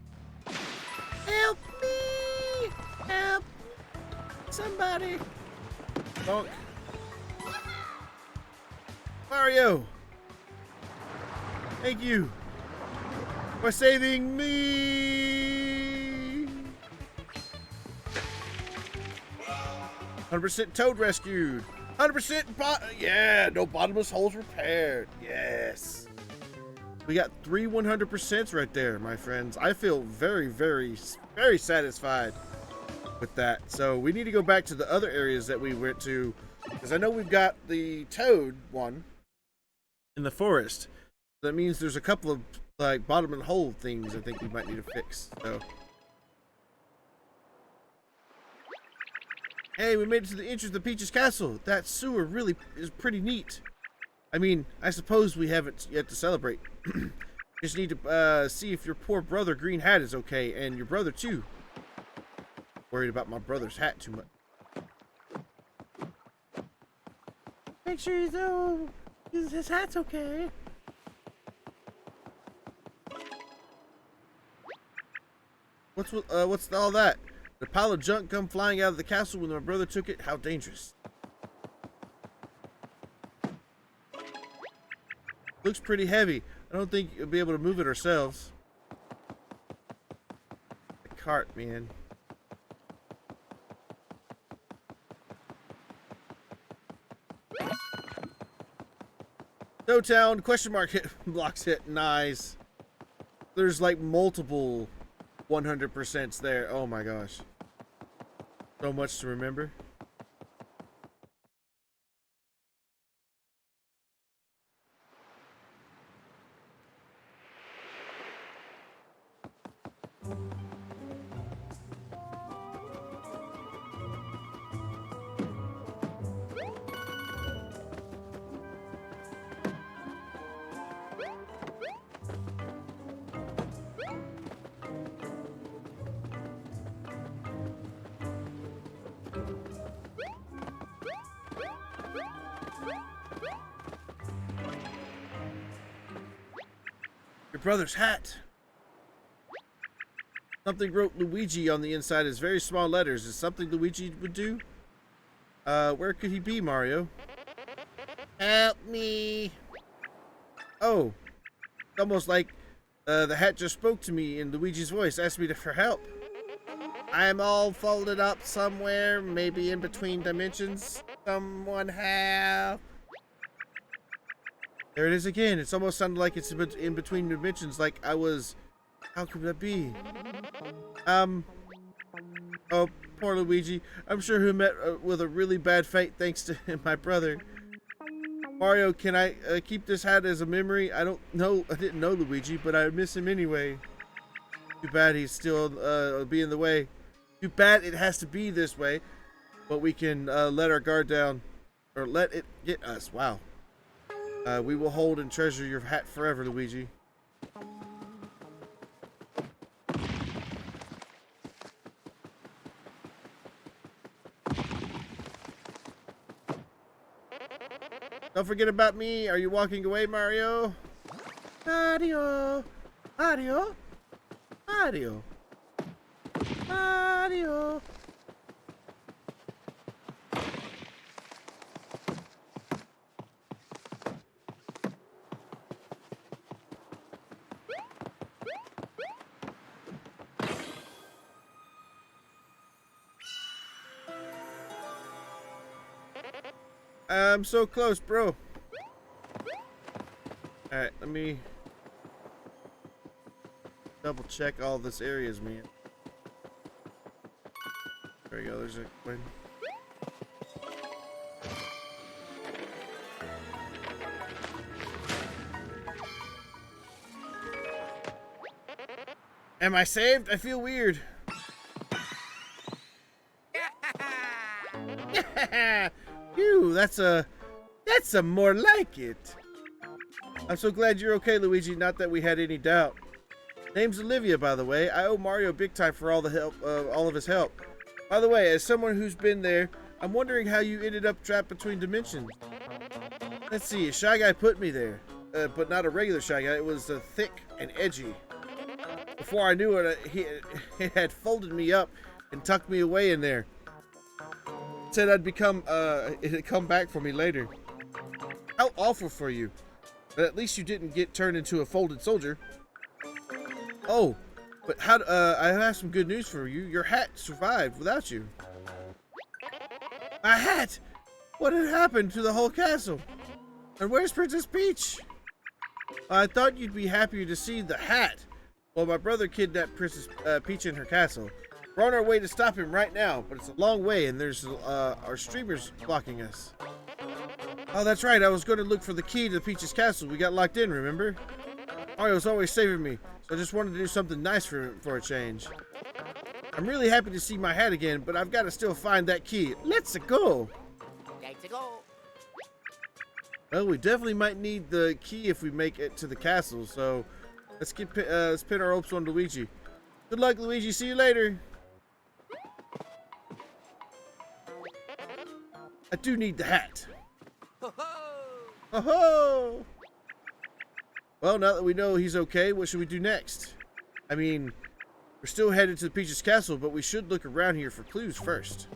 Help me! Help! Somebody! Bonk. Mario! Thank you for saving me! 100% Toad rescued! 100% yeah! No bottomless holes repaired! Yes! We got 3 100% right there, my friends. I feel very, very, very satisfied with that. So we need to go back to the other areas that we went to, because I know we've got the Toad one in the forest. That means there's a couple of like bottom and hole things I think we might need to fix. So hey, we made it to the entrance of the Peach's castle. That sewer really is pretty neat. I mean, I suppose we haven't yet to celebrate. Just need to see if your poor brother Green Hat is okay, and your brother too. Worried about my brother's hat too much. Make sure his hat's okay. what's all that? The pile of junk come flying out of the castle when my brother took it. How dangerous. Looks pretty heavy. I don't think you'll be able to move it ourselves. The cart, man. No town, question mark hit, blocks hit, nice. There's like multiple 100% there. Oh my gosh. So much to remember. Your brother's hat. Something wrote Luigi on the inside is very small letters. Is something Luigi would do? Where could he be, Mario? Help me. Oh, it's almost like the hat just spoke to me in Luigi's voice, asked me for help. I'm all folded up somewhere, maybe in between dimensions. Someone help. There it is again. It's almost sounded like it's in between dimensions, like I was... How could that be? Oh, poor Luigi. I'm sure he met with a really bad fate thanks to my brother. Mario, can I keep this hat as a memory? I don't know. I didn't know Luigi, but I miss him anyway. Too bad he's still be in the way. Too bad it has to be this way. But we can let our guard down. Or let it get us. Wow. We will hold and treasure your hat forever, Luigi. Don't forget about me. Are you walking away, Mario? Mario. Mario. Mario. Mario. I'm so close, bro. Alright, let me double check all this areas, man. There we go, there's a coin. Am I saved? I feel weird. Phew, that's a more like it. I'm so glad you're okay, Luigi. Not that we had any doubt. Name's Olivia, by the way. I owe Mario big time for all the help, all of his help. By the way, as someone who's been there, I'm wondering how you ended up trapped between dimensions. Let's see. A shy guy put me there, but not a regular shy guy. It was thick and edgy. Before I knew it, he had folded me up and tucked me away in there. Said I'd become, it'd come back for me later. How awful for you. But at least you didn't get turned into a folded soldier. Oh, but how, I have some good news for you. Your hat survived without you. My hat? What had happened to the whole castle? And where's Princess Peach? I thought you'd be happier to see the hat. Well, my brother kidnapped Princess Peach in her castle. We're on our way to stop him right now, but it's a long way and there's our streamers blocking us. Oh, that's right. I was going to look for the key to Peach's castle. We got locked in, remember? Mario's always saving me, so I just wanted to do something nice for him for a change. I'm really happy to see my hat again, but I've got to still find that key. Let's go. Let's go. Well, we definitely might need the key if we make it to the castle, so let's pin our hopes on Luigi. Good luck, Luigi. See you later. I do need the hat. Oh-ho! Well, now that we know he's okay, what should we do next? I mean, We're still headed to the Peach's castle, but we should look around here for clues first.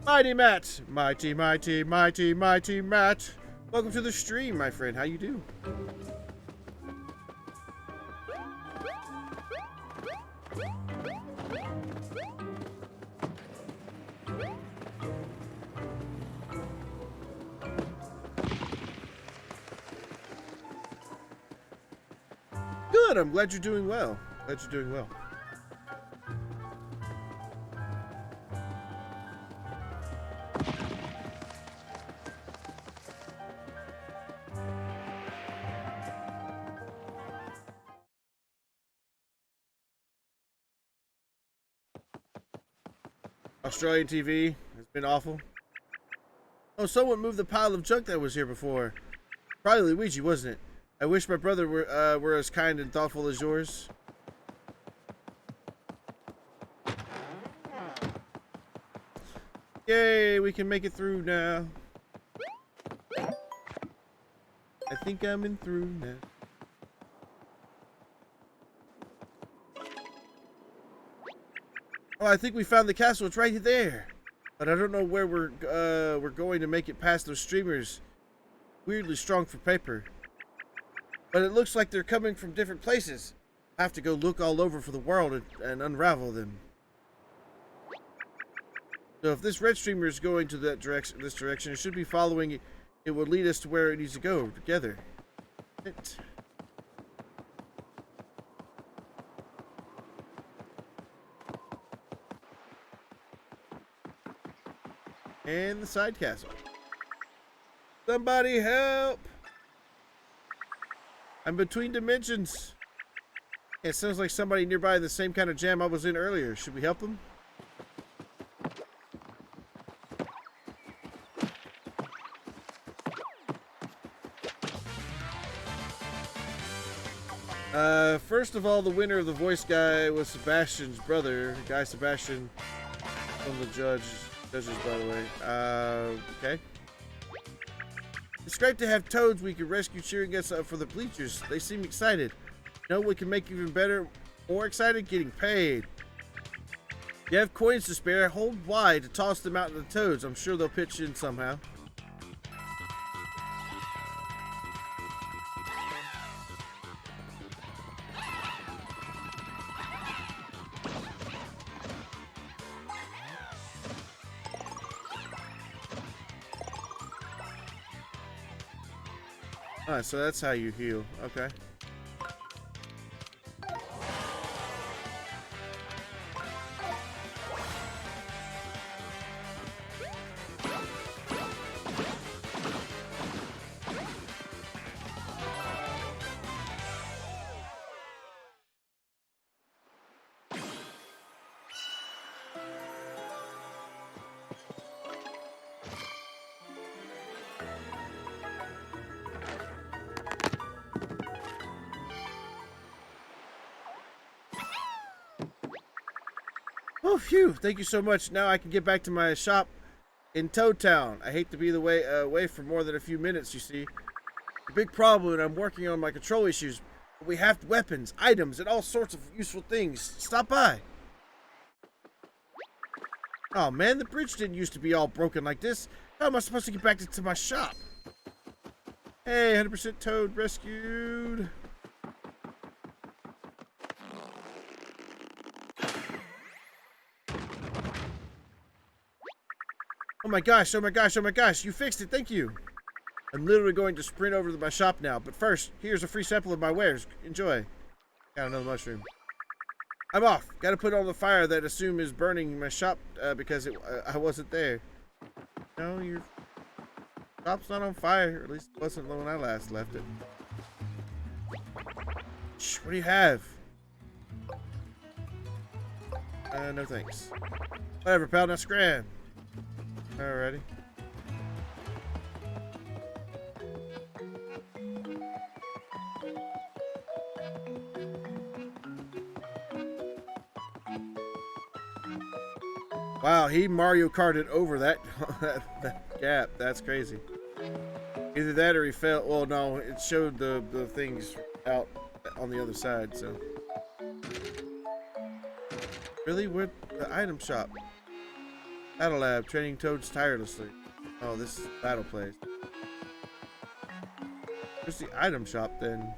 Mighty Matt! Mighty, mighty, mighty, mighty Matt! Welcome to the stream, my friend. How you do? Good, I'm glad you're doing well. Glad you're doing well. Australian TV has been awful. Oh, someone moved the pile of junk that was here before. Probably Luigi, wasn't it? I wish my brother were as kind and thoughtful as yours. Yay, we can make it through now. I think I'm in through now. Oh, I think we found the castle. It's right there. But I don't know where we're going to make it past those streamers. Weirdly strong for paper. But it looks like they're coming from different places. I have to go look all over for the world and unravel them. So if this red streamer is going to this direction, it should be following it. It will lead us to where it needs to go together. And the side castle. Somebody help! I'm between dimensions. It sounds like somebody nearby in the same kind of jam I was in earlier. Should we help them? First of all, the winner of the voice guy was Sebastian's brother, Guy Sebastian, from the judges, by the way. Okay. It's great to have toads we can rescue cheering us up for the bleachers. They seem excited. You know what can make you even better, more excited? Getting paid. If you have coins to spare, hold Y to toss them out to the toads. I'm sure they'll pitch in somehow. Alright, so that's how you heal. Okay. Oh, phew. Thank you so much. Now I can get back to my shop in Toad Town. I hate to be away for more than a few minutes, you see. A big problem, and I'm working on my control issues. But we have weapons, items, and all sorts of useful things. Stop by. Oh, man, the bridge didn't used to be all broken like this. How am I supposed to get back to my shop? Hey, 100% Toad rescued. Oh my gosh, oh my gosh, oh my gosh, you fixed it, thank you. I'm literally going to sprint over to my shop now, but first, here's a free sample of my wares. Enjoy. Got another mushroom. I'm off. Gotta put on the fire that I assume is burning my shop because I wasn't there. No, your shop's not on fire, or at least it wasn't when I last left it. Shh, what do you have? No thanks. Whatever, pal, now scram. Alrighty. Wow, he Mario Karted over that, that gap. That's crazy. Either that or he fell. Well, no, it showed the things out on the other side, so. Really? Where the item shop? Battle lab, training toads tirelessly. Oh, this is battle place. Where's the item shop then?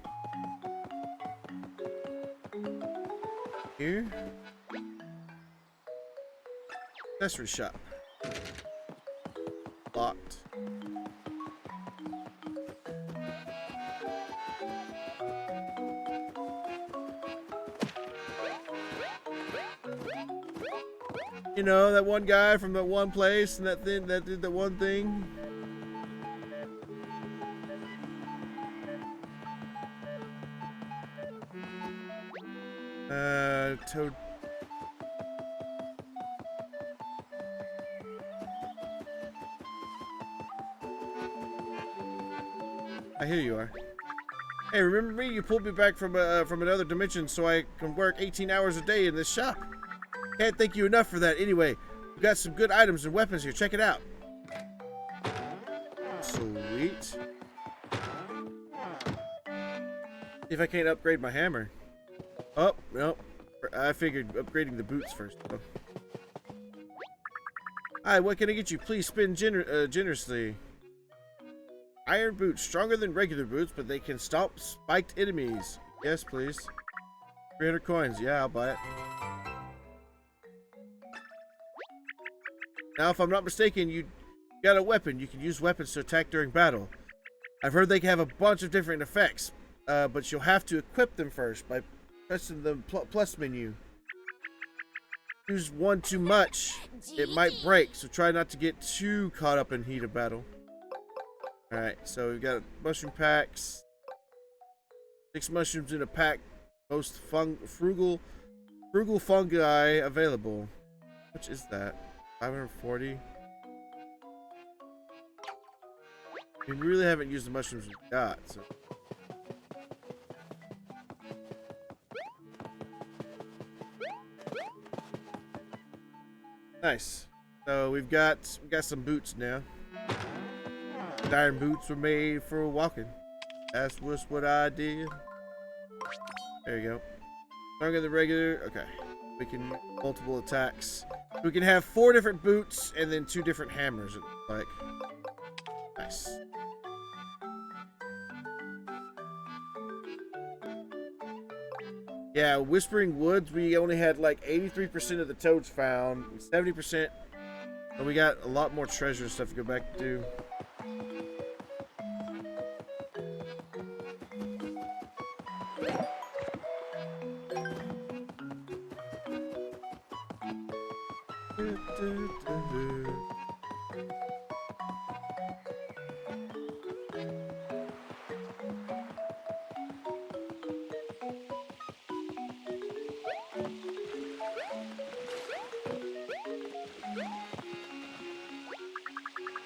Here? Accessory shop. Locked. You know, that one guy from that one place and that thing that did that one thing. Toad. I hear you are. Hey, remember me? You pulled me back from another dimension so I can work 18 hours a day in this shop. Can't thank you enough for that. Anyway, we got some good items and weapons here. Check it out. Sweet. See if I can't upgrade my hammer. Oh, no. I figured upgrading the boots first. Oh. Hi, what can I get you? Please spin generously. Iron boots, stronger than regular boots, but they can stop spiked enemies. Yes, please. 300 coins. Yeah, I'll buy it. Now, if I'm not mistaken, you got a weapon. You can use weapons to attack during battle. I've heard they can have a bunch of different effects, but you'll have to equip them first by pressing the plus menu. Use one too much, it might break, so try not to get too caught up in heat of battle. Alright, so we've got mushroom packs. 6 mushrooms in a pack. Most frugal fungi available. How much is that? 540. We really haven't used the mushrooms we've got, so. Nice. So we've got some boots now. Iron boots were made for walking. That's just what I did. There you go. Stronger than regular. Okay. We can use multiple attacks. We can have 4 different boots and then 2 different hammers, it looks like. Nice. Yeah, Whispering Woods, we only had like 83% of the toads found, 70%, and we got a lot more treasure stuff to go back to do.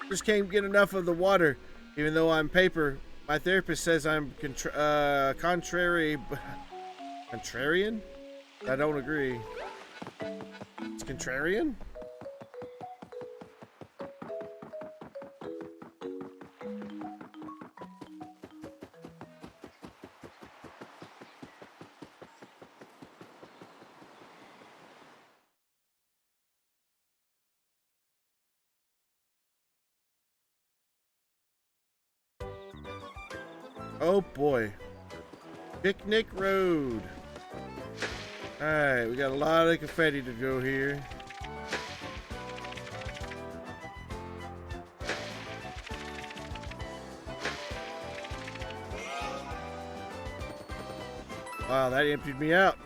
Just can't get enough of the water, even though I'm paper. My therapist says I'm contrarian. I don't agree. It's contrarian? Oh boy. Picnic Road. Alright, we got a lot of confetti to go here. Wow, that emptied me out.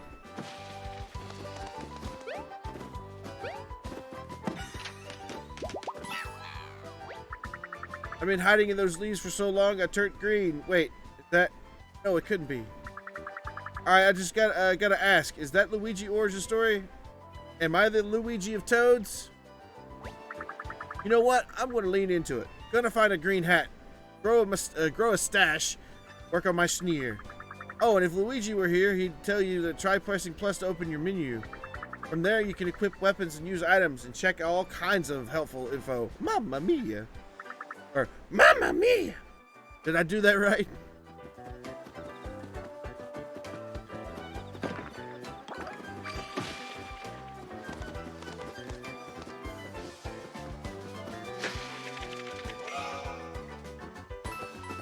I've been hiding in those leaves for so long, I turned green. Wait, is that? No, it couldn't be. Alright, I just gotta ask, is that Luigi origin story? Am I the Luigi of Toads? You know what? I'm gonna lean into it. Gonna find a green hat, grow a stash, work on my sneer. Oh, and if Luigi were here, he'd tell you to try pressing plus to open your menu. From there, you can equip weapons and use items and check all kinds of helpful info. Mamma mia. Or, Mamma mia! Did I do that right?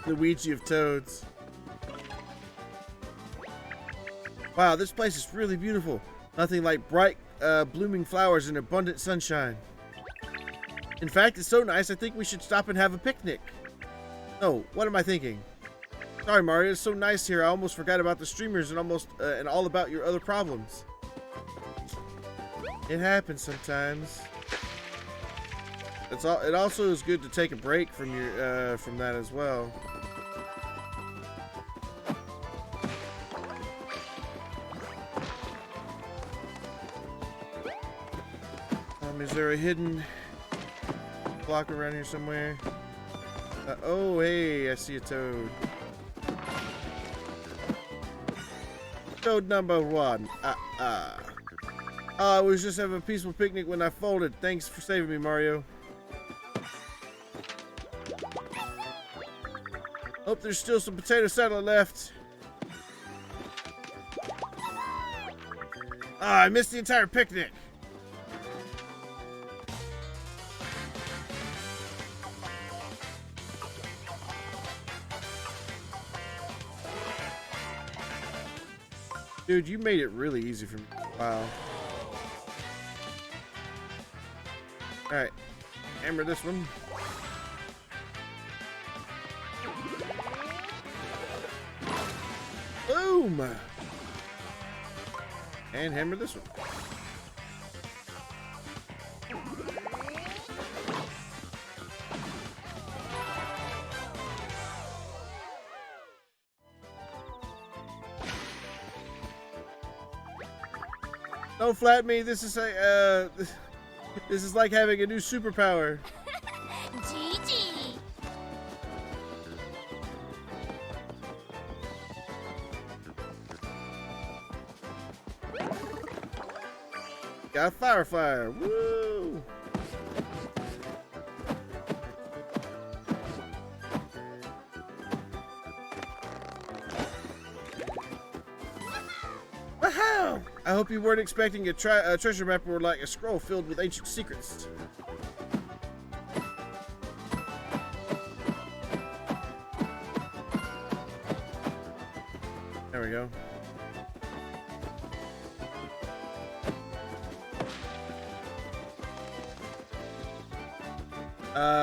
Luigi of Toads. Wow, this place is really beautiful. Nothing like bright, blooming flowers and abundant sunshine. In fact, it's so nice, I think we should stop and have a picnic. No, what am I thinking? Sorry, Mario, it's so nice here. I almost forgot about the streamers and and all about your other problems. It happens sometimes. It also is good to take a break from from that as well. Is there a hidden block around here somewhere? Oh, hey, I see a toad. Toad number 1. I was just having a peaceful picnic when I folded. Thanks for saving me, Mario. Hope there's still some potato salad left. I missed the entire picnic. Dude, you made it really easy for me. Wow. Alright. Hammer this one. Boom! And hammer this one. Don't flat me. This is a this is like having a new superpower. GG. Got a fire. Woo! Wow! I hope you weren't expecting a treasure map or like a scroll filled with ancient secrets. There we go.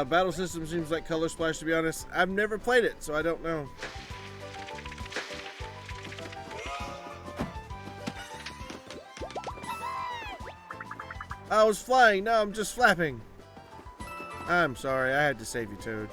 Battle system seems like Color Splash, to be honest. I've never played it, so I don't know. I was flying, now I'm just flapping. I'm sorry, I had to save you, Toad.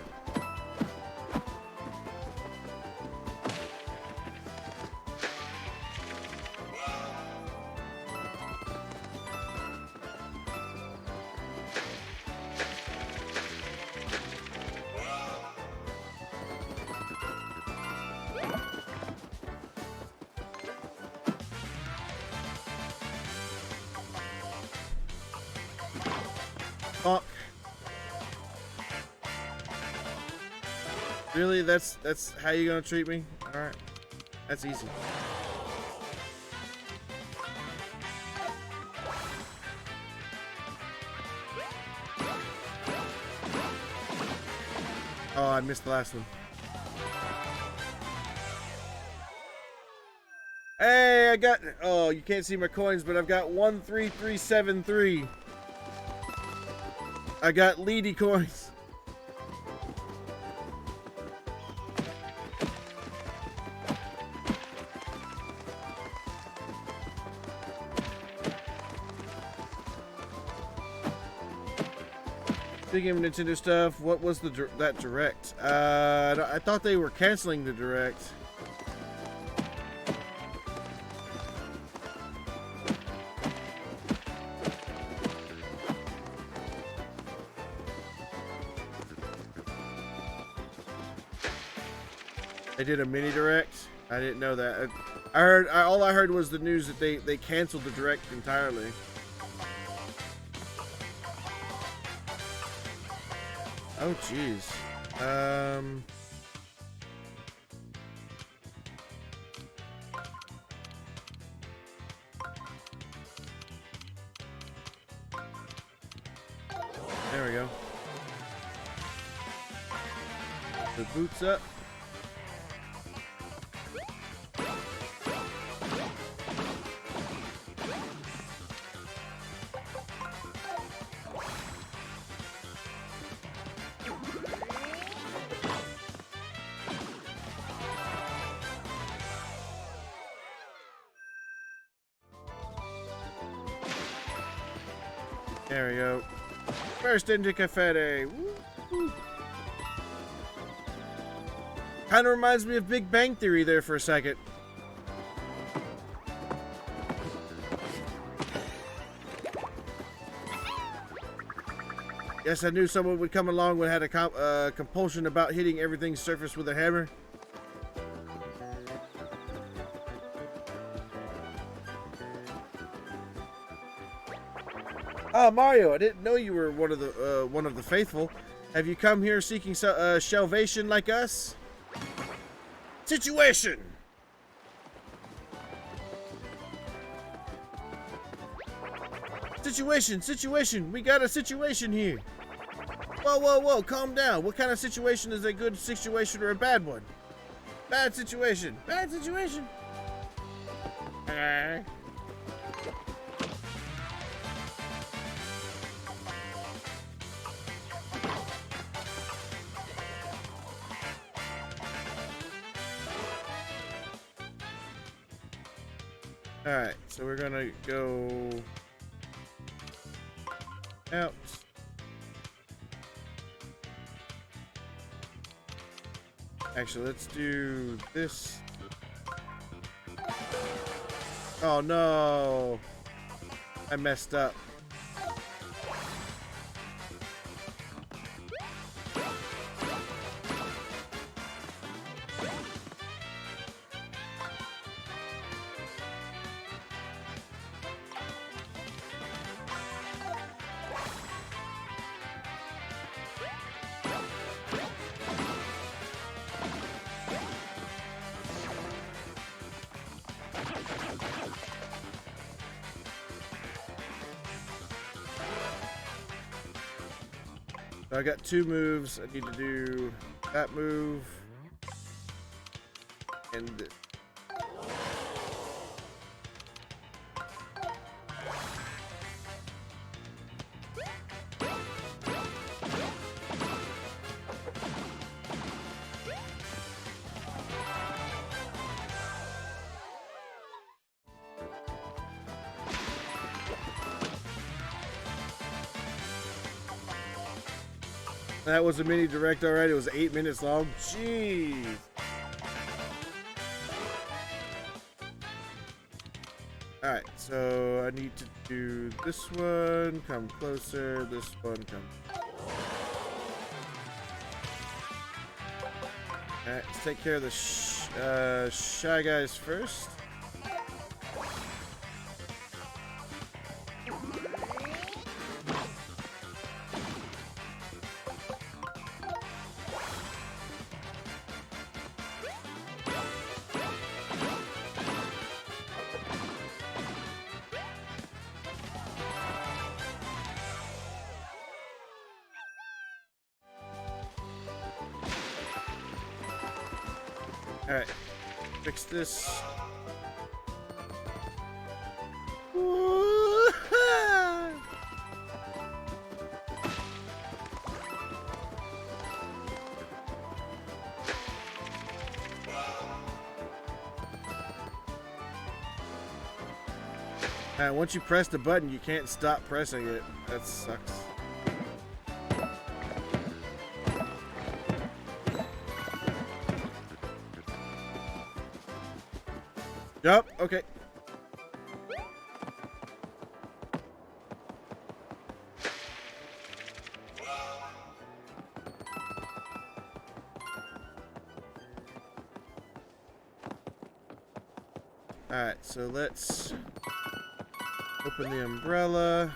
Fuck. Really? That's how you gonna treat me? Alright. That's easy. Oh, I missed the last one. Hey, I got... Oh, you can't see my coins, but I've got 13373. I got Leedy coins. Speaking of Nintendo stuff, what was that direct? I thought they were canceling the direct. They did a mini direct. I didn't know that. All I heard was the news that they canceled the direct entirely. Oh, jeez. There we go. The boots up. There we go. First into Confetti. Kind of reminds me of Big Bang Theory there for a second. Yes, I knew someone would come along and had a compulsion about hitting everything's surface with a hammer. Oh, Mario, I didn't know you were one of the faithful. Have you come here seeking salvation like us? Situation! Situation! We got a situation here. Whoa, calm down. What kind of situation is a good situation or a bad one? Bad situation. Alright, so we're gonna go out. Actually, let's do this. Oh no! I messed up. So I got two moves. I need to do that move and that was a mini direct already. It was 8 minutes long. Jeez. Alright, so I need to do this one. Come closer. This one. Come. Alright, let's take care of the shy guys first. Alright, fix this. Alright, once you press the button, you can't stop pressing it. That sucks. Yup, okay. Alright, so let's open the umbrella.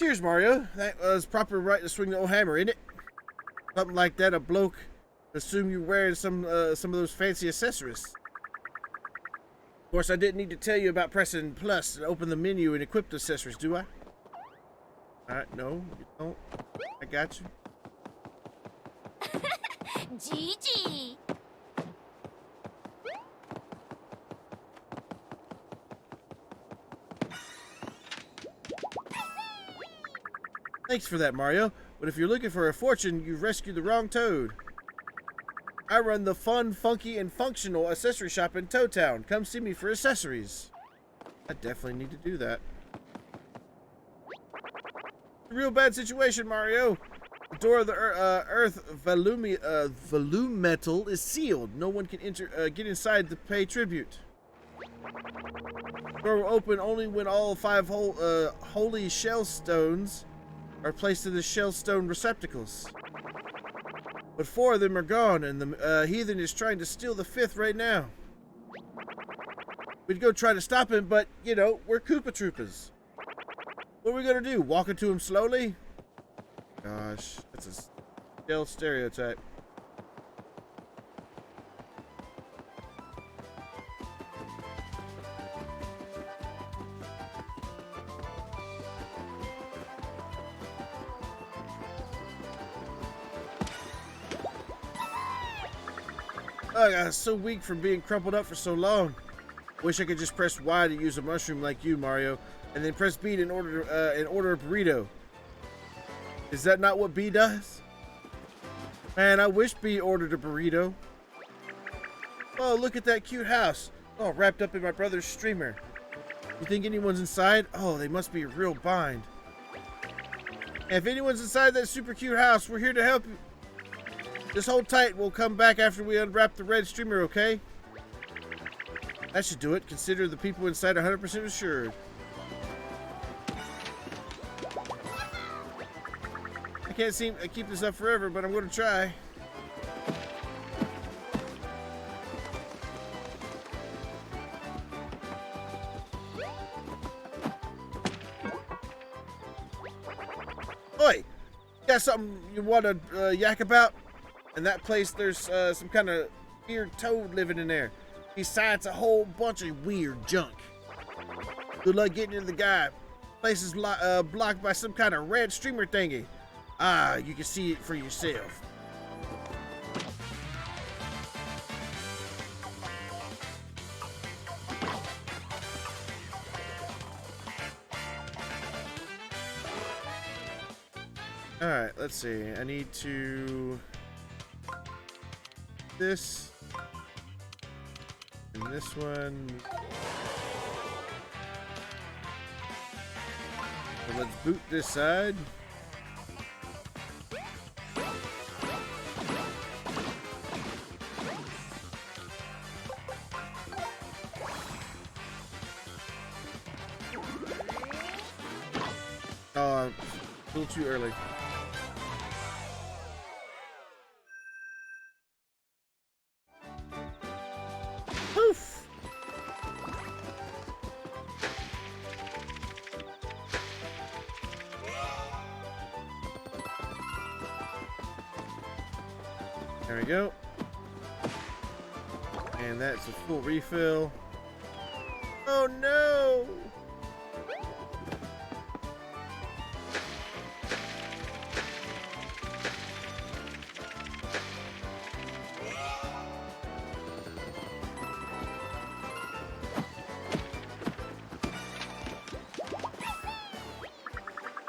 Cheers, Mario. That was proper right to swing the old hammer, isn't it? Something like that, a bloke assume you're wearing some of those fancy accessories. Of course, I didn't need to tell you about pressing plus and open the menu and equip the accessories, do I? Alright, no, you don't. I got you. Gigi. Thanks for that, Mario. But if you're looking for a fortune, you've rescued the wrong Toad. I run the fun, funky, and functional accessory shop in Toad Town. Come see me for accessories. I definitely need to do that. It's a real bad situation, Mario. The door of the Earth volumetal is sealed. No one can get inside to pay tribute. The door will open only when all 5 holy shell stones are placed in the shell stone receptacles. But 4 of them are gone, and the heathen is trying to steal the 5th right now. We'd go try to stop him, but, you know, we're Koopa Troopas. What are we gonna do? Walk into him slowly? Gosh, that's a shell stereotype. Oh, I was so weak from being crumpled up for so long. Wish I could just press Y to use a mushroom like you, Mario, and then press B to order a burrito. Is that not what B does? Man, I wish B ordered a burrito. Oh, look at that cute house. Oh, wrapped up in my brother's streamer. You think anyone's inside? Oh, they must be a real bind. If anyone's inside that super cute house, we're here to help you. Just hold tight. We'll come back after we unwrap the red streamer, okay? That should do it. Consider the people inside 100% assured. I can't seem to keep this up forever, but I'm going to try. Oi! Got something you want to yak about? In that place, there's some kind of weird toad living in there. Besides a whole bunch of weird junk. Good luck getting into the guy. Place is blocked by some kind of red streamer thingy. Ah, you can see it for yourself. Alright, let's see. I need to... this and this one. So let's boot this side. A little too early. Poof! There we go. And that's a full refill. Oh no!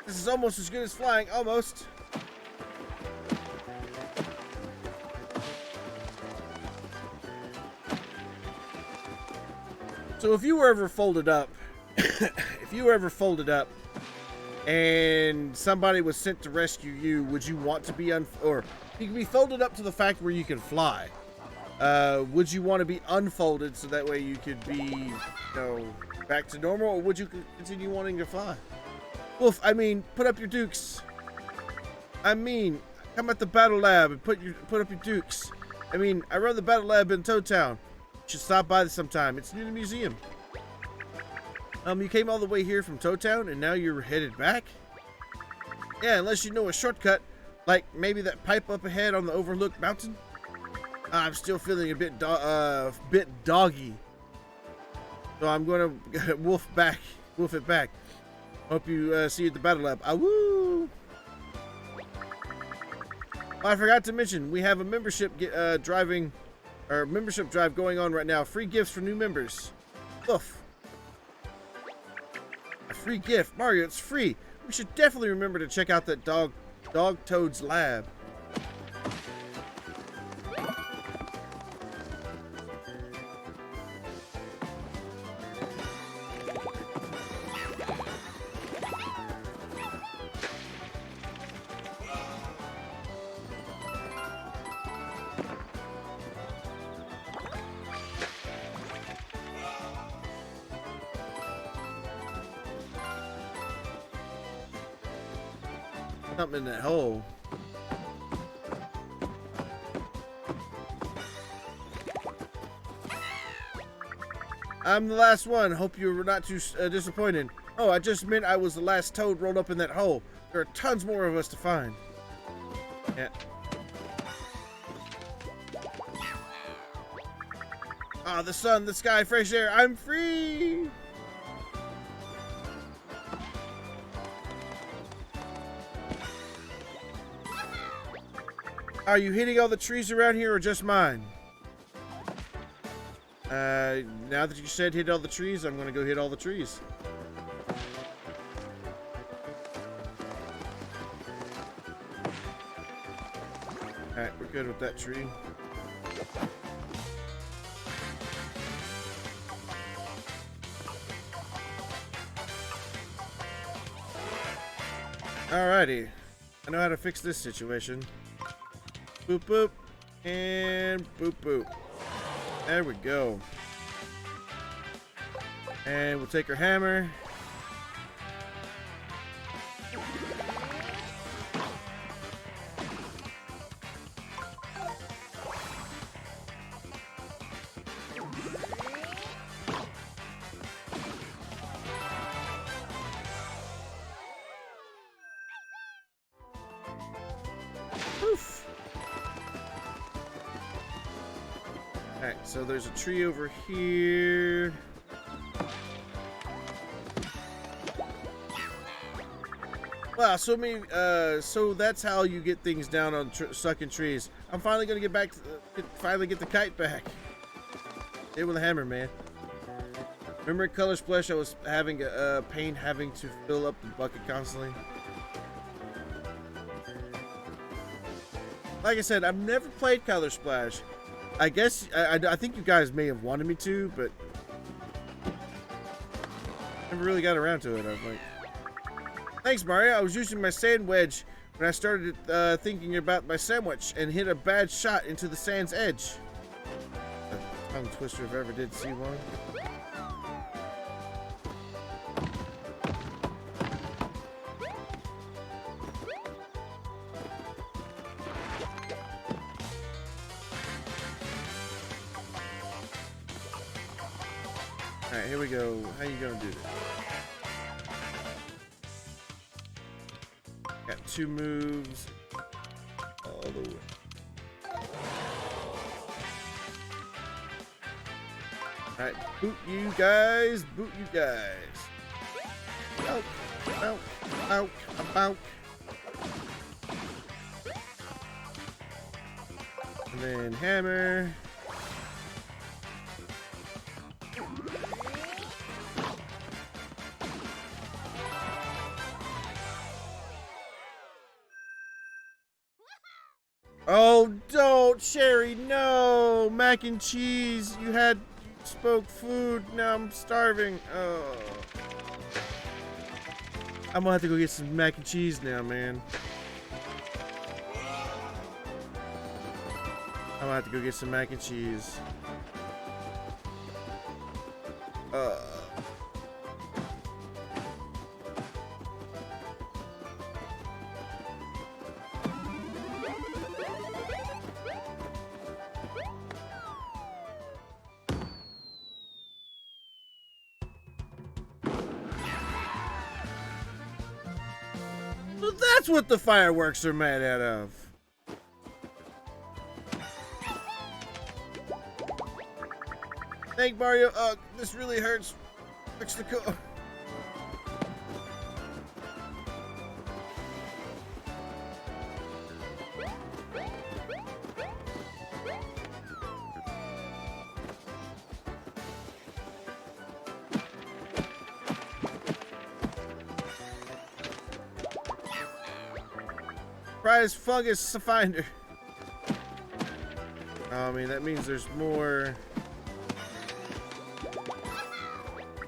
This is almost as good as flying, almost. So if you were ever folded up, and somebody was sent to rescue you, would you want to be or you can be folded up to the fact where you can fly? Would you want to be unfolded so that way you could be, you know, back to normal, or would you continue wanting to fly? Wolf, I mean, put up your dukes. I mean, come at the battle lab and put up your dukes. I mean, I run the battle lab in Toad Town. You should stop by sometime. It's near the museum. You came all the way here from Toad Town and now you're headed back? Yeah, unless you know a shortcut, like maybe that pipe up ahead on the overlooked mountain. I'm still feeling a bit doggy, so I'm gonna wolf it back. Hope you see you at the battle lab. Woo! Oh, I forgot to mention we have a membership membership drive going on right now. Free gifts for new members. Woof! A free gift, Mario. It's free. We should definitely remember to check out that Dog Toad's lab. Something in that hole. I'm the last one. Hope you were not too disappointed. Oh, I just meant I was the last toad rolled up in that hole. There are tons more of us to find. Yeah. Ah, the sun, the sky, fresh air. I'm free. Are you hitting all the trees around here or just mine? Now that you said hit all the trees, I'm gonna go hit all the trees. Alright, we're good with that tree. Alrighty. I know how to fix this situation. Boop boop and boop boop. There we go. And we'll take our hammer. Poof. Alright, so there's a tree over here. Wow, so that's how you get things down on sucking trees. I'm finally gonna get back to finally get the kite back. Hit it with a hammer, man. Remember in Color Splash, I was having a pain having to fill up the bucket constantly. Like I said, I've never played Color Splash. I guess I think you guys may have wanted me to, but never really got around to it. I was like, thanks, Mario. I was using my sand wedge when I started thinking about my sandwich and hit a bad shot into the sand's edge. A tongue twister if I ever did see one. Alright, here we go. How you gonna do this? Got 2 moves. All the way. Alright, boot you guys. Boot you guys. Out, out, out, about. And then hammer. Oh, don't, Sherry, no! Mac and cheese, you spoke food, now I'm starving. Oh. I'm gonna have to go get some mac and cheese now, man. I'm gonna have to go get some mac and cheese. So that's what the fireworks are made out of. Thank Mario. This really hurts. Fix the co. Prize fungus finder. I mean, that means there's more.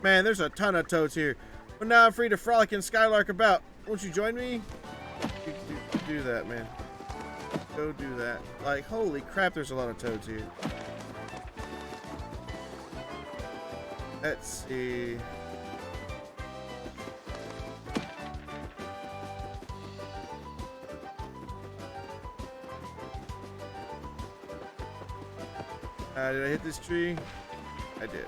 Man, there's a ton of toads here. But now I'm free to frolic and skylark about. Won't you join me? Do that, man. Go do that. Like, holy crap, there's a lot of toads here. Let's see. Did I hit this tree? I did.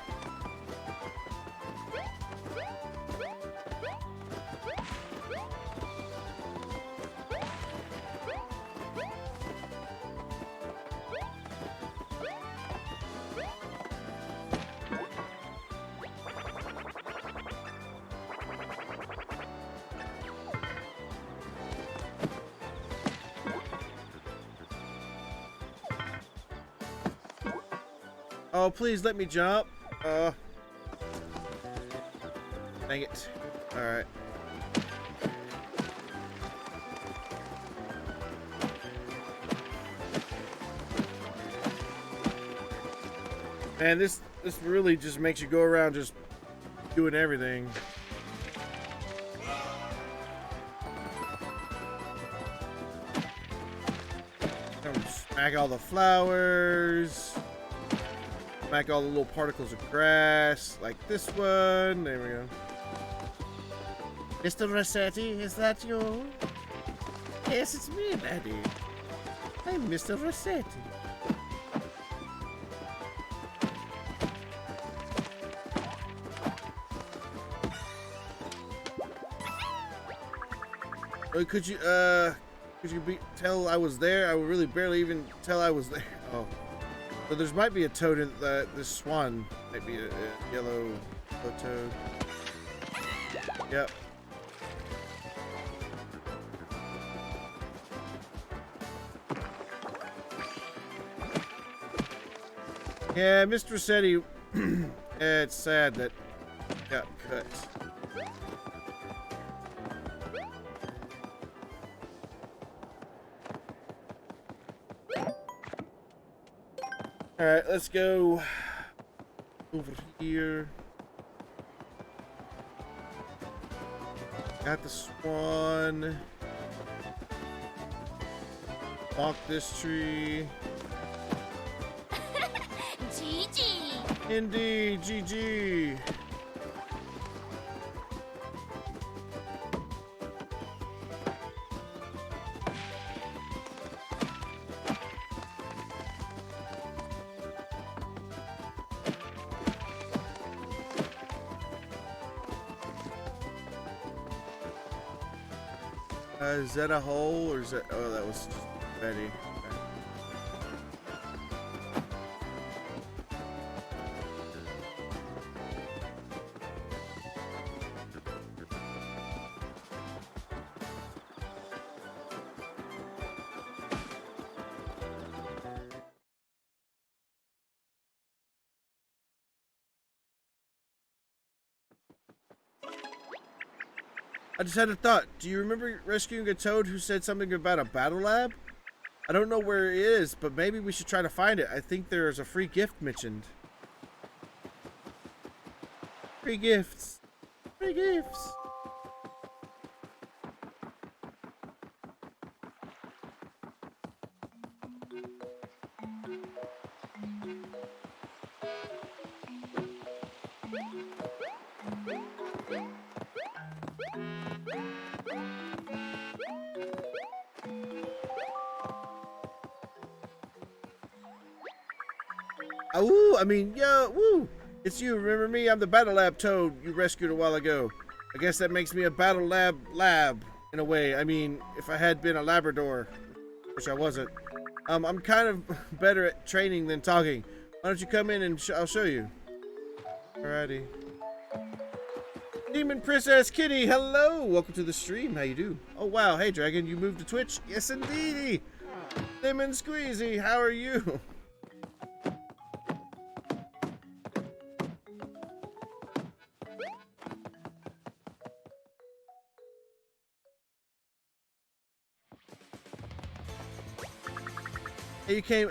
Oh, please let me jump. Dang it. Alright. Man, this really just makes you go around just doing everything. Smack all the flowers. Smack all the little particles of grass, like this one. There we go. Mr. Rossetti, is that you? Yes, it's me, laddie. I'm Mr. Rossetti. Could you tell I was there? I would really barely even tell I was there. Oh. So there might be a toad in this swan. Might be a yellow toad. Yep. Yeah, Mr. Rossetti. It's sad that got cut. Alright, let's go over here. Got the swan. Walk this tree. GG. Indeed, GG. Is that a hole or is that? Oh, that was Betty. I just had a thought. Do you remember rescuing a toad who said something about a battle lab? I don't know where it is, but maybe we should try to find it. I think there's a free gift mentioned. Free gifts. Free gifts. Ooh, I mean, yo, woo! It's you, remember me? I'm the Battle Lab Toad you rescued a while ago. I guess that makes me a Battle Lab. in a way. I mean, if I had been a Labrador, which I wasn't, I'm kind of better at training than talking. Why don't you come in and I'll show you. Alrighty. Demon Princess Kitty, hello! Welcome to the stream. How you do? Oh wow, hey Dragon, you moved to Twitch? Yes indeedy! Lemon Squeezy, how are you? Hey, you came,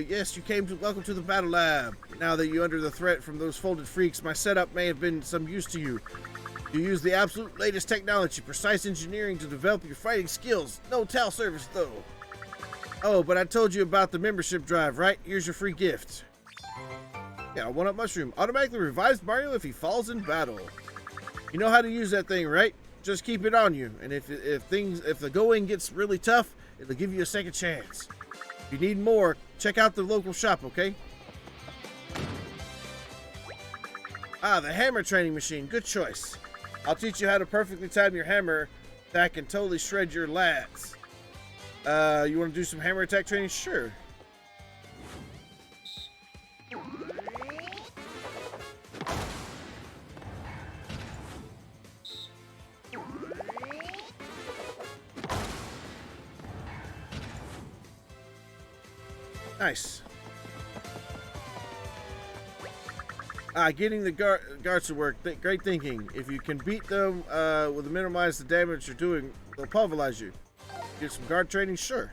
yes, you came to, welcome to the Battle Lab. Now that you're under the threat from those folded freaks, my setup may have been some use to you. You use the absolute latest technology, precise engineering to develop your fighting skills. No TAL service, though. Oh, but I told you about the membership drive, right? Here's your free gift. Yeah, one-up mushroom. Automatically revives Mario if he falls in battle. You know how to use that thing, right? Just keep it on you. And if the going gets really tough, it'll give you a second chance. If you need more, check out the local shop, okay? Ah, the hammer training machine. Good choice. I'll teach you how to perfectly time your hammer attack and totally shred your lats. You want to do some hammer attack training? Sure. Nice. Getting the guards to work. Great thinking. If you can beat them with minimize the damage you're doing, they'll pulverize you. Get some guard training? Sure.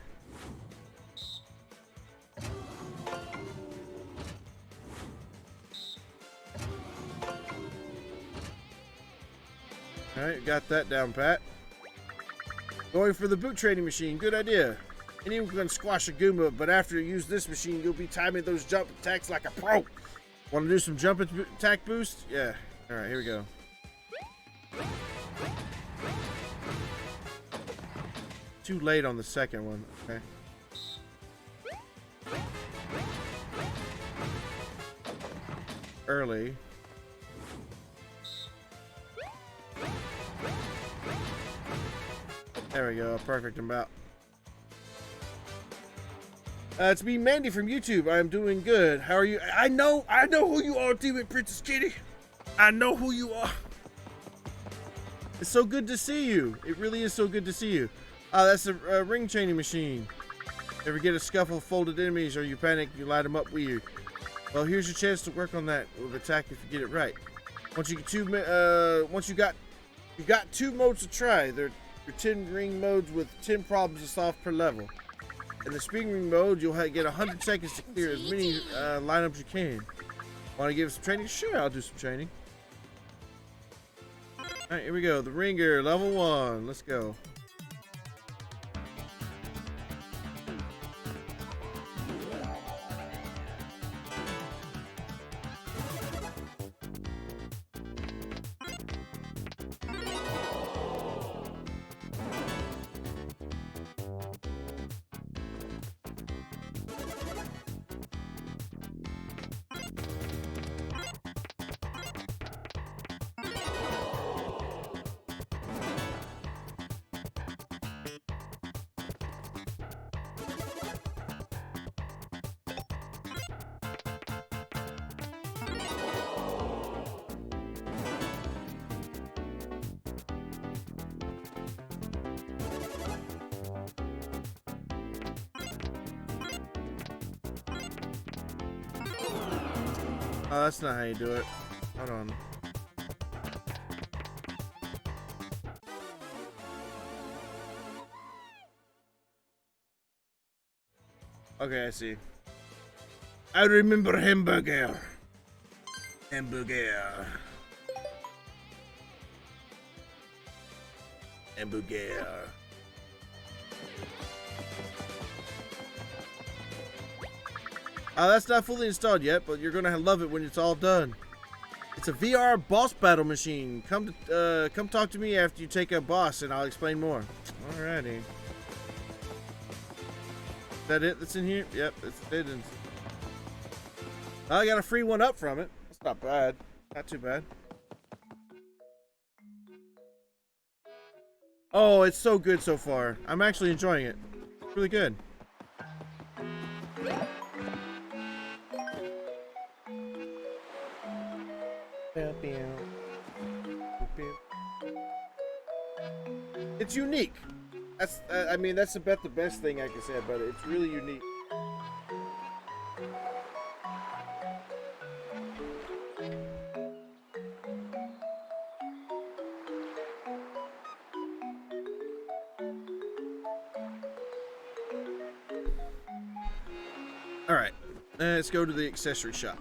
Alright, got that down pat. Going for the boot training machine. Good idea. Anyone can squash a Goomba, but after you use this machine, you'll be timing those jump attacks like a pro. Want to do some jump attack boost? Yeah. Alright, here we go. Too late on the second one. Okay. Early. There we go. Perfect about. It's me, Mandy from YouTube. I am doing good. How are you? I know who you are, Demon Princess Kitty. I know who you are. It's so good to see you. It really is so good to see you. That's a ring chaining machine. Ever get a scuffle of folded enemies or you panic, you light them up weird. Well, here's your chance to work on that with attack if you get it right. Once you get you got 2 modes to try. They're your 10 ring modes with 10 problems to solve per level. In the spring ring mode, you'll get 100 seconds to clear as many lineups you can. Want to give some training? Sure, I'll do some training. Alright, here we go. The ringer, level 1. Let's go. Oh, that's not how you do it. Hold on. Okay, I see. I remember hamburger. Hamburger. Hamburger. That's not fully installed yet, but you're gonna love it when it's all done. It's a VR boss battle machine. Come talk to me after you take a boss, and I'll explain more. Alrighty. Is that it that's in here? Yep, it is. I got a free one up from it. That's not bad. Not too bad. Oh, it's so good so far. I'm actually enjoying it. It's really good. It's unique. That's, I mean, that's about the best thing I can say about it. It's really unique. All right, let's go to the accessory shop.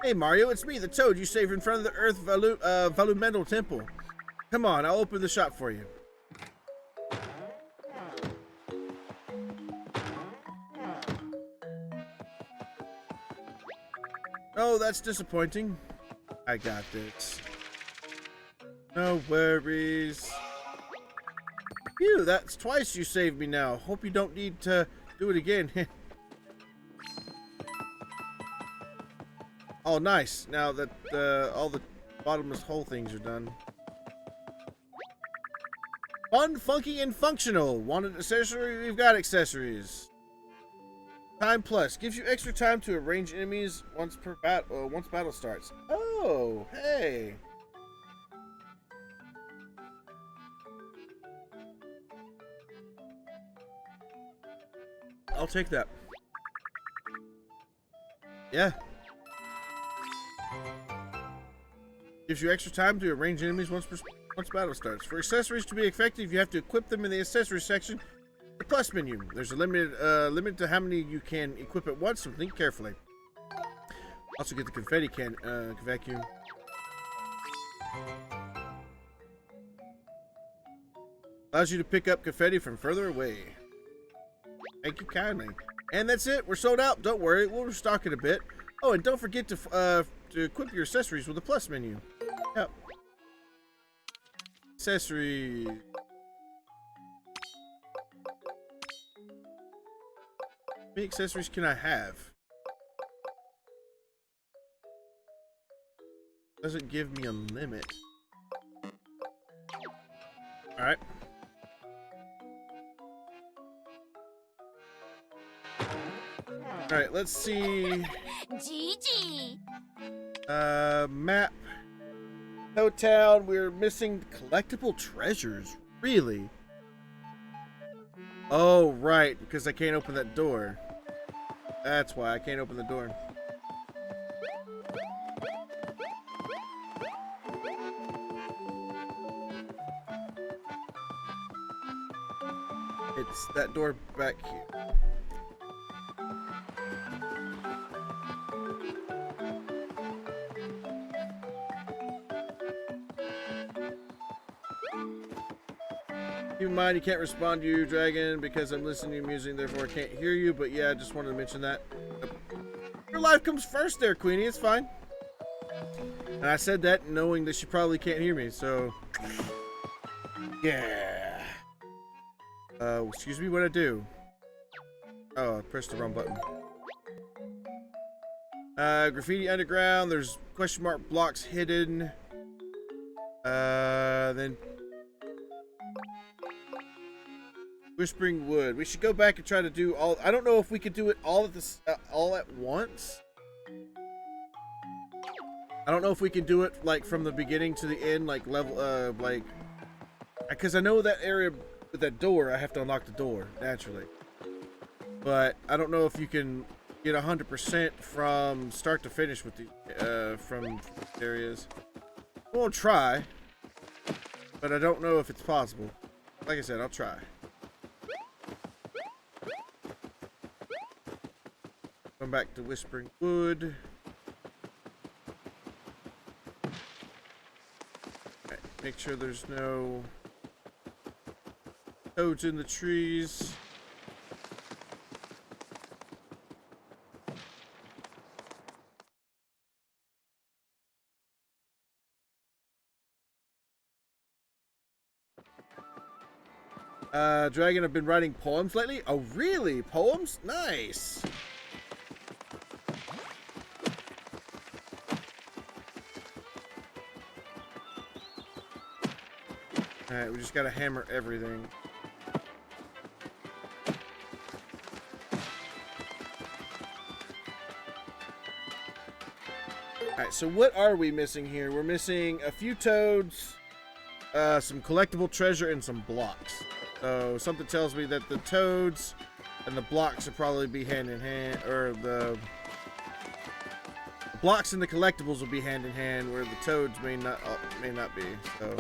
Hey Mario, it's me, the Toad you saved in front of the Earth Volumental Temple. Come on, I'll open the shop for you. Oh, that's disappointing. I got this. No worries. Phew, that's twice you saved me now. Hope you don't need to do it again. Oh, nice. Now that all the bottomless hole things are done. Fun, funky, and functional. Want an accessory? We've got accessories. Time plus gives you extra time to arrange enemies once battle starts. Oh, hey. I'll take that. Yeah. Gives you extra time to arrange enemies once battle starts. For accessories to be effective, you have to equip them in the accessories section. The plus menu. There's a limit to how many you can equip at once, so think carefully. Also get the confetti can vacuum. Allows you to pick up confetti from further away. Thank you kindly. And that's it. We're sold out. Don't worry. We'll restock it a bit. Oh, and don't forget to equip your accessories with the plus menu. Yep. Accessories. How many accessories can I have? Doesn't give me a limit. Alright. Alright, let's see. Gigi. Map. Town, we're missing collectible treasures. Really? Oh, right, because I can't open that door. That's why I can't open the door. It's that door back here. Keep in mind, you can't respond to you, Dragon, because I'm listening to your music, therefore I can't hear you. But yeah, I just wanted to mention that. Your life comes first there, Queenie. It's fine. And I said that knowing that she probably can't hear me, so... Yeah. Excuse me, what'd I do? Oh, I pressed the wrong button. Graffiti underground. There's question mark blocks hidden. Then... Whispering Wood. We should go back and try to do all. I don't know if we could do it all at this all at once. I don't know if we can do it like from the beginning to the end, like level, like, because I know that area with that door. I have to unlock the door naturally, but I don't know if you can get 100% from start to finish with the from areas. We'll try, but I don't know if it's possible. Like I said, I'll try. Come back to Whispering Wood. Right, make sure there's no toads in the trees. Dragon, I've been writing poems lately. Oh, really? Poems? Nice. Alright, we just gotta hammer everything. Alright, so what are we missing here? We're missing a few toads, some collectible treasure, and some blocks. So something tells me that the toads and the blocks will probably be hand in hand, or the blocks and the collectibles will be hand in hand, where the toads may not be. So,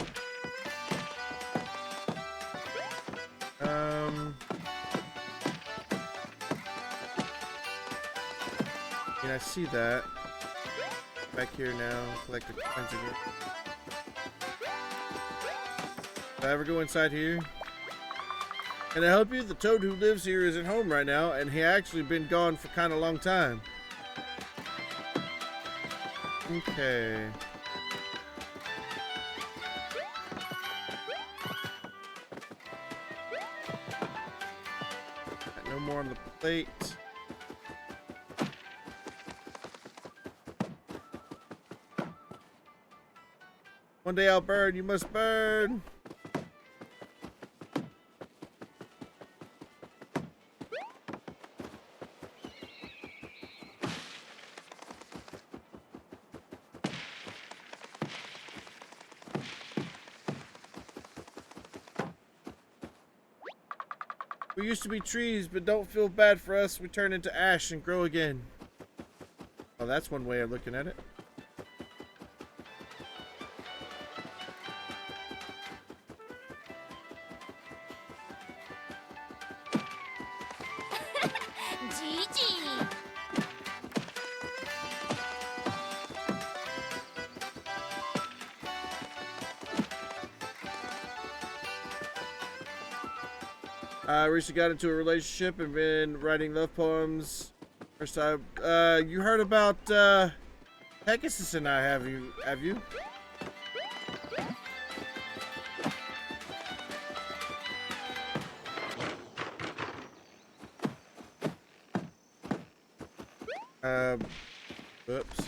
I see that back here now. Collect a bunch of it. If I ever go inside here. And I help you, the toad who lives here isn't home right now, and he actually been gone for kind of a long time. Okay. No more on the plate. One day I'll burn, you must burn. We used to be trees, but don't feel bad for us. We turn into ash and grow again. Oh, that's one way of looking at it. Gigi. I recently got into a relationship and been writing love poems. First time. You heard about Pegasus and I, have you? Oops.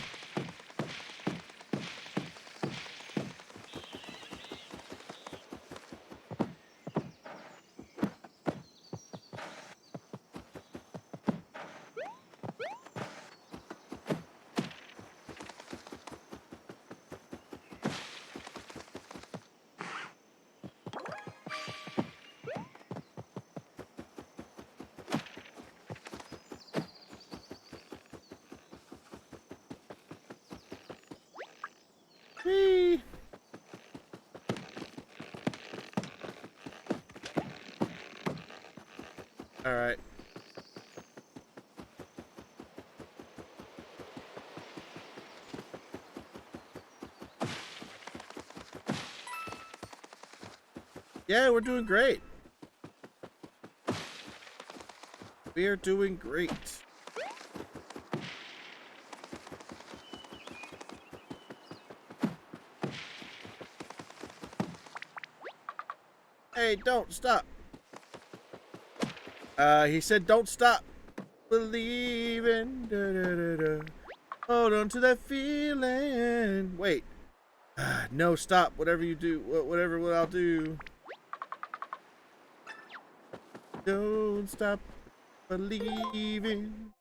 Whee! All right. Yeah, we're doing great. We are doing great. Hey, don't stop. He said don't stop believing. Da, da, da, da. Hold on to that feeling. Wait. No, stop. Whatever you do, whatever what I'll do. Don't stop believing.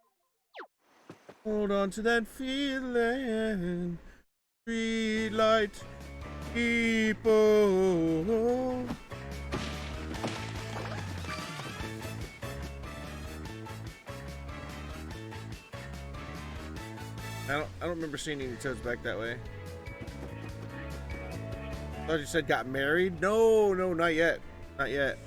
Hold on to that feeling. Street light people. I don't remember seeing any toads back that way. I thought you said got married. No, not yet. Not yet.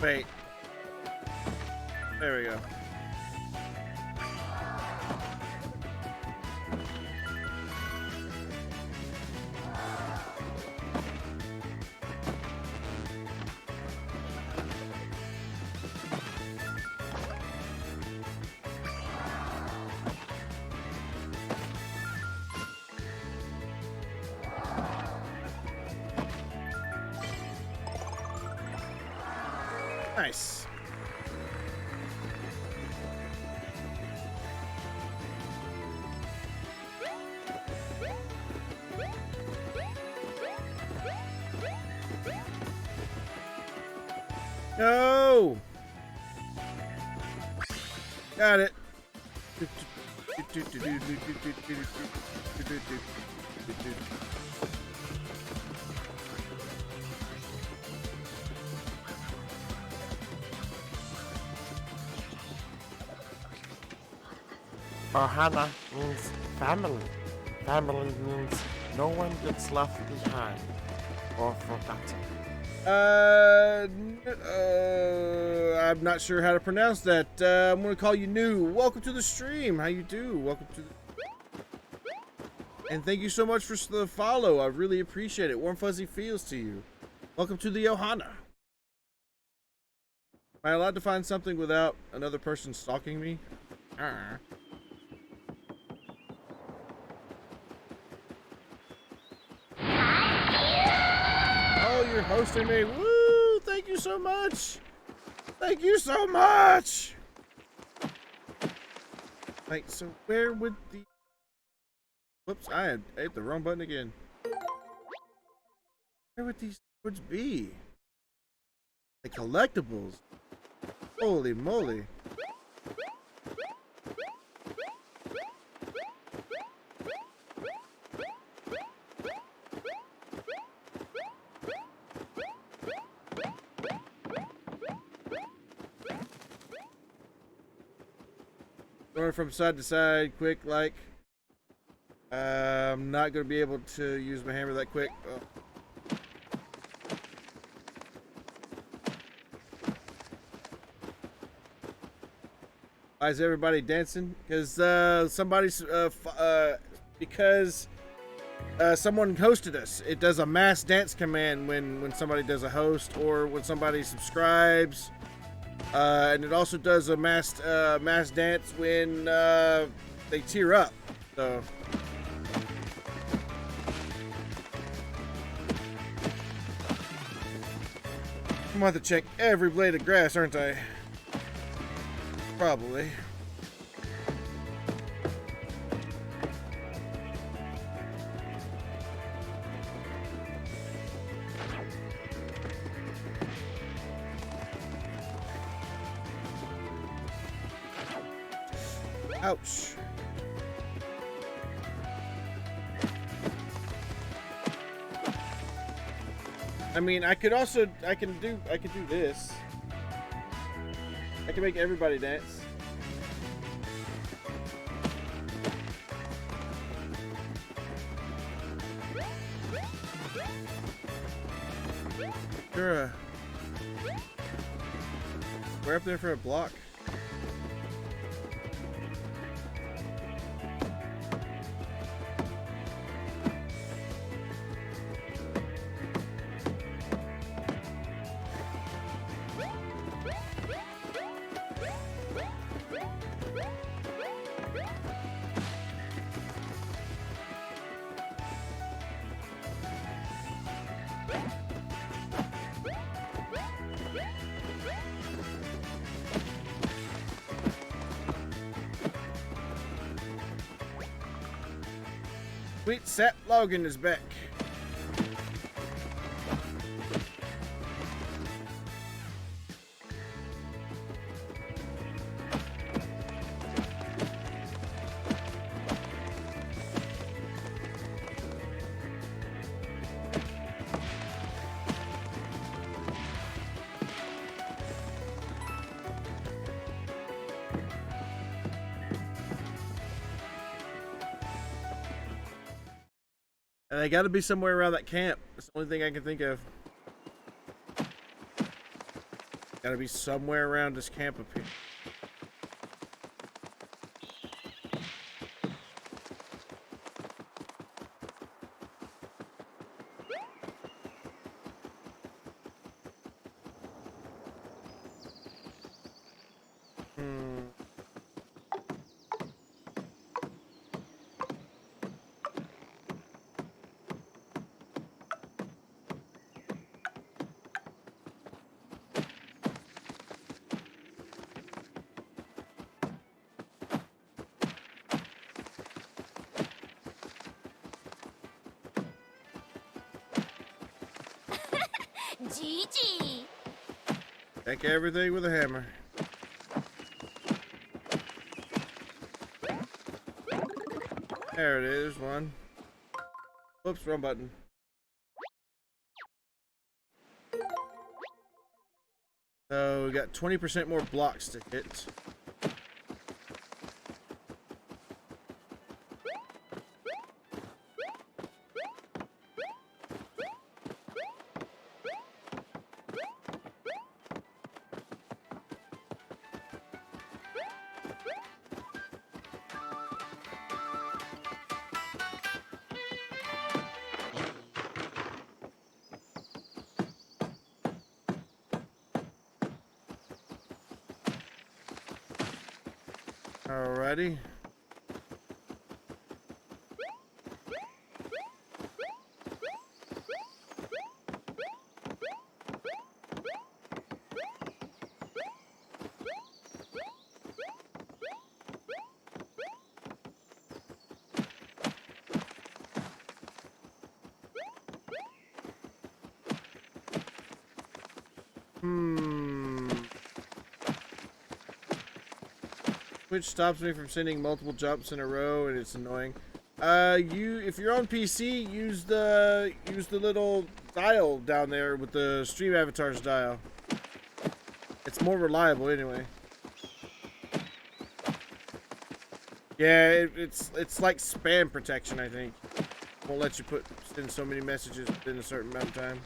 Wait. There we go. Nice. No. Got it. Ohana means family. Family means no one gets left behind or forgotten. I'm not sure how to pronounce that. I'm gonna call you New. Welcome to the stream. How you do? Welcome to the... And thank you so much for the follow. I really appreciate it. Warm fuzzy feels to you. Welcome to the Ohana. Am I allowed to find something without another person stalking me? Oh, you're hosting me. Woo! Thank you so much. Thank you so much. Like, so where would the... Whoops, I hit the wrong button again. Where would these words be? The collectibles. Holy moly. Going from side to side, quick like. I'm not going to be able to use my hammer that quick. Oh. Why is everybody dancing? Because somebody's because someone hosted us. It does a mass dance command when somebody does a host or when somebody subscribes. And it also does a mass dance when they tear up. So I'm gonna have to check every blade of grass, aren't I? Probably. Ouch. I mean, I could do this. I can make everybody dance. Sure. We're up there for a block. Sweet Seth Logan is back. And they got to be somewhere around that camp. That's the only thing I can think of. Gotta be somewhere around this camp up here. Gigi. Take everything with a hammer. There it is, one. Whoops, wrong button. So we got 20% more blocks to hit. Alrighty. Which stops me from sending multiple jumps in a row, and it's annoying. If you're on PC, use the little dial down there with the stream avatars dial. It's more reliable anyway. Yeah, it's like spam protection, I think. Won't let you send so many messages within a certain amount of time.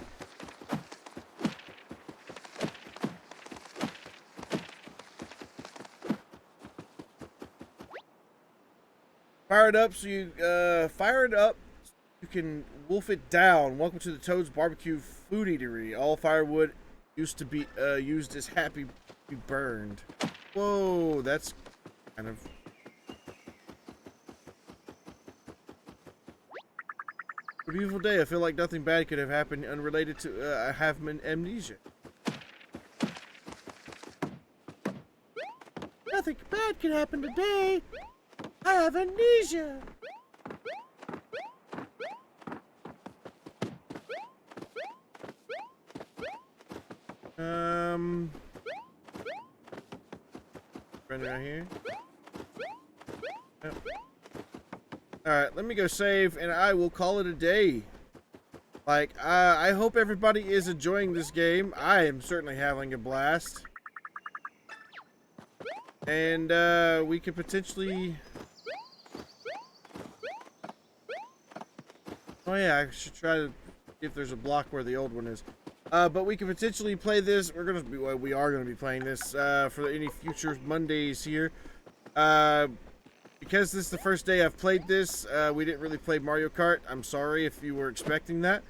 Fire it up so you can wolf it down. Welcome to the Toad's Barbecue Food Eatery. All firewood used to be used as happy to be burned. Whoa, that's kind of a beautiful day. I feel like nothing bad could have happened unrelated to I have amnesia. Nothing bad could happen today. I have amnesia. Run around here. Oh. Alright, let me go save and I will call it a day. Like, I hope everybody is enjoying this game. I am certainly having a blast. And we could potentially... Oh yeah, I should try to see if there's a block where the old one is. But we can potentially play this. We are gonna be playing this for any future Mondays here. Because this is the first day I've played this, we didn't really play Mario Kart. I'm sorry if you were expecting that.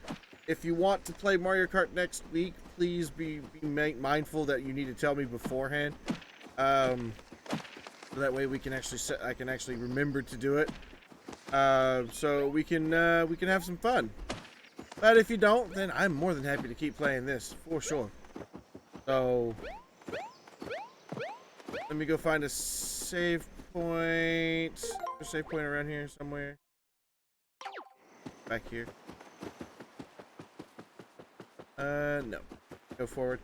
If you want to play Mario Kart next week, please be mindful that you need to tell me beforehand. So that way we can actually I can actually remember to do it. So we can have some fun. But if you don't, then I'm more than happy to keep playing this for sure. So let me go find a save point. A save point around here somewhere. Back here. No. Go forward.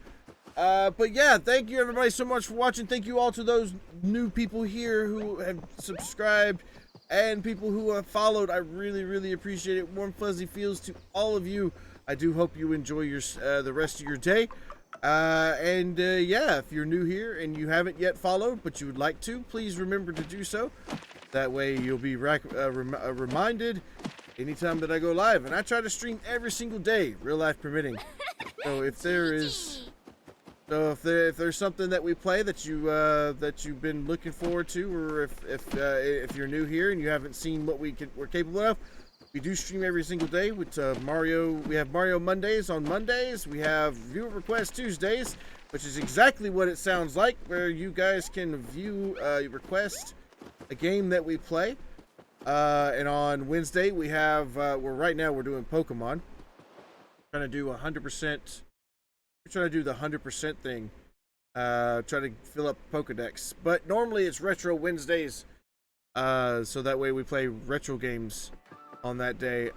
But yeah, thank you everybody so much for watching. Thank you all to those new people here who have subscribed and people who have followed. I really, really appreciate it. Warm fuzzy feels to all of you. I do hope you enjoy your the rest of your day. Yeah, if you're new here and you haven't yet followed, but you would like to, please remember to do so. That way you'll be reminded anytime that I go live. And I try to stream every single day, real life permitting. So if there is So if there's something that we play that you've been looking forward to, or if you're new here and you haven't seen what we're capable of, we do stream every single day with Mario. We have Mario Mondays on Mondays. We have Viewer Request Tuesdays, which is exactly what it sounds like, where you guys can request a game that we play. And on Wednesday we have right now we're doing Pokemon. Trying to do 100%. We're trying to do the 100% thing. Try to fill up Pokedex. But normally it's Retro Wednesdays. So that way we play retro games on that day.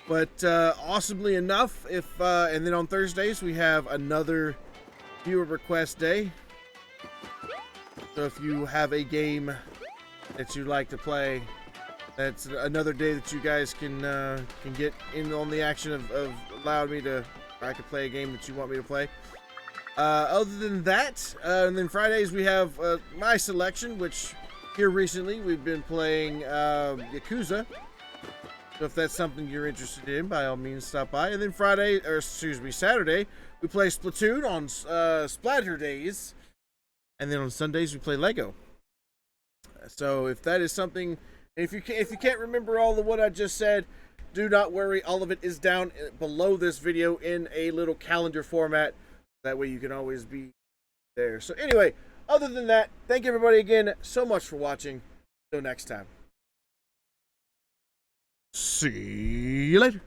But awesomely enough, and then on Thursdays we have another viewer request day. So if you have a game that you like to play, that's another day that you guys can get in on the action of allowing me to. I can play a game that you want me to play. Other than that, and then Fridays we have my selection, which here recently we've been playing Yakuza. So if that's something you're interested in, by all means stop by. And then Saturday, we play Splatoon on Splatter Days. And then on Sundays we play Lego. So if that is something, if you can't remember all of what I just said, do not worry. All of it is down below this video in a little calendar format. That way you can always be there. So anyway, other than that, thank everybody again so much for watching. Till next time. See you later.